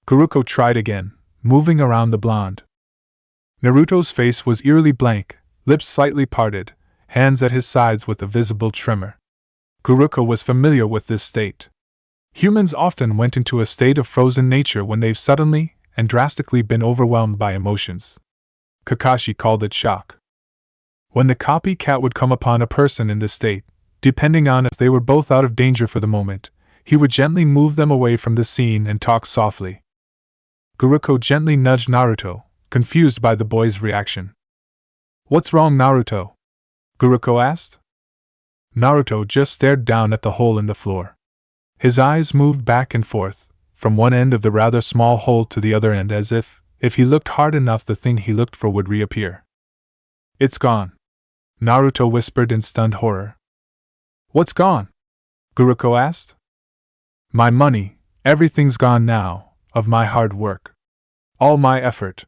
Guruko tried again, moving around the blonde. Naruto's face was eerily blank, lips slightly parted, hands at his sides with a visible tremor. Guruko was familiar with this state. Humans often went into a state of frozen nature when they've suddenly and drastically been overwhelmed by emotions. Kakashi called it shock. When the copycat would come upon a person in this state, depending on if they were both out of danger for the moment, he would gently move them away from the scene and talk softly. Guruko gently nudged Naruto, confused by the boy's reaction. "What's wrong, Naruto?" Guruko asked. Naruto just stared down at the hole in the floor. His eyes moved back and forth, from one end of the rather small hole to the other end as if he looked hard enough the thing he looked for would reappear. "It's gone," Naruto whispered in stunned horror. "What's gone?" Guruko asked. "My money, everything's gone now, of my hard work. All my effort.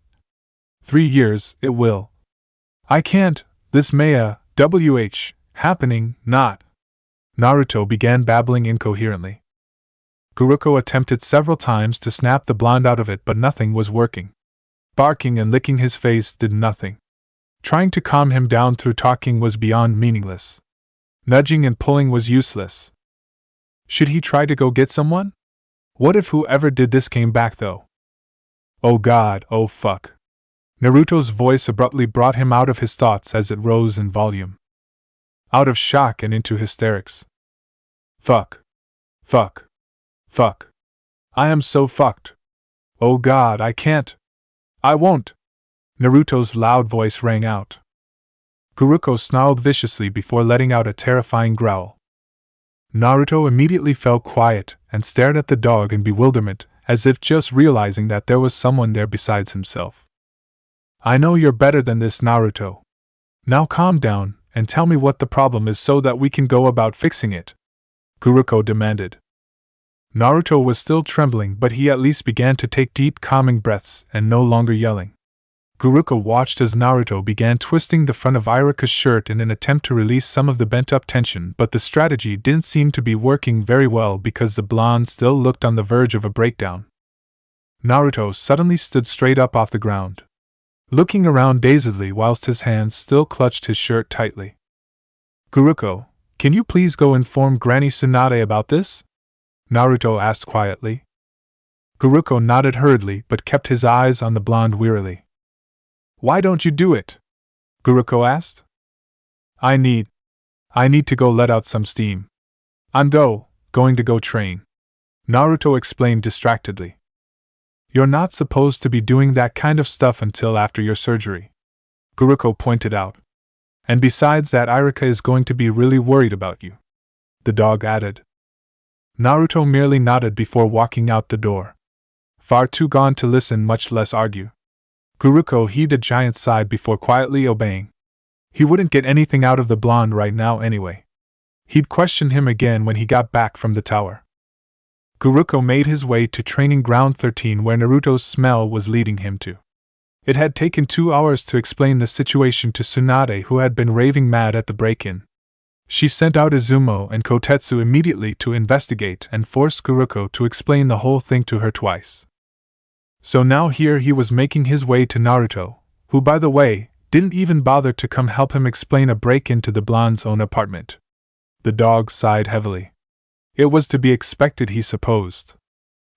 3 years, it will. I can't, this may happening, not." Naruto began babbling incoherently. Guruko attempted several times to snap the blonde out of it, but nothing was working. Barking and licking his face did nothing. Trying to calm him down through talking was beyond meaningless. Nudging and pulling was useless. Should he try to go get someone? What if whoever did this came back though? Oh God, oh fuck. Naruto's voice abruptly brought him out of his thoughts as it rose in volume. Out of shock and into hysterics. Fuck. Fuck. Fuck. I am so fucked. Oh God, I can't. I won't. Naruto's loud voice rang out. Guruko snarled viciously before letting out a terrifying growl. Naruto immediately fell quiet and stared at the dog in bewilderment, as if just realizing that there was someone there besides himself. "I know you're better than this, Naruto. Now calm down and tell me what the problem is so that we can go about fixing it," Guruko demanded. Naruto was still trembling, but he at least began to take deep, calming breaths and no longer yelling. Guruko watched as Naruto began twisting the front of Iruka's shirt in an attempt to release some of the bent-up tension, but the strategy didn't seem to be working very well because the blonde still looked on the verge of a breakdown. Naruto suddenly stood straight up off the ground, looking around dazedly whilst his hands still clutched his shirt tightly. "Guruko, can you please go inform Granny Tsunade about this?" Naruto asked quietly. Guruko nodded hurriedly but kept his eyes on the blonde wearily. "Why don't you do it?" Guruko asked. I need to go let out some steam. I'm going to go train," Naruto explained distractedly. "You're not supposed to be doing that kind of stuff until after your surgery," Guruko pointed out. "And besides that, Iruka is going to be really worried about you," the dog added. Naruto merely nodded before walking out the door. Far too gone to listen, much less argue. Guruko heaved a giant sigh before quietly obeying. He wouldn't get anything out of the blonde right now anyway. He'd question him again when he got back from the tower. Guruko made his way to Training Ground 13 where Naruto's smell was leading him to. It had taken 2 hours to explain the situation to Tsunade, who had been raving mad at the break-in. She sent out Izumo and Kotetsu immediately to investigate and forced Guruko to explain the whole thing to her twice. So now here he was making his way to Naruto, who, by the way, didn't even bother to come help him explain a break-in to the blonde's own apartment. The dog sighed heavily. It was to be expected, he supposed.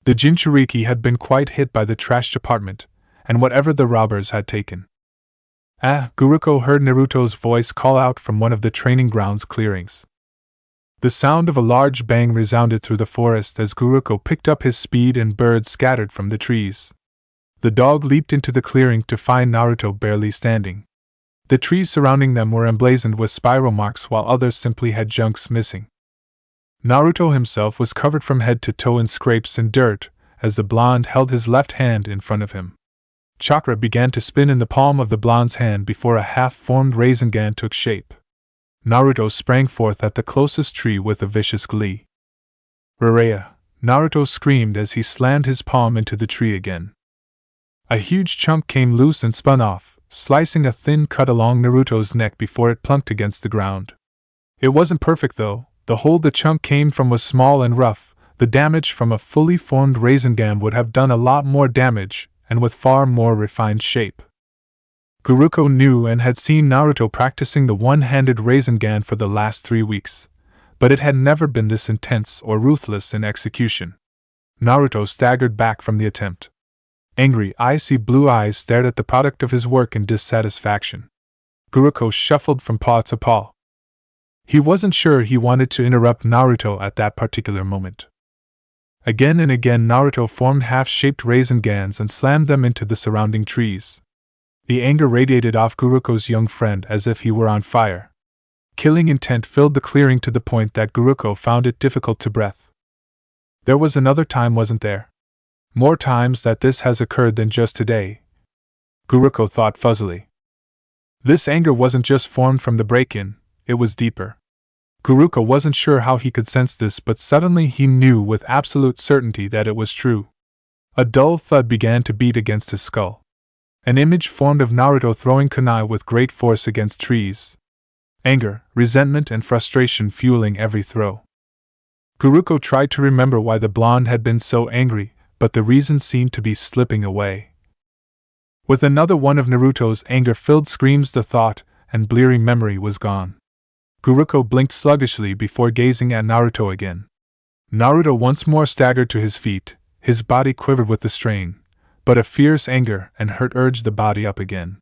The Jinchuriki had been quite hit by the trashed apartment, and whatever the robbers had taken. Guruko heard Naruto's voice call out from one of the training grounds clearings. The sound of a large bang resounded through the forest as Guruko picked up his speed and birds scattered from the trees. The dog leaped into the clearing to find Naruto barely standing. The trees surrounding them were emblazoned with spiral marks while others simply had chunks missing. Naruto himself was covered from head to toe in scrapes and dirt, as the blonde held his left hand in front of him. Chakra began to spin in the palm of the blonde's hand before a half-formed Rasengan took shape. Naruto sprang forth at the closest tree with a vicious glee. "Rarea!" Naruto screamed as he slammed his palm into the tree again. A huge chunk came loose and spun off, slicing a thin cut along Naruto's neck before it plunked against the ground. It wasn't perfect though. The hole the chunk came from was small and rough. The damage from a fully formed Rasengan would have done a lot more damage, and with far more refined shape. Guruko knew and had seen Naruto practicing the one-handed Rasengan for the last 3 weeks, but it had never been this intense or ruthless in execution. Naruto staggered back from the attempt. Angry, icy blue eyes stared at the product of his work in dissatisfaction. Guruko shuffled from paw to paw. He wasn't sure he wanted to interrupt Naruto at that particular moment. Again and again Naruto formed half-shaped Rasengans and slammed them into the surrounding trees. The anger radiated off Guruko's young friend as if he were on fire. Killing intent filled the clearing to the point that Guruko found it difficult to breathe. There was another time, wasn't there? More times that this has occurred than just today, Guruko thought fuzzily. This anger wasn't just formed from the break-in, it was deeper. Guruko wasn't sure how he could sense this, but suddenly he knew with absolute certainty that it was true. A dull thud began to beat against his skull. An image formed of Naruto throwing kunai with great force against trees. Anger, resentment, and frustration fueling every throw. Guruko tried to remember why the blonde had been so angry, but the reason seemed to be slipping away. With another one of Naruto's anger-filled screams, the thought and bleary memory was gone. Guruko blinked sluggishly before gazing at Naruto again. Naruto once more staggered to his feet, his body quivered with the strain, but a fierce anger and hurt urged the body up again.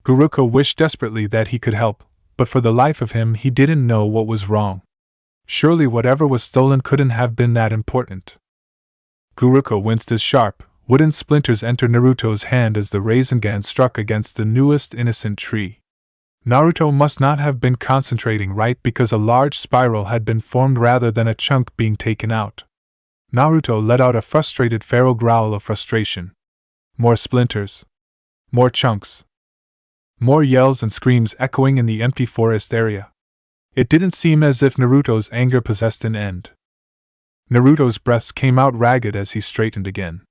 Guruko wished desperately that he could help, but for the life of him he didn't know what was wrong. Surely whatever was stolen couldn't have been that important. Guruko winced as sharp, wooden splinters entered Naruto's hand as the Rasengan struck against the newest innocent tree. Naruto must not have been concentrating right, because a large spiral had been formed rather than a chunk being taken out. Naruto let out a frustrated feral growl of frustration. More splinters. More chunks. More yells and screams echoing in the empty forest area. It didn't seem as if Naruto's anger possessed an end. Naruto's breaths came out ragged as he straightened again.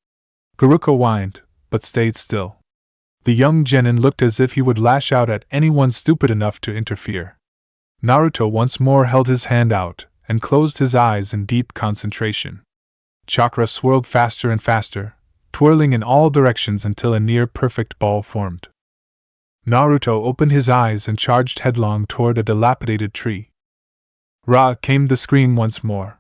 Guruko whined, but stayed still. The young genin looked as if he would lash out at anyone stupid enough to interfere. Naruto once more held his hand out, and closed his eyes in deep concentration. Chakra swirled faster and faster, twirling in all directions until a near-perfect ball formed. Naruto opened his eyes and charged headlong toward a dilapidated tree. Ra! Came the scream once more.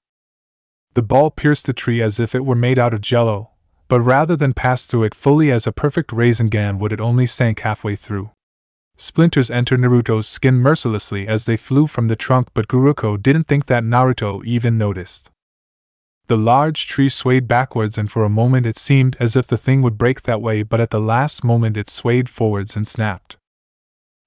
The ball pierced the tree as if it were made out of jello, but rather than pass through it fully as a perfect Rasengan would, it only sank halfway through. Splinters entered Naruto's skin mercilessly as they flew from the trunk, but Guruko didn't think that Naruto even noticed. The large tree swayed backwards, and for a moment it seemed as if the thing would break that way, but at the last moment it swayed forwards and snapped.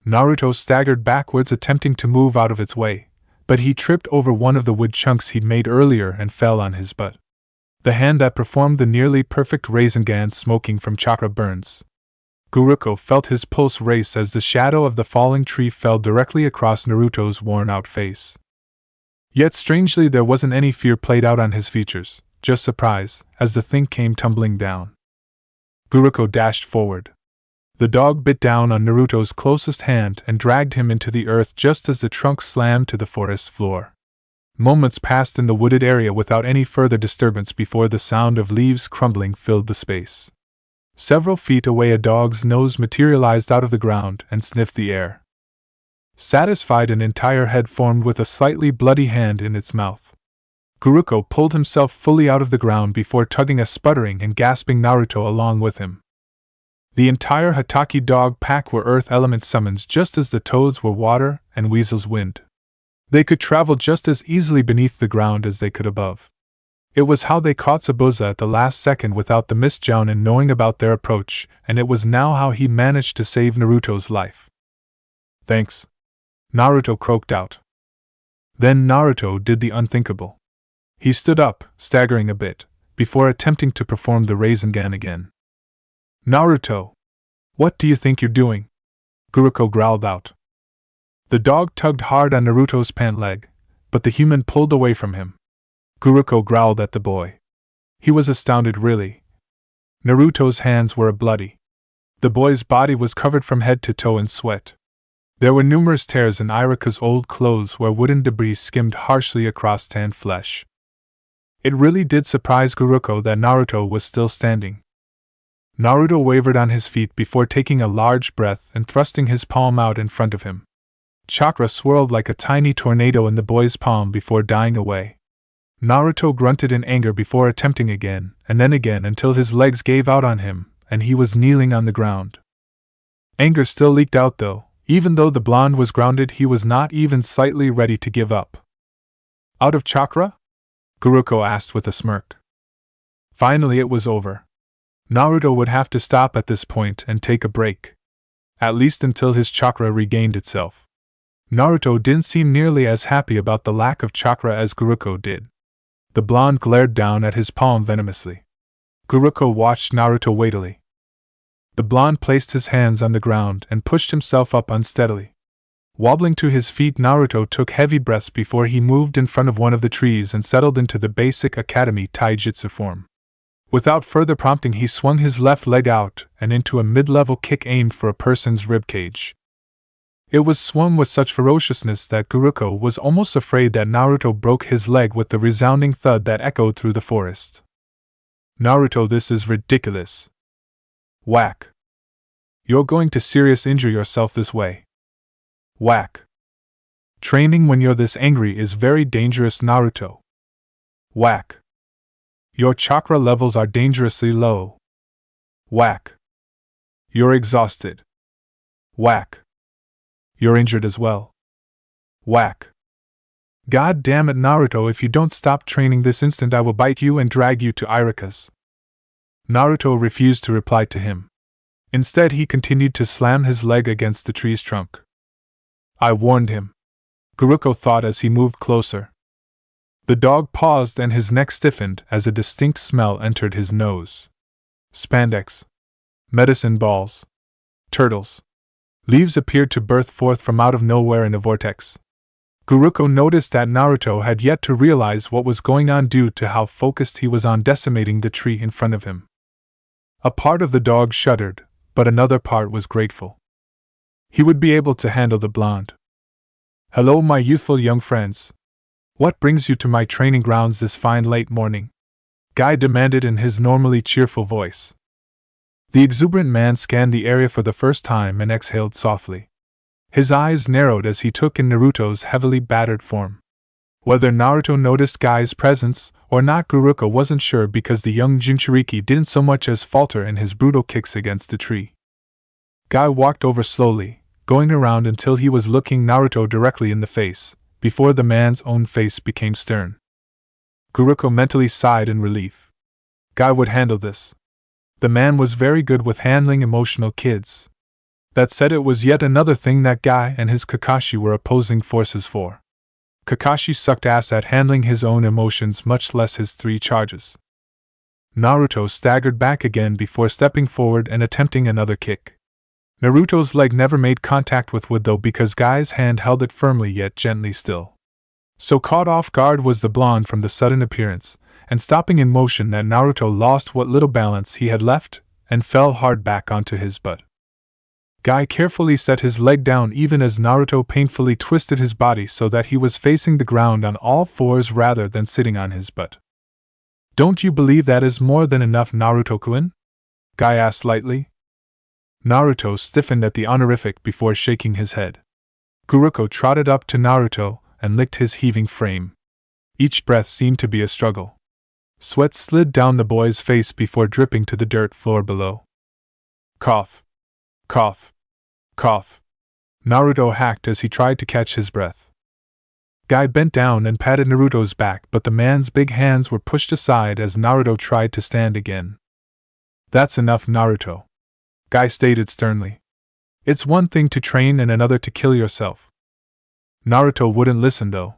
Naruto staggered backwards, attempting to move out of its way, but he tripped over one of the wood chunks he'd made earlier and fell on his butt. The hand that performed the nearly perfect Rasengan smoking from chakra burns. Guruko felt his pulse race as the shadow of the falling tree fell directly across Naruto's worn-out face. Yet strangely there wasn't any fear played out on his features, just surprise, as the thing came tumbling down. Guruko dashed forward. The dog bit down on Naruto's closest hand and dragged him into the earth just as the trunk slammed to the forest floor. Moments passed in the wooded area without any further disturbance before the sound of leaves crumbling filled the space. Several feet away a dog's nose materialized out of the ground and sniffed the air. Satisfied, an entire head formed with a slightly bloody hand in its mouth. Guruko pulled himself fully out of the ground before tugging a sputtering and gasping Naruto along with him. The entire Hatake dog pack were earth element summons, just as the toads were water and weasels wind. They could travel just as easily beneath the ground as they could above. It was how they caught Zabuza at the last second without the Mist Jounin knowing about their approach, and it was now how he managed to save Naruto's life. "Thanks," Naruto croaked out. Then Naruto did the unthinkable. He stood up, staggering a bit, before attempting to perform the Rasengan again. Naruto! What do you think you're doing? Guruko growled out. The dog tugged hard on Naruto's pant leg, but the human pulled away from him. Guruko growled at the boy. He was astounded, really. Naruto's hands were bloody. The boy's body was covered from head to toe in sweat. There were numerous tears in Iruka's old clothes where wooden debris skimmed harshly across tanned flesh. It really did surprise Guruko that Naruto was still standing. Naruto wavered on his feet before taking a large breath and thrusting his palm out in front of him. Chakra swirled like a tiny tornado in the boy's palm before dying away. Naruto grunted in anger before attempting again, and then again until his legs gave out on him, and he was kneeling on the ground. Anger still leaked out though. Even though the blonde was grounded, he was not even slightly ready to give up. Out of chakra? Guruko asked with a smirk. Finally it was over. Naruto would have to stop at this point and take a break. At least until his chakra regained itself. Naruto didn't seem nearly as happy about the lack of chakra as Guruko did. The blonde glared down at his palm venomously. Guruko watched Naruto weightily. The blonde placed his hands on the ground and pushed himself up unsteadily. Wobbling to his feet, Naruto took heavy breaths before he moved in front of one of the trees and settled into the basic academy taijutsu form. Without further prompting, he swung his left leg out and into a mid-level kick aimed for a person's ribcage. It was swung with such ferociousness that Guruko was almost afraid that Naruto broke his leg with the resounding thud that echoed through the forest. Naruto, this is ridiculous. Whack. You're going to seriously injure yourself this way. Whack. Training when you're this angry is very dangerous, Naruto. Whack. Your chakra levels are dangerously low. Whack. You're exhausted. Whack. You're injured as well. Whack. God damn it, Naruto, if you don't stop training this instant, I will bite you and drag you to Iruka's. Naruto refused to reply to him. Instead, he continued to slam his leg against the tree's trunk. I warned him. Guruko thought as he moved closer. The dog paused and his neck stiffened as a distinct smell entered his nose. Spandex. Medicine balls. Turtles. Leaves appeared to burst forth from out of nowhere in a vortex. Guruko noticed that Naruto had yet to realize what was going on due to how focused he was on decimating the tree in front of him. A part of the dog shuddered, but another part was grateful. He would be able to handle the blonde. Hello, my youthful young friends. What brings you to my training grounds this fine late morning? Guy demanded in his normally cheerful voice. The exuberant man scanned the area for the first time and exhaled softly. His eyes narrowed as he took in Naruto's heavily battered form. Whether Naruto noticed Guy's presence or not, Guruko wasn't sure because the young Jinchuriki didn't so much as falter in his brutal kicks against the tree. Guy walked over slowly, going around until he was looking Naruto directly in the face, before the man's own face became stern. Guruko mentally sighed in relief. Guy would handle this. The man was very good with handling emotional kids. That said, it was yet another thing that Guy and his Kakashi were opposing forces for. Kakashi sucked ass at handling his own emotions, much less his 3 charges. Naruto staggered back again before stepping forward and attempting another kick. Naruto's leg never made contact with wood though, because Guy's hand held it firmly yet gently still. So caught off guard was the blonde from the sudden appearance and stopping in motion that Naruto lost what little balance he had left and fell hard back onto his butt. Guy carefully set his leg down even as Naruto painfully twisted his body so that he was facing the ground on all fours rather than sitting on his butt. Don't you believe that is more than enough, Naruto-kun? Guy asked lightly. Naruto stiffened at the honorific before shaking his head. Guruko trotted up to Naruto and licked his heaving frame. Each breath seemed to be a struggle. Sweat slid down the boy's face before dripping to the dirt floor below. Cough. Cough. Cough. Naruto hacked as he tried to catch his breath. Guy bent down and patted Naruto's back, but the man's big hands were pushed aside as Naruto tried to stand again. That's enough, Naruto. Guy stated sternly. It's one thing to train and another to kill yourself. Naruto wouldn't listen though.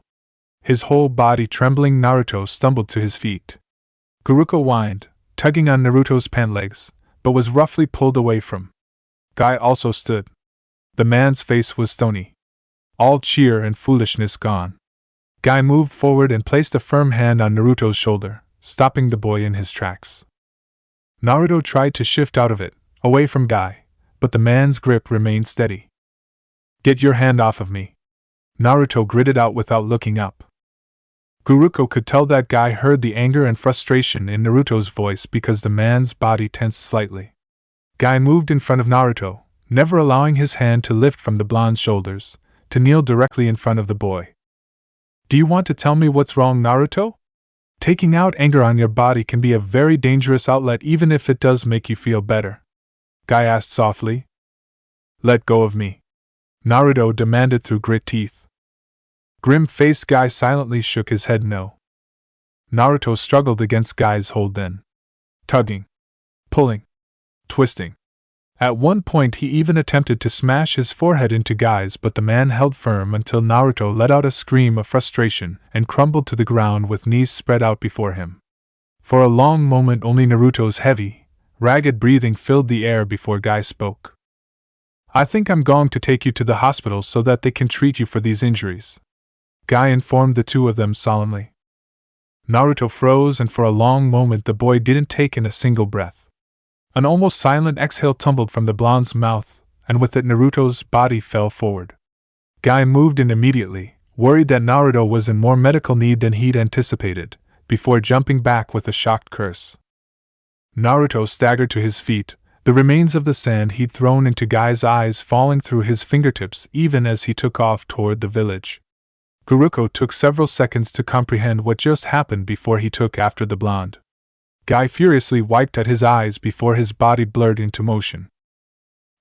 His whole body trembling, Naruto stumbled to his feet. Guruko whined, tugging on Naruto's pant legs, but was roughly pulled away from. Guy also stood. The man's face was stony. All cheer and foolishness gone. Guy moved forward and placed a firm hand on Naruto's shoulder, stopping the boy in his tracks. Naruto tried to shift out of it, away from Guy, but the man's grip remained steady. "Get your hand off of me," Naruto gritted out without looking up. Guruko could tell that Guy heard the anger and frustration in Naruto's voice because the man's body tensed slightly. Guy moved in front of Naruto, never allowing his hand to lift from the blonde's shoulders, to kneel directly in front of the boy. "Do you want to tell me what's wrong, Naruto? Taking out anger on your body can be a very dangerous outlet even if it does make you feel better," Guy asked softly. "Let go of me," Naruto demanded through grit teeth. Grim-faced Guy silently shook his head no. Naruto struggled against Guy's hold then. Tugging. Pulling. Twisting. At one point he even attempted to smash his forehead into Guy's, but the man held firm until Naruto let out a scream of frustration and crumbled to the ground with knees spread out before him. For a long moment only Naruto's heavy, ragged breathing filled the air before Guy spoke. "I think I'm going to take you to the hospital so that they can treat you for these injuries," Guy informed the two of them solemnly. Naruto froze, and for a long moment the boy didn't take in a single breath. An almost silent exhale tumbled from the blonde's mouth, and with it Naruto's body fell forward. Guy moved in immediately, worried that Naruto was in more medical need than he'd anticipated, before jumping back with a shocked curse. Naruto staggered to his feet, the remains of the sand he'd thrown into Guy's eyes falling through his fingertips even as he took off toward the village. Guruko took several seconds to comprehend what just happened before he took after the blonde. Guy furiously wiped at his eyes before his body blurred into motion.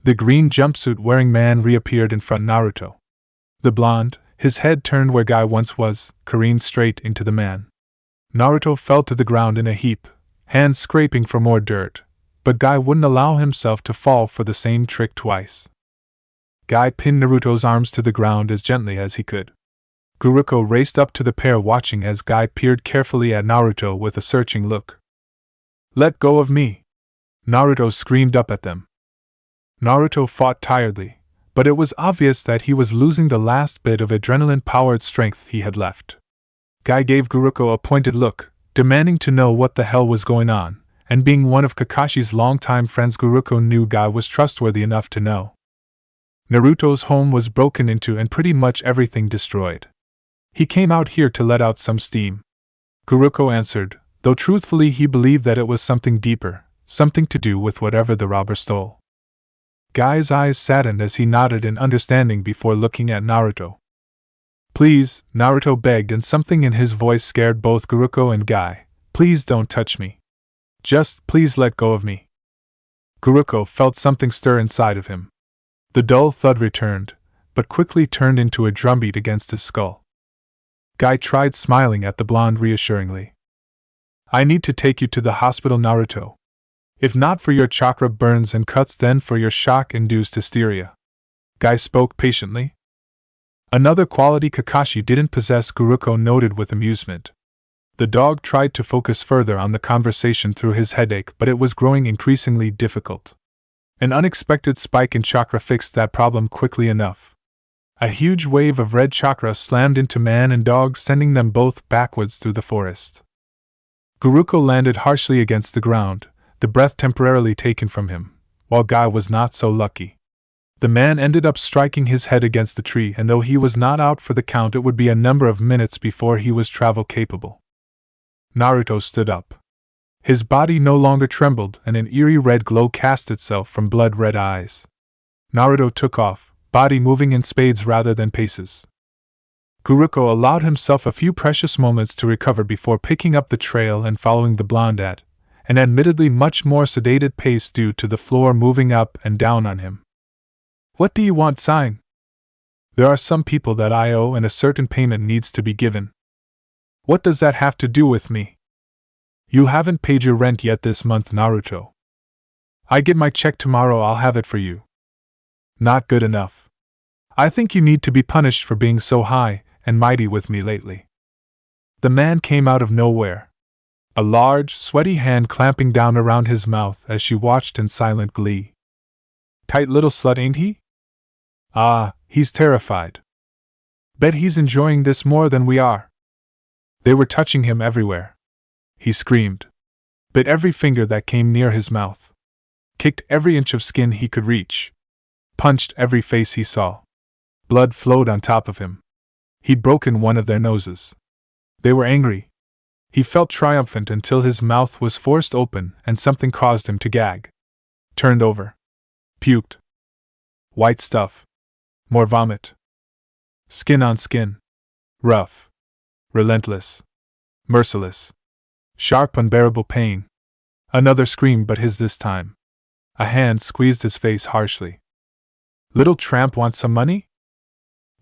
The green jumpsuit-wearing man reappeared in front of Naruto. The blonde, his head turned where Guy once was, careened straight into the man. Naruto fell to the ground in a heap, hands scraping for more dirt, but Guy wouldn't allow himself to fall for the same trick twice. Guy pinned Naruto's arms to the ground as gently as he could. Guruko raced up to the pair, watching as Guy peered carefully at Naruto with a searching look. "Let go of me!" Naruto screamed up at them. Naruto fought tiredly, but it was obvious that he was losing the last bit of adrenaline-powered strength he had left. Guy gave Guruko a pointed look, demanding to know what the hell was going on, and being one of Kakashi's longtime friends, Guruko knew Guy was trustworthy enough to know. Naruto's home was broken into and pretty much everything destroyed. He came out here to let out some steam. Guruko answered, though truthfully he believed that it was something deeper, something to do with whatever the robber stole. Guy's eyes saddened as he nodded in understanding before looking at Naruto. "Please," Naruto begged, and something in his voice scared both Guruko and Guy. "Please don't touch me. Just please let go of me." Guruko felt something stir inside of him. The dull thud returned, but quickly turned into a drumbeat against his skull. Guy tried smiling at the blonde reassuringly. "I need to take you to the hospital, Naruto. If not for your chakra burns and cuts, then for your shock-induced hysteria." Guy spoke patiently. Another quality Kakashi didn't possess, Guruko noted with amusement. The dog tried to focus further on the conversation through his headache, but it was growing increasingly difficult. An unexpected spike in chakra fixed that problem quickly enough. A huge wave of red chakra slammed into man and dog, sending them both backwards through the forest. Guruko landed harshly against the ground, the breath temporarily taken from him, while Guy was not so lucky. The man ended up striking his head against the tree, and though he was not out for the count, it would be a number of minutes before he was travel capable. Naruto stood up. His body no longer trembled, and an eerie red glow cast itself from blood-red eyes. Naruto took off, body moving in spades rather than paces. Guruko allowed himself a few precious moments to recover before picking up the trail and following the blonde at an admittedly much more sedated pace due to the floor moving up and down on him. "What do you want, sign?" "There are some people that I owe and a certain payment needs to be given." "What does that have to do with me?" "You haven't paid your rent yet this month, Naruto. I get my check tomorrow, I'll have it for you." "Not good enough. I think you need to be punished for being so high and mighty with me lately." The man came out of nowhere. a large, sweaty hand clamping down around his mouth as she watched in silent glee. Tight little slut, ain't he? Ah, he's terrified. Bet he's enjoying this more than we are. They were touching him everywhere. He screamed, bit every finger that came near his mouth, kicked every inch of skin he could reach, punched every face he saw. Blood flowed on top of him. He'd broken one of their noses. They were angry. He felt triumphant until his mouth was forced open and something caused him to gag. Turned over. Puked. White stuff. More vomit. Skin on skin. Rough. Relentless. Merciless. Sharp, unbearable pain. Another scream, but his this time. A hand squeezed his face harshly. Little tramp wants some money?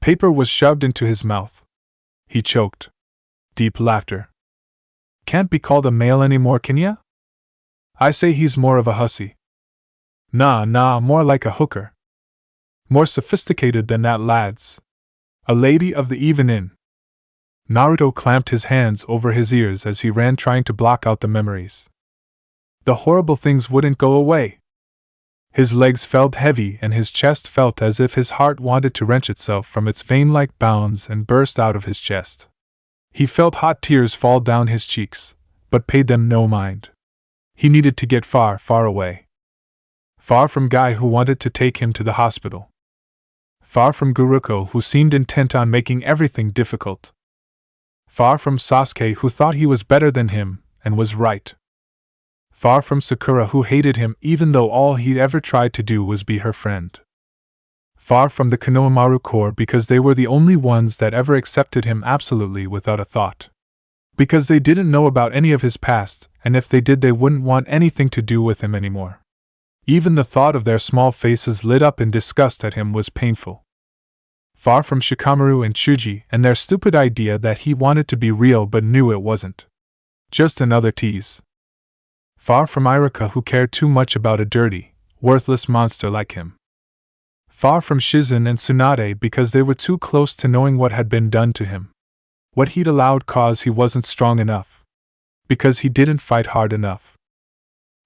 Paper was shoved into his mouth. He choked. Deep laughter. Can't be called a male anymore, can ya? I say he's more of a hussy. Nah, more like a hooker. More sophisticated than that, lads. A lady of the even in. Naruto clamped his hands over his ears as he ran, trying to block out the memories. The horrible things wouldn't go away. His legs felt heavy and his chest felt as if his heart wanted to wrench itself from its vein-like bounds and burst out of his chest. He felt hot tears fall down his cheeks, but paid them no mind. He needed to get far, far away. Far from Guy, who wanted to take him to the hospital. Far from Guruko, who seemed intent on making everything difficult. Far from Sasuke, who thought he was better than him, and was right. Far from Sakura, who hated him even though all he'd ever tried to do was be her friend. Far from the Konohamaru Corps, because they were the only ones that ever accepted him absolutely without a thought. Because they didn't know about any of his past, and if they did they wouldn't want anything to do with him anymore. Even the thought of their small faces lit up in disgust at him was painful. Far from Shikamaru and Chuji and their stupid idea that he wanted to be real but knew it wasn't. Just another tease. Far from Iruka, who cared too much about a dirty, worthless monster like him. Far from Shizen and Tsunade, because they were too close to knowing what had been done to him. What he'd allowed cause he wasn't strong enough. Because he didn't fight hard enough.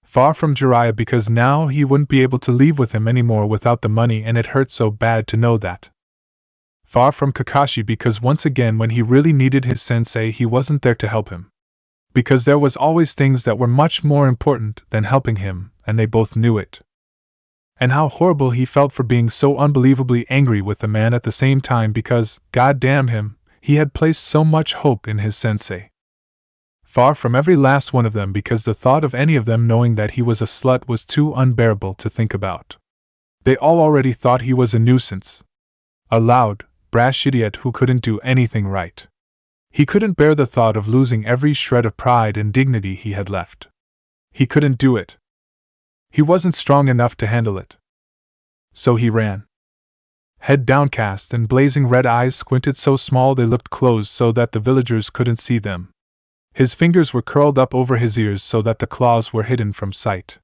Far from Jiraiya, because now he wouldn't be able to leave with him anymore without the money, and it hurt so bad to know that. Far from Kakashi, because once again when he really needed his sensei he wasn't there to help him. Because there was always things that were much more important than helping him, and they both knew it. And how horrible he felt for being so unbelievably angry with the man at the same time, because, god damn him, he had placed so much hope in his sensei. Far from every last one of them, because the thought of any of them knowing that he was a slut was too unbearable to think about. They all already thought he was a nuisance. A loud, brash idiot who couldn't do anything right. He couldn't bear the thought of losing every shred of pride and dignity he had left. He couldn't do it. He wasn't strong enough to handle it. So he ran. Head downcast and blazing red eyes squinted so small they looked closed so that the villagers couldn't see them. His fingers were curled up over his ears so that the claws were hidden from sight.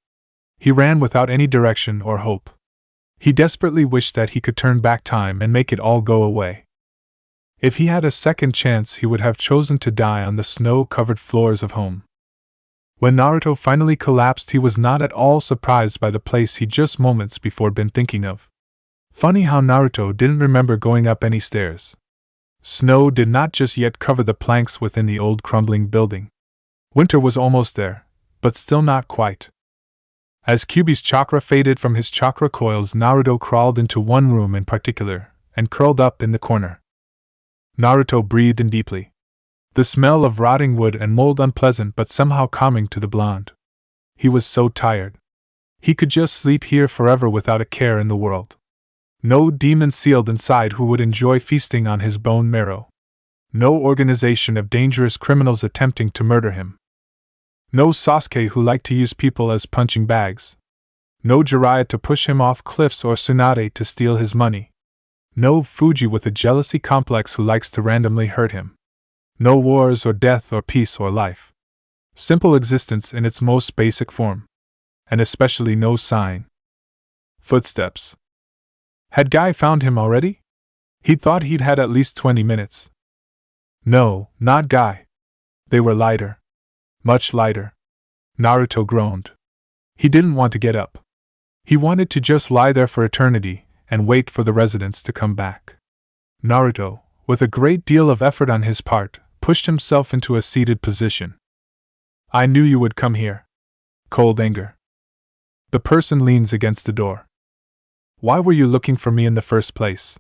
He ran without any direction or hope. He desperately wished that he could turn back time and make it all go away. If he had a second chance, he would have chosen to die on the snow-covered floors of home. When Naruto finally collapsed, he was not at all surprised by the place he'd just moments before been thinking of. Funny how Naruto didn't remember going up any stairs. Snow did not just yet cover the planks within the old crumbling building. Winter was almost there, but still not quite. As Kyuubi's chakra faded from his chakra coils, Naruto crawled into one room in particular, and curled up in the corner. Naruto breathed in deeply. The smell of rotting wood and mold unpleasant but somehow calming to the blonde. He was so tired. He could just sleep here forever without a care in the world. No demon sealed inside who would enjoy feasting on his bone marrow. No organization of dangerous criminals attempting to murder him. No Sasuke who liked to use people as punching bags. No Jiraiya to push him off cliffs or Tsunade to steal his money. No Fuji with a jealousy complex who likes to randomly hurt him. No wars or death or peace or life. Simple existence in its most basic form. And especially no sign. Footsteps. Had Guy found him already? He thought he'd had at least 20 minutes. No, not Guy. They were lighter. Much lighter. Naruto groaned. He didn't want to get up. He wanted to just lie there for eternity and wait for the residents to come back. Naruto, with a great deal of effort on his part, pushed himself into a seated position. I knew you would come here. Cold anger. The person leans against the door. Why were you looking for me in the first place?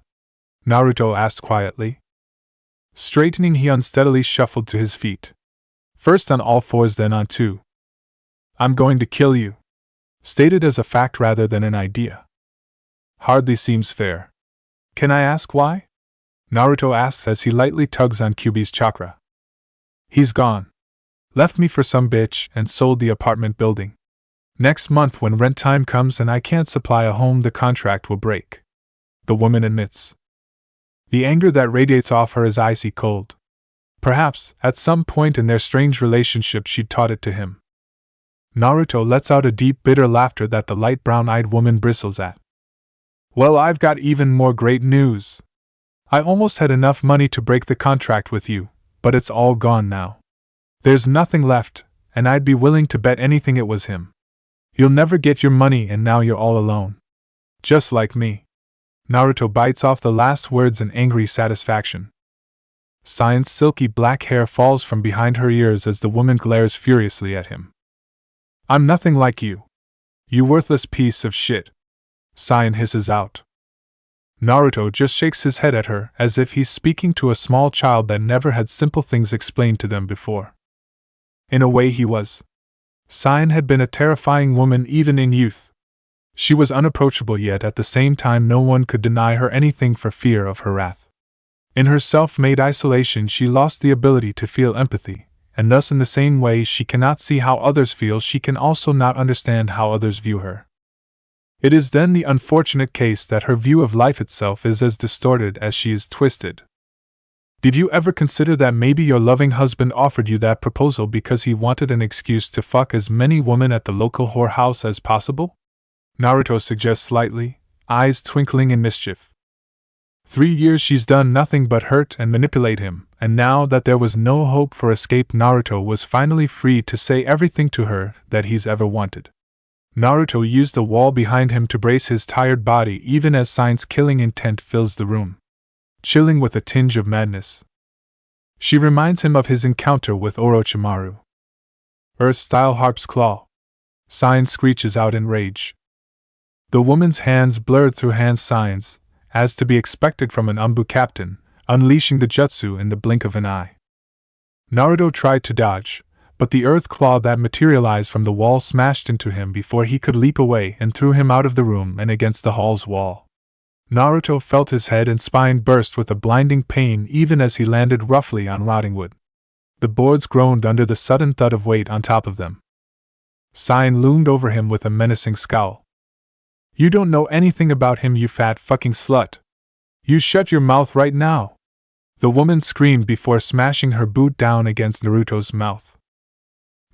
Naruto asked quietly. Straightening, he unsteadily shuffled to his feet. First on all fours, then on two. I'm going to kill you. Stated as a fact rather than an idea. Hardly seems fair. Can I ask why? Naruto asks as he lightly tugs on Kyuubi's chakra. He's gone. Left me for some bitch and sold the apartment building. Next month when rent time comes and I can't supply a home, the contract will break. The woman admits. The anger that radiates off her is icy cold. Perhaps, at some point in their strange relationship, she'd taught it to him. Naruto lets out a deep, bitter laughter that the light brown-eyed woman bristles at. Well, I've got even more great news. I almost had enough money to break the contract with you, but it's all gone now. There's nothing left, and I'd be willing to bet anything it was him. You'll never get your money and now you're all alone. Just like me. Naruto bites off the last words in angry satisfaction. Saiyan's silky black hair falls from behind her ears as the woman glares furiously at him. I'm nothing like you. You worthless piece of shit. Saiyan hisses out. Naruto just shakes his head at her as if he's speaking to a small child that never had simple things explained to them before. In a way he was. Saiyan had been a terrifying woman even in youth. She was unapproachable, yet at the same time no one could deny her anything for fear of her wrath. In her self-made isolation she lost the ability to feel empathy, and thus in the same way she cannot see how others feel, she can also not understand how others view her. It is then the unfortunate case that her view of life itself is as distorted as she is twisted. Did you ever consider that maybe your loving husband offered you that proposal because he wanted an excuse to fuck as many women at the local whorehouse as possible? Naruto suggests slightly, eyes twinkling in mischief. 3 years she's done nothing but hurt and manipulate him, and now that there was no hope for escape, Naruto was finally free to say everything to her that he's ever wanted. Naruto used the wall behind him to brace his tired body even as Saiyan's killing intent fills the room, chilling with a tinge of madness. She reminds him of his encounter with Orochimaru. Earth-style harp's claw. Saiyan screeches out in rage. The woman's hands blurred through Saiyan's, as to be expected from an Anbu captain, unleashing the jutsu in the blink of an eye. Naruto tried to dodge, but the earth claw that materialized from the wall smashed into him before he could leap away and threw him out of the room and against the hall's wall. Naruto felt his head and spine burst with a blinding pain even as he landed roughly on rotting wood. The boards groaned under the sudden thud of weight on top of them. Saiyan loomed over him with a menacing scowl. You don't know anything about him, you fat fucking slut. You shut your mouth right now. The woman screamed before smashing her boot down against Naruto's mouth.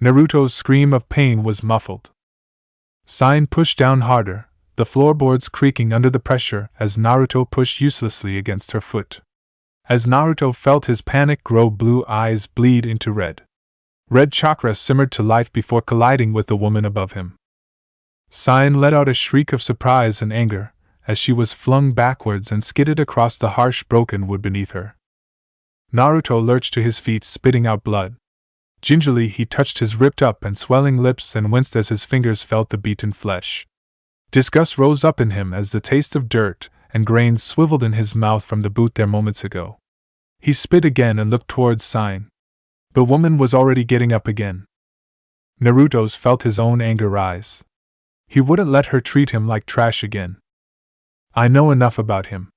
Naruto's scream of pain was muffled. Saiyan pushed down harder, the floorboards creaking under the pressure as Naruto pushed uselessly against her foot. As Naruto felt his panic grow, blue eyes bleed into red. Red chakra simmered to life before colliding with the woman above him. Saiyan let out a shriek of surprise and anger as she was flung backwards and skidded across the harsh broken wood beneath her. Naruto lurched to his feet, spitting out blood. Gingerly he touched his ripped up and swelling lips and winced as his fingers felt the beaten flesh. Disgust rose up in him as the taste of dirt and grains swiveled in his mouth from the boot there moments ago. He spit again and looked towards Saiyan. The woman was already getting up again. Naruto's felt his own anger rise. He wouldn't let her treat him like trash again. I know enough about him.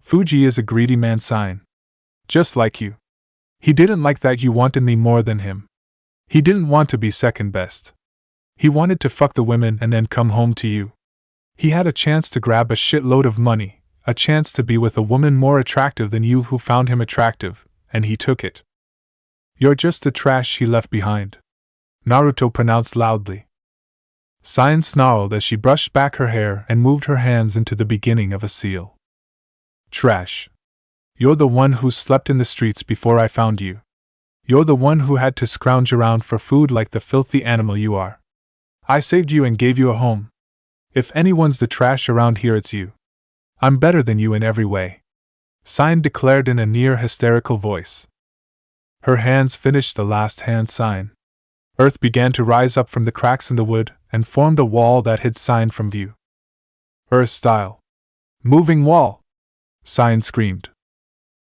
Fuji is a greedy man, Saiyan. Just like you. He didn't like that you wanted me more than him. He didn't want to be second best. He wanted to fuck the women and then come home to you. He had a chance to grab a shitload of money, a chance to be with a woman more attractive than you who found him attractive, and he took it. You're just the trash he left behind. Naruto pronounced loudly. Saiyan snarled as she brushed back her hair and moved her hands into the beginning of a seal. Trash. You're the one who slept in the streets before I found you. You're the one who had to scrounge around for food like the filthy animal you are. I saved you and gave you a home. If anyone's the trash around here, it's you. I'm better than you in every way," Sign declared in a near hysterical voice. Her hands finished the last hand sign. Earth began to rise up from the cracks in the wood and formed a wall that hid Sign from view. Earth style. Moving wall! Sign screamed.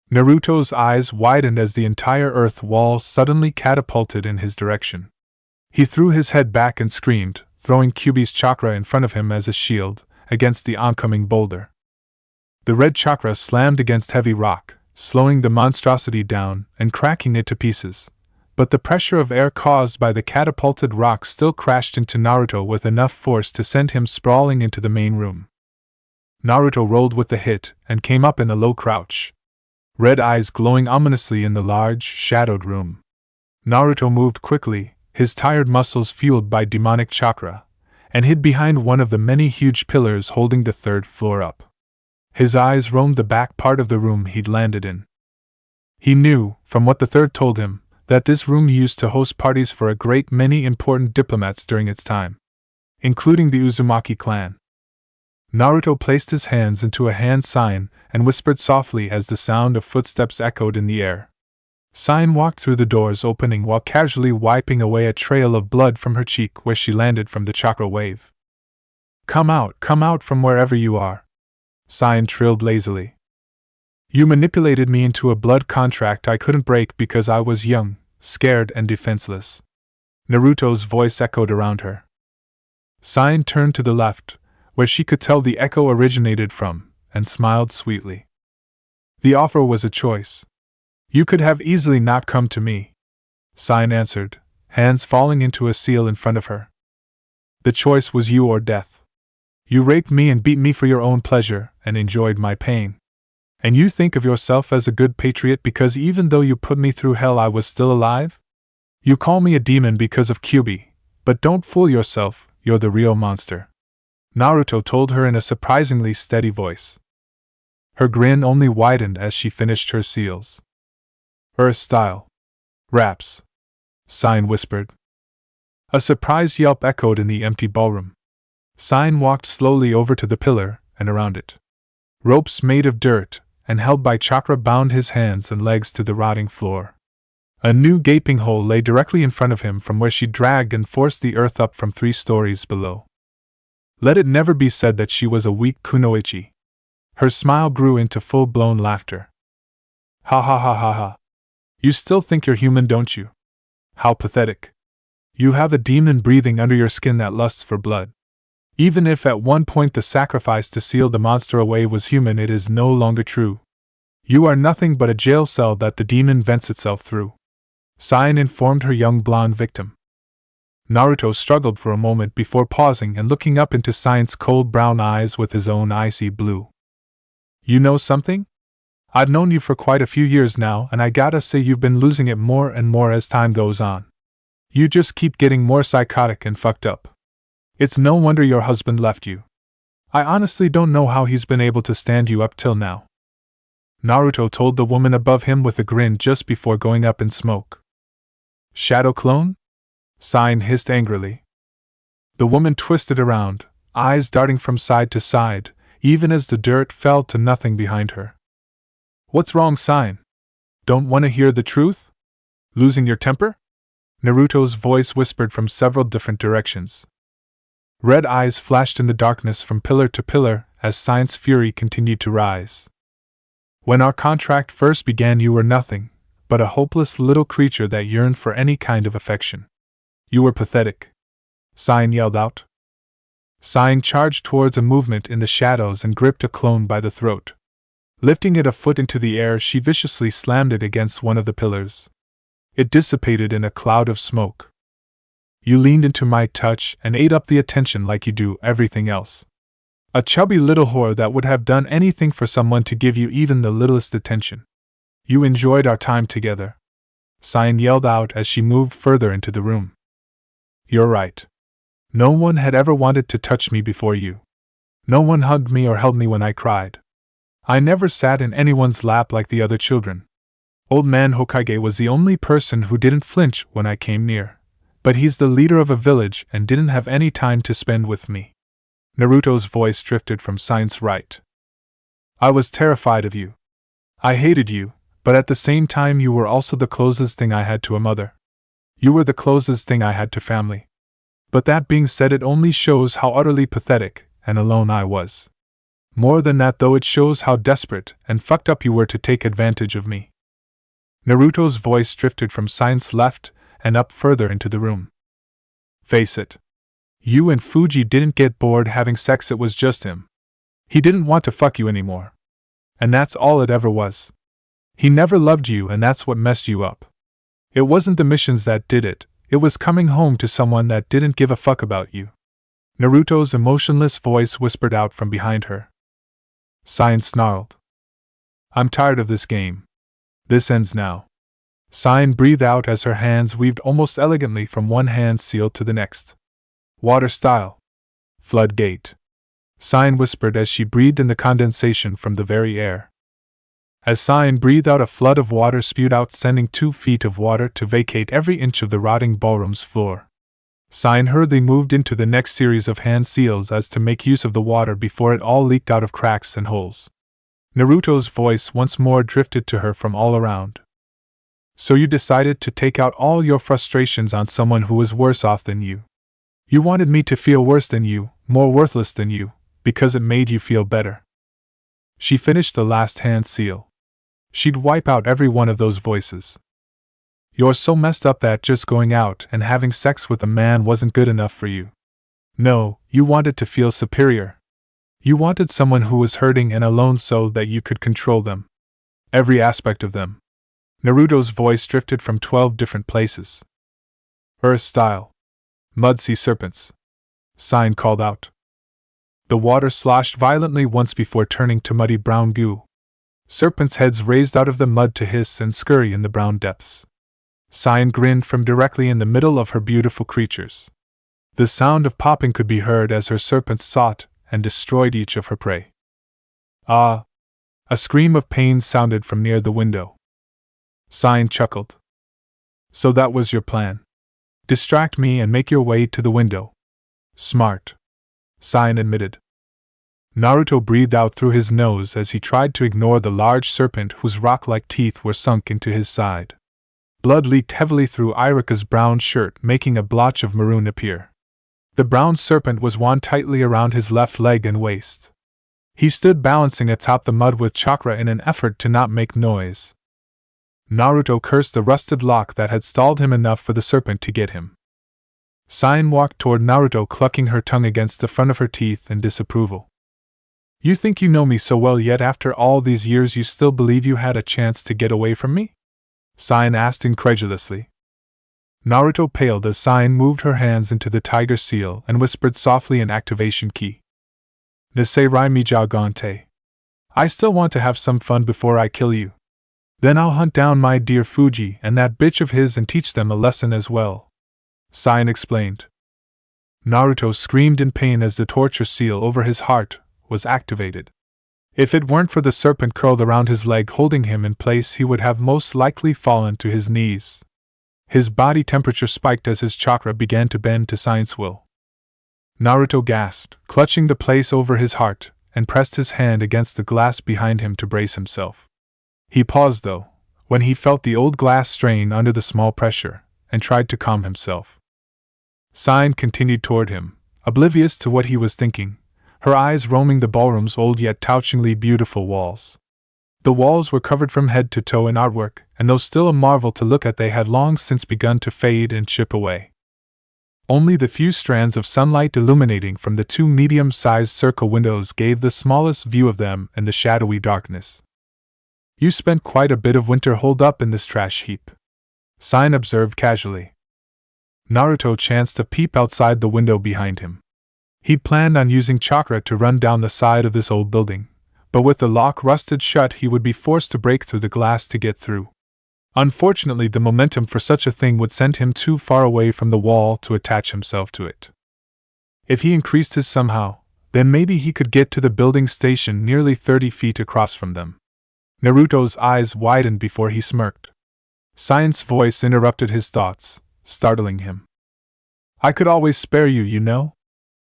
Naruto's eyes widened as the entire earth wall suddenly catapulted in his direction. He threw his head back and screamed, throwing Kyuubi's chakra in front of him as a shield against the oncoming boulder. The red chakra slammed against heavy rock, slowing the monstrosity down and cracking it to pieces. But the pressure of air caused by the catapulted rock still crashed into Naruto with enough force to send him sprawling into the main room. Naruto rolled with the hit and came up in a low crouch, red eyes glowing ominously in the large, shadowed room. Naruto moved quickly, his tired muscles fueled by demonic chakra, and hid behind one of the many huge pillars holding the third floor up. His eyes roamed the back part of the room he'd landed in. He knew, from what the third told him, that this room used to host parties for a great many important diplomats during its time, including the Uzumaki clan. Naruto placed his hands into a hand sign and whispered softly as the sound of footsteps echoed in the air. Sign walked through the door's opening while casually wiping away a trail of blood from her cheek where she landed from the chakra wave. Come out from wherever you are," Sign trilled lazily. "You manipulated me into a blood contract I couldn't break because I was young, scared, and defenseless." Naruto's voice echoed around her. Sign turned to the left, where she could tell the echo originated from, and smiled sweetly. "The offer was a choice. You could have easily not come to me," Sign answered, hands falling into a seal in front of her. "The choice was you or death. You raped me and beat me for your own pleasure, and enjoyed my pain. And you think of yourself as a good patriot because even though you put me through hell I was still alive? You call me a demon because of Kyuubi, but don't fool yourself, you're the real monster," Naruto told her in a surprisingly steady voice. Her grin only widened as she finished her seals. "Earth style. Raps," Sign whispered. A surprised yelp echoed in the empty ballroom. Sign walked slowly over to the pillar and around it. Ropes made of dirt and held by chakra bound his hands and legs to the rotting floor. A new gaping hole lay directly in front of him from where she dragged and forced the earth up from 3 stories below. Let it never be said that she was a weak kunoichi. Her smile grew into full-blown laughter. "Ha ha ha ha ha. You still think you're human, don't you? How pathetic. You have a demon breathing under your skin that lusts for blood. Even if at one point the sacrifice to seal the monster away was human, it is no longer true. You are nothing but a jail cell that the demon vents itself through," Sign informed her young blonde victim. Naruto struggled for a moment before pausing and looking up into Sign's cold brown eyes with his own icy blue. "You know something? I've known you for quite a few years now, and I gotta say you've been losing it more and more as time goes on. You just keep getting more psychotic and fucked up. It's no wonder your husband left you. I honestly don't know how he's been able to stand you up till now," Naruto told the woman above him with a grin just before going up in smoke. "Shadow clone?" Sign hissed angrily. The woman twisted around, eyes darting from side to side, even as the dirt fell to nothing behind her. "What's wrong, Sign? Don't want to hear the truth? Losing your temper?" Naruto's voice whispered from several different directions. Red eyes flashed in the darkness from pillar to pillar as Sign's fury continued to rise. "When our contract first began, you were nothing but a hopeless little creature that yearned for any kind of affection. You were pathetic," Sign yelled out. Sign charged towards a movement in the shadows and gripped a clone by the throat. Lifting it a foot into the air, she viciously slammed it against one of the pillars. It dissipated in a cloud of smoke. "You leaned into my touch and ate up the attention like you do everything else. A chubby little whore that would have done anything for someone to give you even the littlest attention. You enjoyed our time together," Sign yelled out as she moved further into the room. "You're right. No one had ever wanted to touch me before you. No one hugged me or held me when I cried. I never sat in anyone's lap like the other children. Old Man Hokage was the only person who didn't flinch when I came near, but he's the leader of a village and didn't have any time to spend with me. Naruto's voice drifted from Science right. I was terrified of you. I hated you, but at the same time you were also the closest thing I had to a mother. You were the closest thing I had to family. But that being said, it only shows how utterly pathetic and alone I was. More than that though, it shows how desperate and fucked up you were to take advantage of me. Naruto's voice drifted from Science left and up further into the room. Face it. You and Fuji didn't get bored having sex, it was just him. He didn't want to fuck you anymore. And that's all it ever was. He never loved you, and that's what messed you up. It wasn't the missions that did it, it was coming home to someone that didn't give a fuck about you. Naruto's emotionless voice whispered out from behind her. Science snarled. I'm tired of this game. This ends now. Science breathed out as her hands weaved almost elegantly from one hand seal to the next. Water style. Floodgate. Science whispered as she breathed in the condensation from the very air. As Science breathed out, a flood of water spewed out, sending 2 feet of water to vacate every inch of the rotting ballroom's floor. Science hurriedly moved into the next series of hand seals as to make use of the water before it all leaked out of cracks and holes. Naruto's voice once more drifted to her from all around. So you decided to take out all your frustrations on someone who was worse off than you. You wanted me to feel worse than you, more worthless than you, because it made you feel better. She finished the last hand seal. She'd wipe out every one of those voices. You're so messed up that just going out and having sex with a man wasn't good enough for you. No, you wanted to feel superior. You wanted someone who was hurting and alone so that you could control them. Every aspect of them. Naruto's voice drifted from 12 different places. Earth style. Mud sea serpents. Science called out. The water sloshed violently once before turning to muddy brown goo. Serpents' heads raised out of the mud to hiss and scurry in the brown depths. Science grinned from directly in the middle of her beautiful creatures. The sound of popping could be heard as her serpents sought and destroyed each of her prey. Ah! A scream of pain sounded from near the window. Science chuckled. So that was your plan. Distract me and make your way to the window. Smart. Science admitted. Naruto breathed out through his nose as he tried to ignore the large serpent whose rock-like teeth were sunk into his side. Blood leaked heavily through Irika's brown shirt, making a blotch of maroon appear. The brown serpent was wound tightly around his left leg and waist. He stood balancing atop the mud with chakra in an effort to not make noise. Naruto cursed the rusted lock that had stalled him enough for the serpent to get him. Science walked toward Naruto, clucking her tongue against the front of her teeth in disapproval. You think you know me so well, yet after all these years you still believe you had a chance to get away from me? Science asked incredulously. Naruto paled as Science moved her hands into the tiger seal and whispered softly an activation key. Niseirai Mijagante. I still want to have some fun before I kill you. Then I'll hunt down my dear Fuji and that bitch of his and teach them a lesson as well. Science explained. Naruto screamed in pain as the torture seal over his heart was activated. If it weren't for the serpent curled around his leg holding him in place, he would have most likely fallen to his knees. His body temperature spiked as his chakra began to bend to Science's will. Naruto gasped, clutching the place over his heart, and pressed his hand against the glass behind him to brace himself. He paused, though, when he felt the old glass strain under the small pressure, and tried to calm himself. Science continued toward him, oblivious to what he was thinking, her eyes roaming the ballroom's old yet touchingly beautiful walls. The walls were covered from head to toe in artwork, and though still a marvel to look at, they had long since begun to fade and chip away. Only the few strands of sunlight illuminating from the 2 medium-sized circle windows gave the smallest view of them in the shadowy darkness. You spent quite a bit of winter holed up in this trash heap, Science observed casually. Naruto chanced a peep outside the window behind him. He'd planned on using chakra to run down the side of this old building, but with the lock rusted shut he would be forced to break through the glass to get through. Unfortunately, the momentum for such a thing would send him too far away from the wall to attach himself to it. If he increased his somehow, then maybe he could get to the building station nearly 30 feet across from them. Naruto's eyes widened before he smirked. Saiyan's voice interrupted his thoughts, startling him. I could always spare you, you know?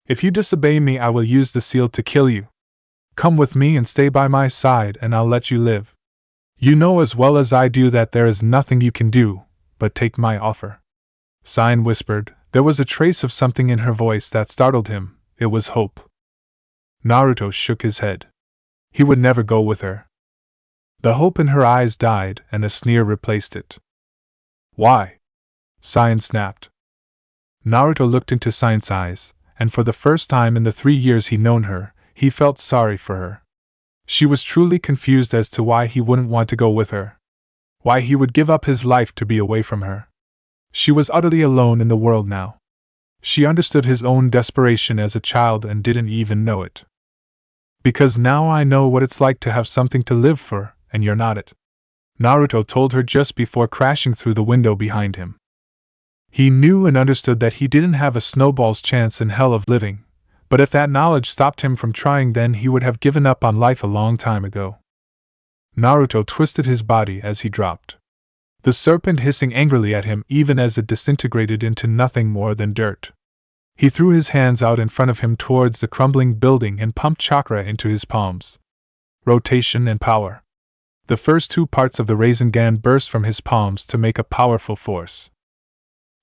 If you disobey me, I will use the seal to kill you. Come with me and stay by my side, and I'll let you live. You know as well as I do that there is nothing you can do, but take my offer. Saiyan whispered. There was a trace of something in her voice that startled him. It was hope. Naruto shook his head. He would never go with her. The hope in her eyes died, and a sneer replaced it. Why? Saiyan snapped. Naruto looked into Saiyan's eyes, and for the first time in the 3 years he'd known her, he felt sorry for her. She was truly confused as to why he wouldn't want to go with her. Why he would give up his life to be away from her. She was utterly alone in the world now. She understood his own desperation as a child and didn't even know it. Because now I know what it's like to have something to live for, and you're not it. Naruto told her just before crashing through the window behind him. He knew and understood that he didn't have a snowball's chance in hell of living, but if that knowledge stopped him from trying, then he would have given up on life a long time ago. Naruto twisted his body as he dropped. The serpent hissing angrily at him even as it disintegrated into nothing more than dirt. He threw his hands out in front of him towards the crumbling building and pumped chakra into his palms. Rotation and power. The first 2 parts of the Rasengan burst from his palms to make a powerful force.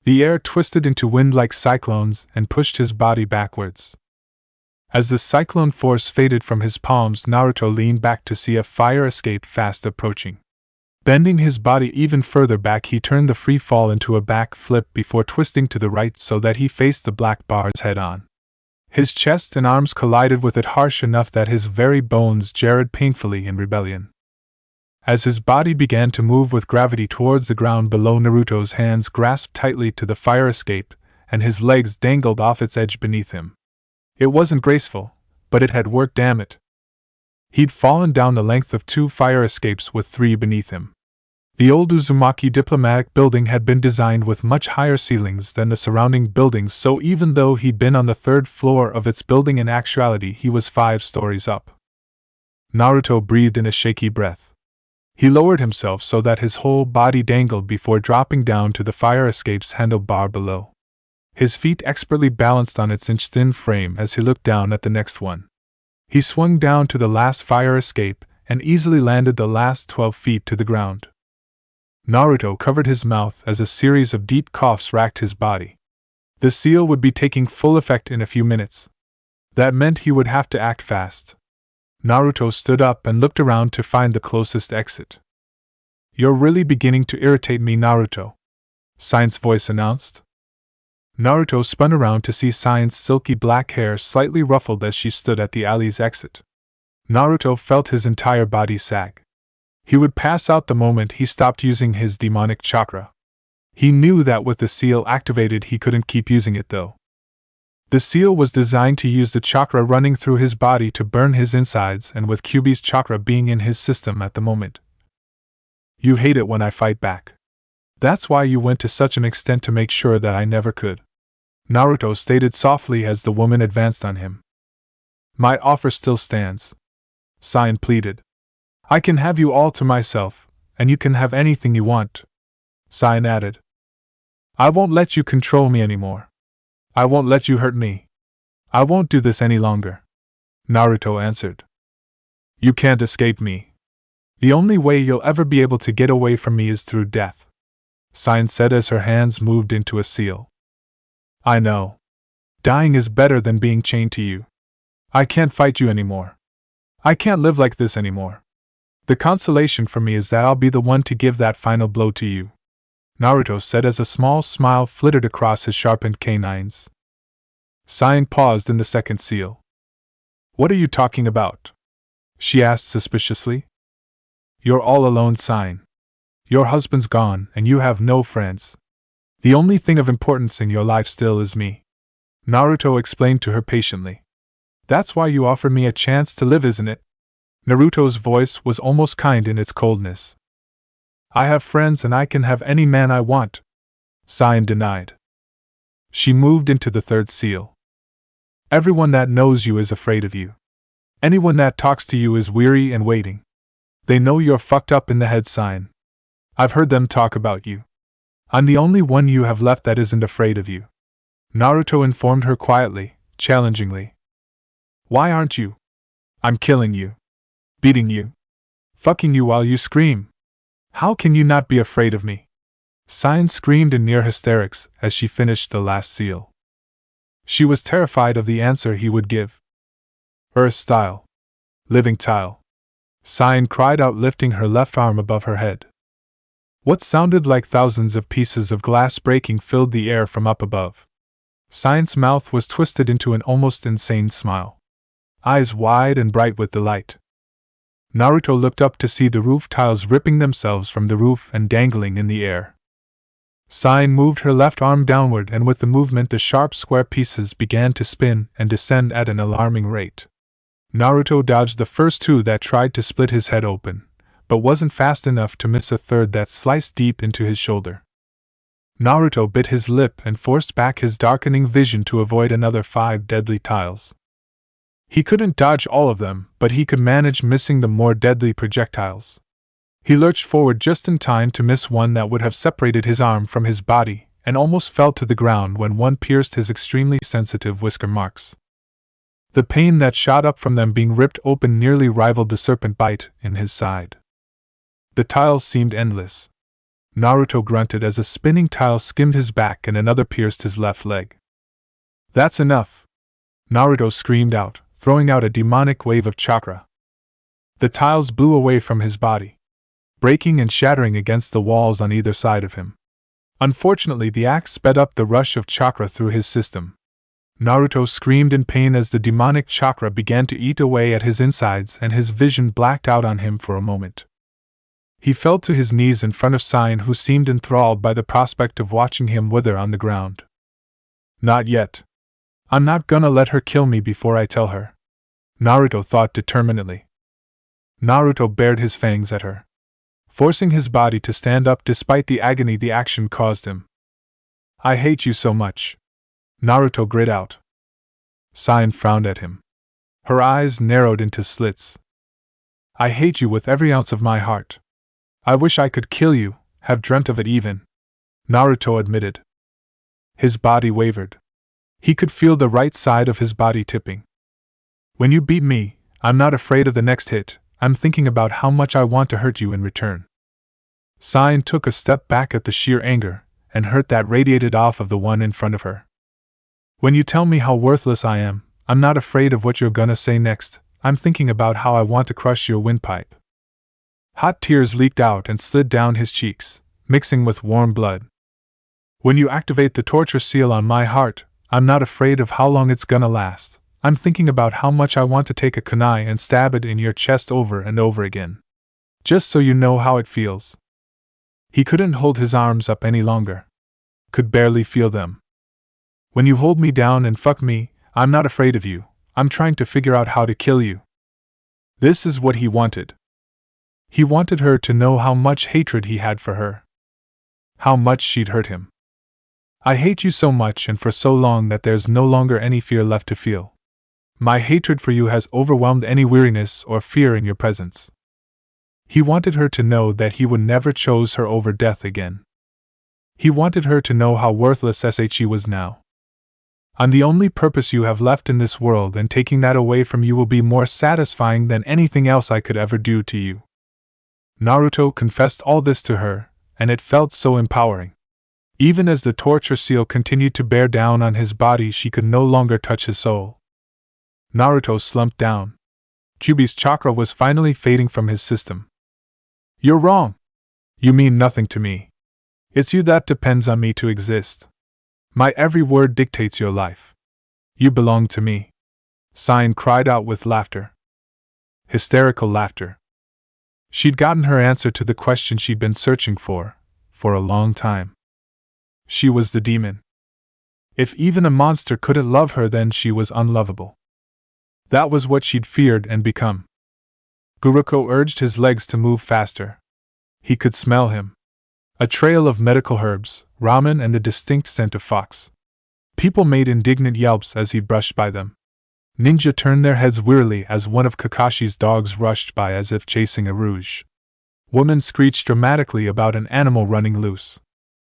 The air twisted into wind-like cyclones and pushed his body backwards. As the cyclone force faded from his palms, Naruto leaned back to see a fire escape fast approaching. Bending his body even further back, he turned the free fall into a back flip before twisting to the right so that he faced the black bars head-on. His chest and arms collided with it harsh enough that his very bones jarred painfully in rebellion. As his body began to move with gravity towards the ground below, Naruto's hands grasped tightly to the fire escape, and his legs dangled off its edge beneath him. It wasn't graceful, but it had worked, damn it. He'd fallen down the length of 2 fire escapes with 3 beneath him. The old Uzumaki diplomatic building had been designed with much higher ceilings than the surrounding buildings, so even though he'd been on the 3rd floor of its building, in actuality he was 5 stories up. Naruto breathed in a shaky breath. He lowered himself so that his whole body dangled before dropping down to the fire escape's handlebar below. His feet expertly balanced on its inch-thin frame as he looked down at the next one. He swung down to the last fire escape and easily landed the last 12 feet to the ground. Naruto covered his mouth as a series of deep coughs racked his body. The seal would be taking full effect in a few minutes. That meant he would have to act fast. Naruto stood up and looked around to find the closest exit. You're really beginning to irritate me, Naruto, Saiyan's voice announced. Naruto spun around to see Saiyan's silky black hair slightly ruffled as she stood at the alley's exit. Naruto felt his entire body sag. He would pass out the moment he stopped using his demonic chakra. He knew that with the seal activated he couldn't keep using it though. The seal was designed to use the chakra running through his body to burn his insides, and with Kyuubi's chakra being in his system at the moment. You hate it when I fight back. That's why you went to such an extent to make sure that I never could. Naruto stated softly as the woman advanced on him. My offer still stands, Saiyan pleaded. I can have you all to myself, and you can have anything you want, Saiyan added. I won't let you control me anymore. I won't let you hurt me. I won't do this any longer, Naruto answered. You can't escape me. The only way you'll ever be able to get away from me is through death, Saiyan said as her hands moved into a seal. I know. Dying is better than being chained to you. I can't fight you anymore. I can't live like this anymore. The consolation for me is that I'll be the one to give that final blow to you, Naruto said as a small smile flitted across his sharpened canines. Saiyan paused in the second seal. What are you talking about? She asked suspiciously. You're all alone, Saiyan. Your husband's gone, and you have no friends. The only thing of importance in your life still is me, Naruto explained to her patiently. That's why you offered me a chance to live, isn't it? Naruto's voice was almost kind in its coldness. I have friends and I can have any man I want, Saiyan denied. She moved into the third seal. Everyone that knows you is afraid of you. Anyone that talks to you is weary and waiting. They know you're fucked up in the head, sign. I've heard them talk about you. I'm the only one you have left that isn't afraid of you. Naruto informed her quietly, challengingly. Why aren't you? I'm killing you. Beating you. Fucking you while you scream. How can you not be afraid of me? Sign screamed in near hysterics as she finished the last seal. She was terrified of the answer he would give. Earth style. Living tile. Sign cried out, lifting her left arm above her head. What sounded like thousands of pieces of glass breaking filled the air from up above. Sign's mouth was twisted into an almost insane smile. Eyes wide and bright with delight. Naruto looked up to see the roof tiles ripping themselves from the roof and dangling in the air. Sign moved her left arm downward, and with the movement the sharp square pieces began to spin and descend at an alarming rate. Naruto dodged the first two that tried to split his head open, but wasn't fast enough to miss a third that sliced deep into his shoulder. Naruto bit his lip and forced back his darkening vision to avoid another 5 deadly tiles. He couldn't dodge all of them, but he could manage missing the more deadly projectiles. He lurched forward just in time to miss one that would have separated his arm from his body, and almost fell to the ground when one pierced his extremely sensitive whisker marks. The pain that shot up from them being ripped open nearly rivaled the serpent bite in his side. The tiles seemed endless. Naruto grunted as a spinning tile skimmed his back and another pierced his left leg. That's enough! Naruto screamed out, throwing out a demonic wave of chakra. The tiles blew away from his body, breaking and shattering against the walls on either side of him. Unfortunately, the axe sped up the rush of chakra through his system. Naruto screamed in pain as the demonic chakra began to eat away at his insides and his vision blacked out on him for a moment. He fell to his knees in front of Saiyan, who seemed enthralled by the prospect of watching him wither on the ground. Not yet. I'm not gonna let her kill me before I tell her, Naruto thought determinedly. Naruto bared his fangs at her, forcing his body to stand up despite the agony the action caused him. I hate you so much, Naruto grit out. Saiyan frowned at him. Her eyes narrowed into slits. I hate you with every ounce of my heart. I wish I could kill you, have dreamt of it even, Naruto admitted. His body wavered. He could feel the right side of his body tipping. When you beat me, I'm not afraid of the next hit, I'm thinking about how much I want to hurt you in return. Saiyan took a step back at the sheer anger and hurt that radiated off of the one in front of her. When you tell me how worthless I am, I'm not afraid of what you're gonna say next, I'm thinking about how I want to crush your windpipe. Hot tears leaked out and slid down his cheeks, mixing with warm blood. When you activate the torture seal on my heart, I'm not afraid of how long it's gonna last. I'm thinking about how much I want to take a kunai and stab it in your chest over and over again. Just so you know how it feels. He couldn't hold his arms up any longer. Could barely feel them. When you hold me down and fuck me, I'm not afraid of you. I'm trying to figure out how to kill you. This is what he wanted. He wanted her to know how much hatred he had for her. How much she'd hurt him. I hate you so much and for so long that there's no longer any fear left to feel. My hatred for you has overwhelmed any weariness or fear in your presence. He wanted her to know that he would never choose her over death again. He wanted her to know how worthless she was now. I'm the only purpose you have left in this world, and taking that away from you will be more satisfying than anything else I could ever do to you. Naruto confessed all this to her, and it felt so empowering. Even as the torture seal continued to bear down on his body, she could no longer touch his soul. Naruto slumped down. Kyuubi's chakra was finally fading from his system. You're wrong. You mean nothing to me. It's you that depends on me to exist. My every word dictates your life. You belong to me. Saiyan cried out with laughter. Hysterical laughter. She'd gotten her answer to the question she'd been searching for a long time. She was the demon. If even a monster couldn't love her, then she was unlovable. That was what she'd feared and become. Guruko urged his legs to move faster. He could smell him. A trail of medical herbs, ramen, and the distinct scent of fox. People made indignant yelps as he brushed by them. Ninja turned their heads wearily as one of Kakashi's dogs rushed by as if chasing a rouge. Woman screeched dramatically about an animal running loose.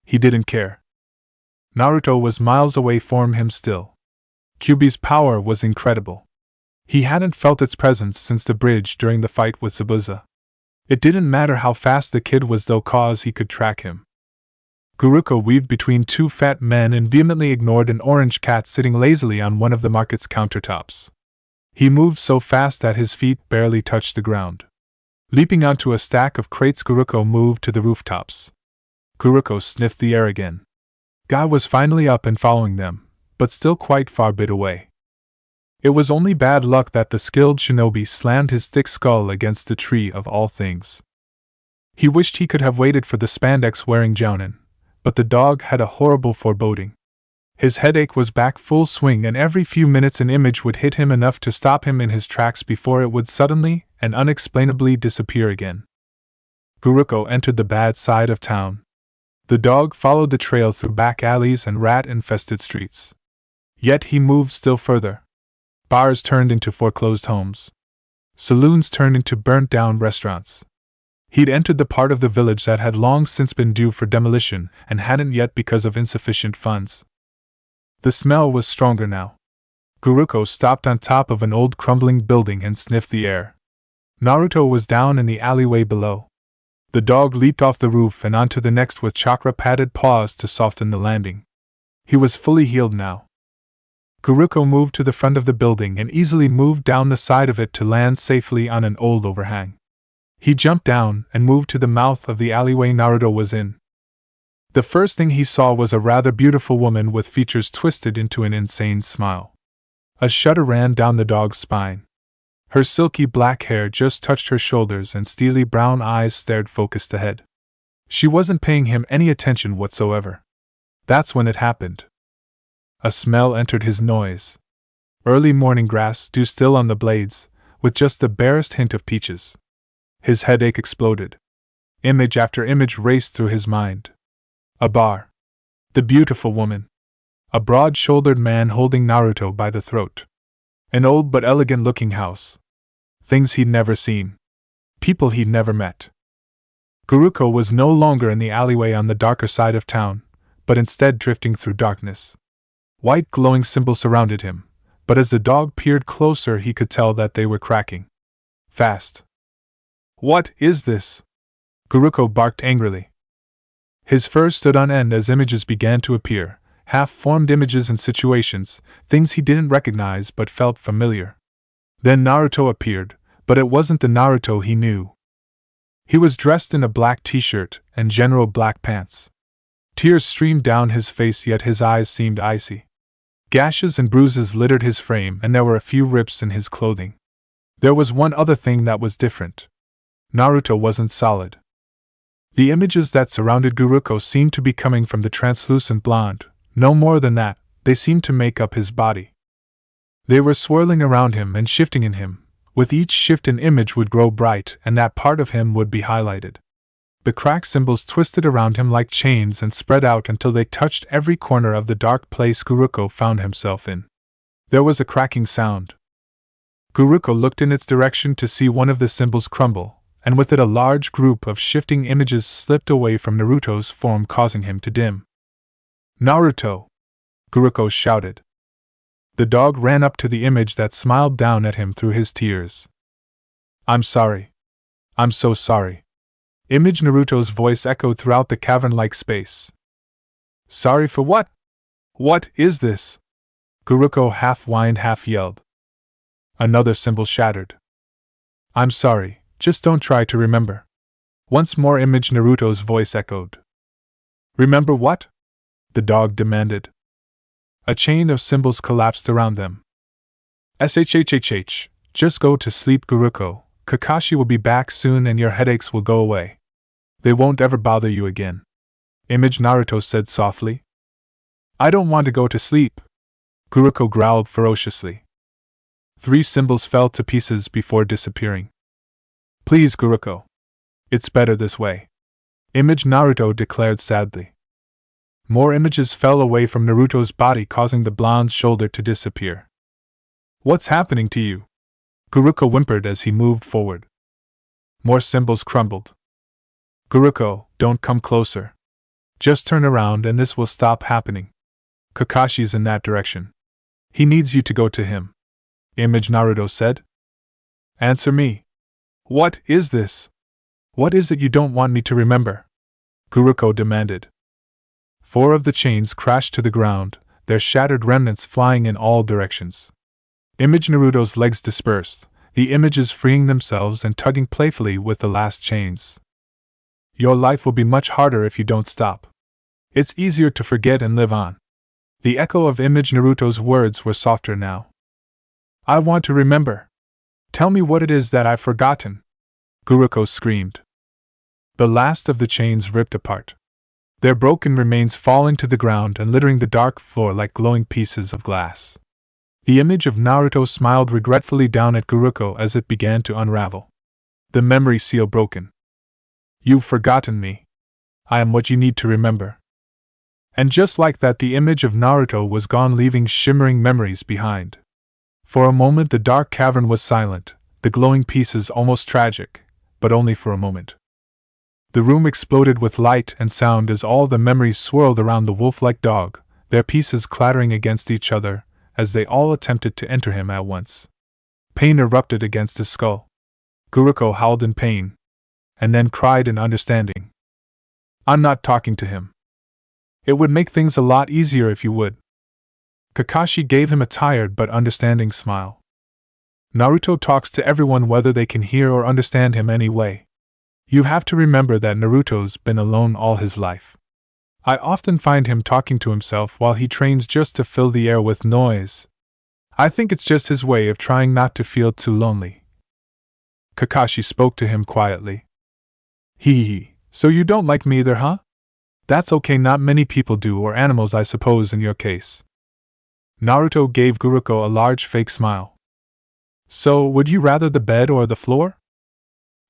He didn't care. Naruto was miles away from him still. Kyuubi's power was incredible. He hadn't felt its presence since the bridge during the fight with Zabuza. It didn't matter how fast the kid was though, cause he could track him. Guruko weaved between two fat men and vehemently ignored an orange cat sitting lazily on one of the market's countertops. He moved so fast that his feet barely touched the ground. Leaping onto a stack of crates, Guruko moved to the rooftops. Guruko sniffed the air again. Guy was finally up and following them, but still quite far bit away. It was only bad luck that the skilled shinobi slammed his thick skull against the tree of all things. He wished he could have waited for the spandex-wearing jounin, but the dog had a horrible foreboding. His headache was back full swing, and every few minutes an image would hit him enough to stop him in his tracks before it would suddenly and unexplainably disappear again. Guruko entered the bad side of town. The dog followed the trail through back alleys and rat-infested streets. Yet he moved still further. Bars turned into foreclosed homes. Saloons turned into burnt-down restaurants. He'd entered the part of the village that had long since been due for demolition and hadn't yet because of insufficient funds. The smell was stronger now. Guruko stopped on top of an old crumbling building and sniffed the air. Naruto was down in the alleyway below. The dog leaped off the roof and onto the next with chakra-padded paws to soften the landing. He was fully healed now. Guruko moved to the front of the building and easily moved down the side of it to land safely on an old overhang. He jumped down and moved to the mouth of the alleyway Naruto was in. The first thing he saw was a rather beautiful woman with features twisted into an insane smile. A shudder ran down the dog's spine. Her silky black hair just touched her shoulders and steely brown eyes stared focused ahead. She wasn't paying him any attention whatsoever. That's when it happened. A smell entered his nose. Early morning grass, dew still on the blades, with just the barest hint of peaches. His headache exploded. Image after image raced through his mind. A bar. The beautiful woman. A broad-shouldered man holding Naruto by the throat. An old but elegant-looking house. Things he'd never seen. People he'd never met. Guruko was no longer in the alleyway on the darker side of town, but instead drifting through darkness. White glowing symbols surrounded him, but as the dog peered closer he could tell that they were cracking. Fast. What is this? Guruko barked angrily. His fur stood on end as images began to appear, half-formed images and situations, things he didn't recognize but felt familiar. Then Naruto appeared, but it wasn't the Naruto he knew. He was dressed in a black t-shirt and general black pants. Tears streamed down his face, yet his eyes seemed icy. Gashes and bruises littered his frame and there were a few rips in his clothing. There was one other thing that was different. Naruto wasn't solid. The images that surrounded Guruko seemed to be coming from the translucent blonde. No more than that, they seemed to make up his body. They were swirling around him and shifting in him. With each shift an image would grow bright and that part of him would be highlighted. The cracked symbols twisted around him like chains and spread out until they touched every corner of the dark place Guruko found himself in. There was a cracking sound. Guruko looked in its direction to see one of the symbols crumble, and with it a large group of shifting images slipped away from Naruto's form, causing him to dim. Naruto! Guruko shouted. The dog ran up to the image that smiled down at him through his tears. I'm sorry. I'm so sorry. Image Naruto's voice echoed throughout the cavern-like space. Sorry for what? What is this? Guruko half whined, half yelled. Another symbol shattered. I'm sorry, just don't try to remember. Once more Image Naruto's voice echoed. Remember what? The dog demanded. A chain of symbols collapsed around them. SHHHH, just go to sleep, Guruko. Kakashi will be back soon and your headaches will go away. They won't ever bother you again. Image Naruto said softly. I don't want to go to sleep. Guruko growled ferociously. 3 symbols fell to pieces before disappearing. Please, Guruko. It's better this way. Image Naruto declared sadly. More images fell away from Naruto's body, causing the blonde's shoulder to disappear. What's happening to you? Guruko whimpered as he moved forward. More symbols crumbled. Guruko, don't come closer. Just turn around and this will stop happening. Kakashi's in that direction. He needs you to go to him. Image Naruto said. Answer me. What is this? What is it you don't want me to remember? Guruko demanded. 4 of the chains crashed to the ground, their shattered remnants flying in all directions. Image Naruto's legs dispersed, the images freeing themselves and tugging playfully with the last chains. Your life will be much harder if you don't stop. It's easier to forget and live on. The echo of Image Naruto's words were softer now. I want to remember. Tell me what it is that I've forgotten. Guruko screamed. The last of the chains ripped apart, their broken remains falling to the ground and littering the dark floor like glowing pieces of glass. The image of Naruto smiled regretfully down at Guruko as it began to unravel. The memory seal broken. You've forgotten me. I am what you need to remember. And just like that, the image of Naruto was gone, leaving shimmering memories behind. For a moment the dark cavern was silent, the glowing pieces almost tragic, but only for a moment. The room exploded with light and sound as all the memories swirled around the wolf-like dog, their pieces clattering against each other, as they all attempted to enter him at once. Pain erupted against his skull. Guruko howled in pain, and then cried in understanding. I'm not talking to him. It would make things a lot easier if you would. Kakashi gave him a tired but understanding smile. Naruto talks to everyone whether they can hear or understand him anyway. You have to remember that Naruto's been alone all his life. I often find him talking to himself while he trains just to fill the air with noise. I think it's just his way of trying not to feel too lonely. Kakashi spoke to him quietly. Hee, so you don't like me either, huh? That's okay, not many people do, or animals I suppose in your case. Naruto gave Guruko a large fake smile. So, would you rather the bed or the floor?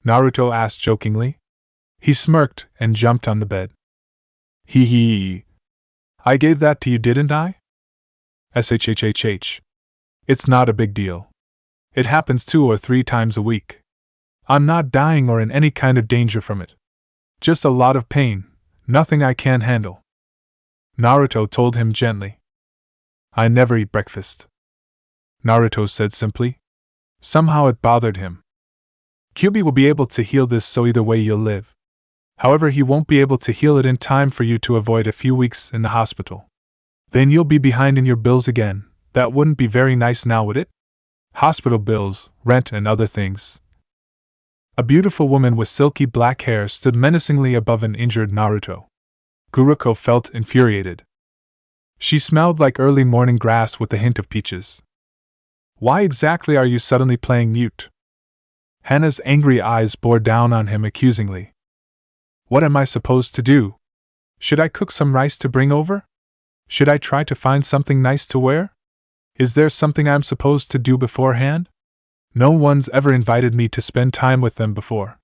Naruto asked jokingly. He smirked and jumped on the bed. Hee. I gave that to you, didn't I? Shhhh. It's not a big deal. It happens 2 or 3 times a week. I'm not dying or in any kind of danger from it. Just a lot of pain, nothing I can't handle. Naruto told him gently. I never eat breakfast. Naruto said simply. Somehow it bothered him. Kyuubi will be able to heal this, so either way you'll live. However, he won't be able to heal it in time for you to avoid a few weeks in the hospital. Then you'll be behind in your bills again. That wouldn't be very nice now, would it? Hospital bills, rent, and other things. A beautiful woman with silky black hair stood menacingly above an injured Naruto. Guruko felt infuriated. She smelled like early morning grass with a hint of peaches. Why exactly are you suddenly playing mute? Hana's angry eyes bore down on him accusingly. What am I supposed to do? Should I cook some rice to bring over? Should I try to find something nice to wear? Is there something I'm supposed to do beforehand? No one's ever invited me to spend time with them before.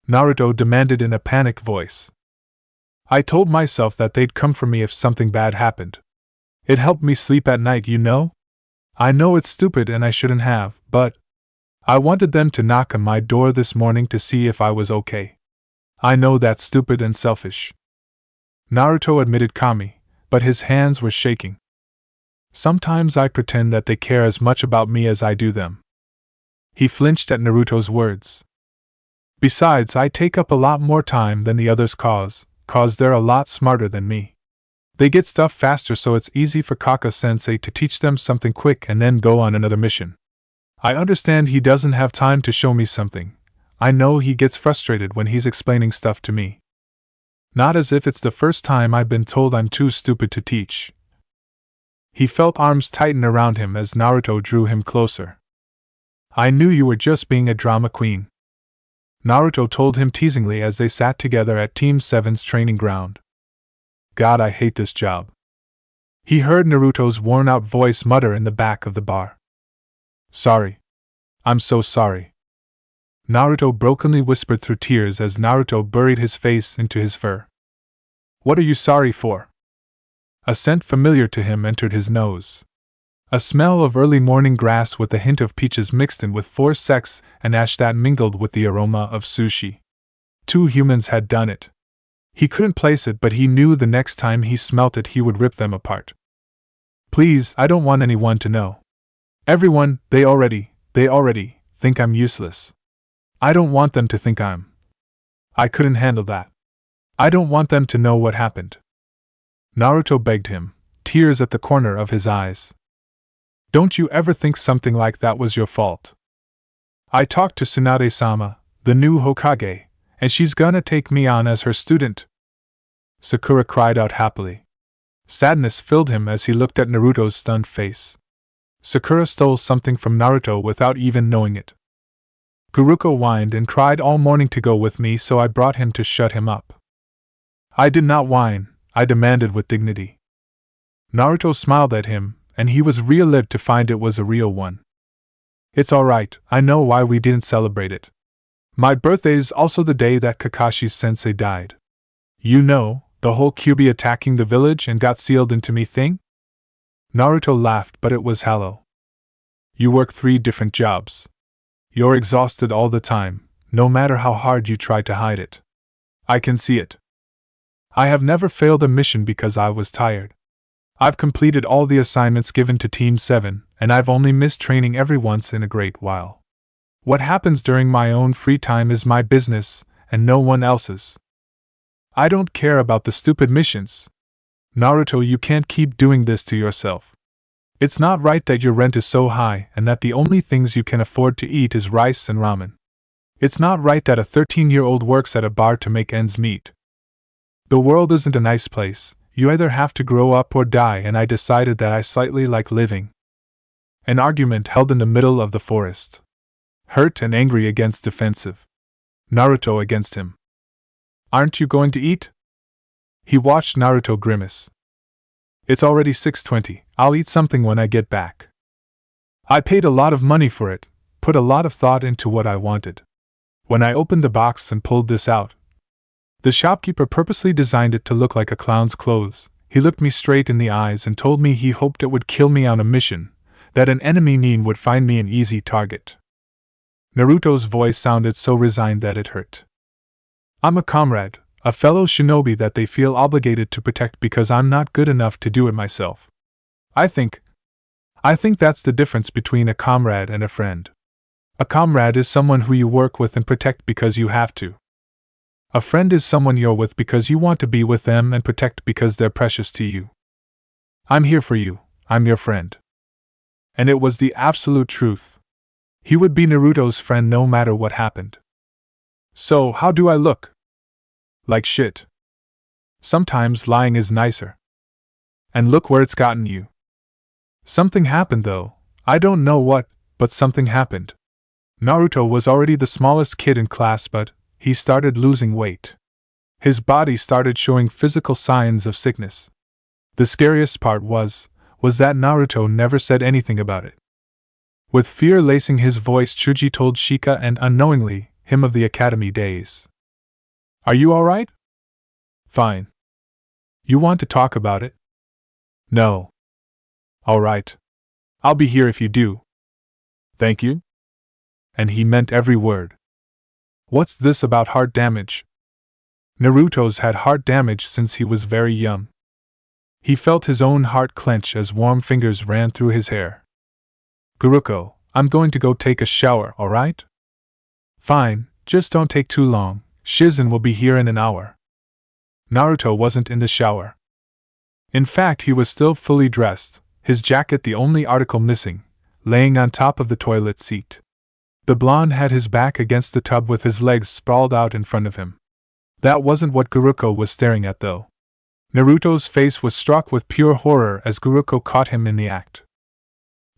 Naruto demanded in a panicked voice. I told myself that they'd come for me if something bad happened. It helped me sleep at night, you know? I know it's stupid and I shouldn't have, but I wanted them to knock on my door this morning to see if I was okay. I know that's stupid and selfish. Naruto admitted calmly, but his hands were shaking. Sometimes I pretend that they care as much about me as I do them. He flinched at Naruto's words. Besides, I take up a lot more time than the others cause they're a lot smarter than me. They get stuff faster, so it's easy for Kaka-sensei to teach them something quick and then go on another mission. I understand he doesn't have time to show me something. I know he gets frustrated when he's explaining stuff to me. Not as if it's the first time I've been told I'm too stupid to teach. He felt arms tighten around him as Naruto drew him closer. I knew you were just being a drama queen. Naruto told him teasingly as they sat together at Team 7's training ground. God, I hate this job. He heard Naruto's worn-out voice mutter in the back of the bar. Sorry. I'm so sorry. Naruto brokenly whispered through tears as Naruto buried his face into his fur. What are you sorry for? A scent familiar to him entered his nose. A smell of early morning grass with a hint of peaches mixed in with forced sex and ash that mingled with the aroma of sushi. 2 humans had done it. He couldn't place it, but he knew the next time he smelt it he would rip them apart. Please, I don't want anyone to know. Everyone, they already think I'm useless. I don't want them to think I couldn't handle that. I don't want them to know what happened. Naruto begged him, tears at the corner of his eyes. Don't you ever think something like that was your fault? I talked to Tsunade-sama, the new Hokage, and she's gonna take me on as her student. Sakura cried out happily. Sadness filled him as he looked at Naruto's stunned face. Sakura stole something from Naruto without even knowing it. Guruko whined and cried all morning to go with me, so I brought him to shut him up. I did not whine, I demanded with dignity. Naruto smiled at him, and he was relieved to find it was a real one. It's alright, I know why we didn't celebrate it. My birthday's also the day that Kakashi's sensei died. You know, the whole Kyuubi attacking the village and got sealed into me thing? Naruto laughed, but it was hollow. You work 3 different jobs. You're exhausted all the time, no matter how hard you try to hide it. I can see it. I have never failed a mission because I was tired. I've completed all the assignments given to Team 7, and I've only missed training every once in a great while. What happens during my own free time is my business, and no one else's. I don't care about the stupid missions. Naruto, you can't keep doing this to yourself. It's not right that your rent is so high and that the only things you can afford to eat is rice and ramen. It's not right that a 13-year-old works at a bar to make ends meet. The world isn't a nice place. You either have to grow up or die, and I decided that I slightly like living. An argument held in the middle of the forest. Hurt and angry against defensive. Naruto against him. Aren't you going to eat? He watched Naruto grimace. It's already 6:20, I'll eat something when I get back. I paid a lot of money for it, put a lot of thought into what I wanted. When I opened the box and pulled this out, the shopkeeper purposely designed it to look like a clown's clothes. He looked me straight in the eyes and told me he hoped it would kill me on a mission, that an enemy Nin would find me an easy target. Naruto's voice sounded so resigned that it hurt. I'm a comrade, a fellow shinobi that they feel obligated to protect because I'm not good enough to do it myself. I think that's the difference between a comrade and a friend. A comrade is someone who you work with and protect because you have to. A friend is someone you're with because you want to be with them and protect because they're precious to you. I'm here for you, I'm your friend. And it was the absolute truth. He would be Naruto's friend no matter what happened. So, how do I look? Like shit. Sometimes lying is nicer. And look where it's gotten you. Something happened though, I don't know what, but something happened. Naruto was already the smallest kid in class, but he started losing weight. His body started showing physical signs of sickness. The scariest part was that Naruto never said anything about it. With fear lacing his voice, Chuji told Shika and unknowingly, him of the academy days. Are you alright? Fine. You want to talk about it? No. Alright. I'll be here if you do. Thank you? And he meant every word. What's this about heart damage? Naruto's had heart damage since he was very young. He felt his own heart clench as warm fingers ran through his hair. Guruko, I'm going to go take a shower, alright? Fine, just don't take too long, Shizen will be here in an hour. Naruto wasn't in the shower. In fact, he was still fully dressed, his jacket the only article missing, laying on top of the toilet seat. The blonde had his back against the tub with his legs sprawled out in front of him. That wasn't what Guruko was staring at though. Naruto's face was struck with pure horror as Guruko caught him in the act.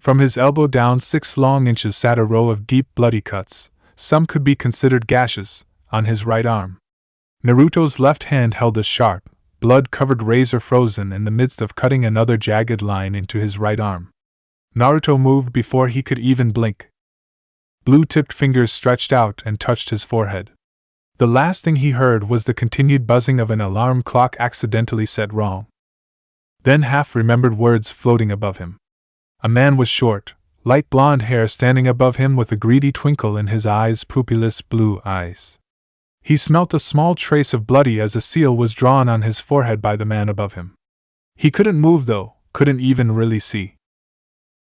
From his elbow down 6 long inches sat a row of deep bloody cuts, some could be considered gashes, on his right arm. Naruto's left hand held a sharp, blood-covered razor frozen in the midst of cutting another jagged line into his right arm. Naruto moved before he could even blink. Blue-tipped fingers stretched out and touched his forehead. The last thing he heard was the continued buzzing of an alarm clock accidentally set wrong. Then half-remembered words floating above him. A man with short, light blonde hair standing above him with a greedy twinkle in his eyes, pupilless blue eyes. He smelt a small trace of bloody as a seal was drawn on his forehead by the man above him. He couldn't move though, couldn't even really see.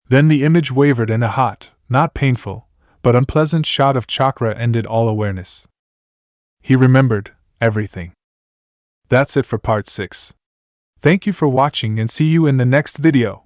Then the image wavered and a hot, not painful, but unpleasant shot of chakra ended all awareness. He remembered everything. That's it for part 6. Thank you for watching and see you in the next video.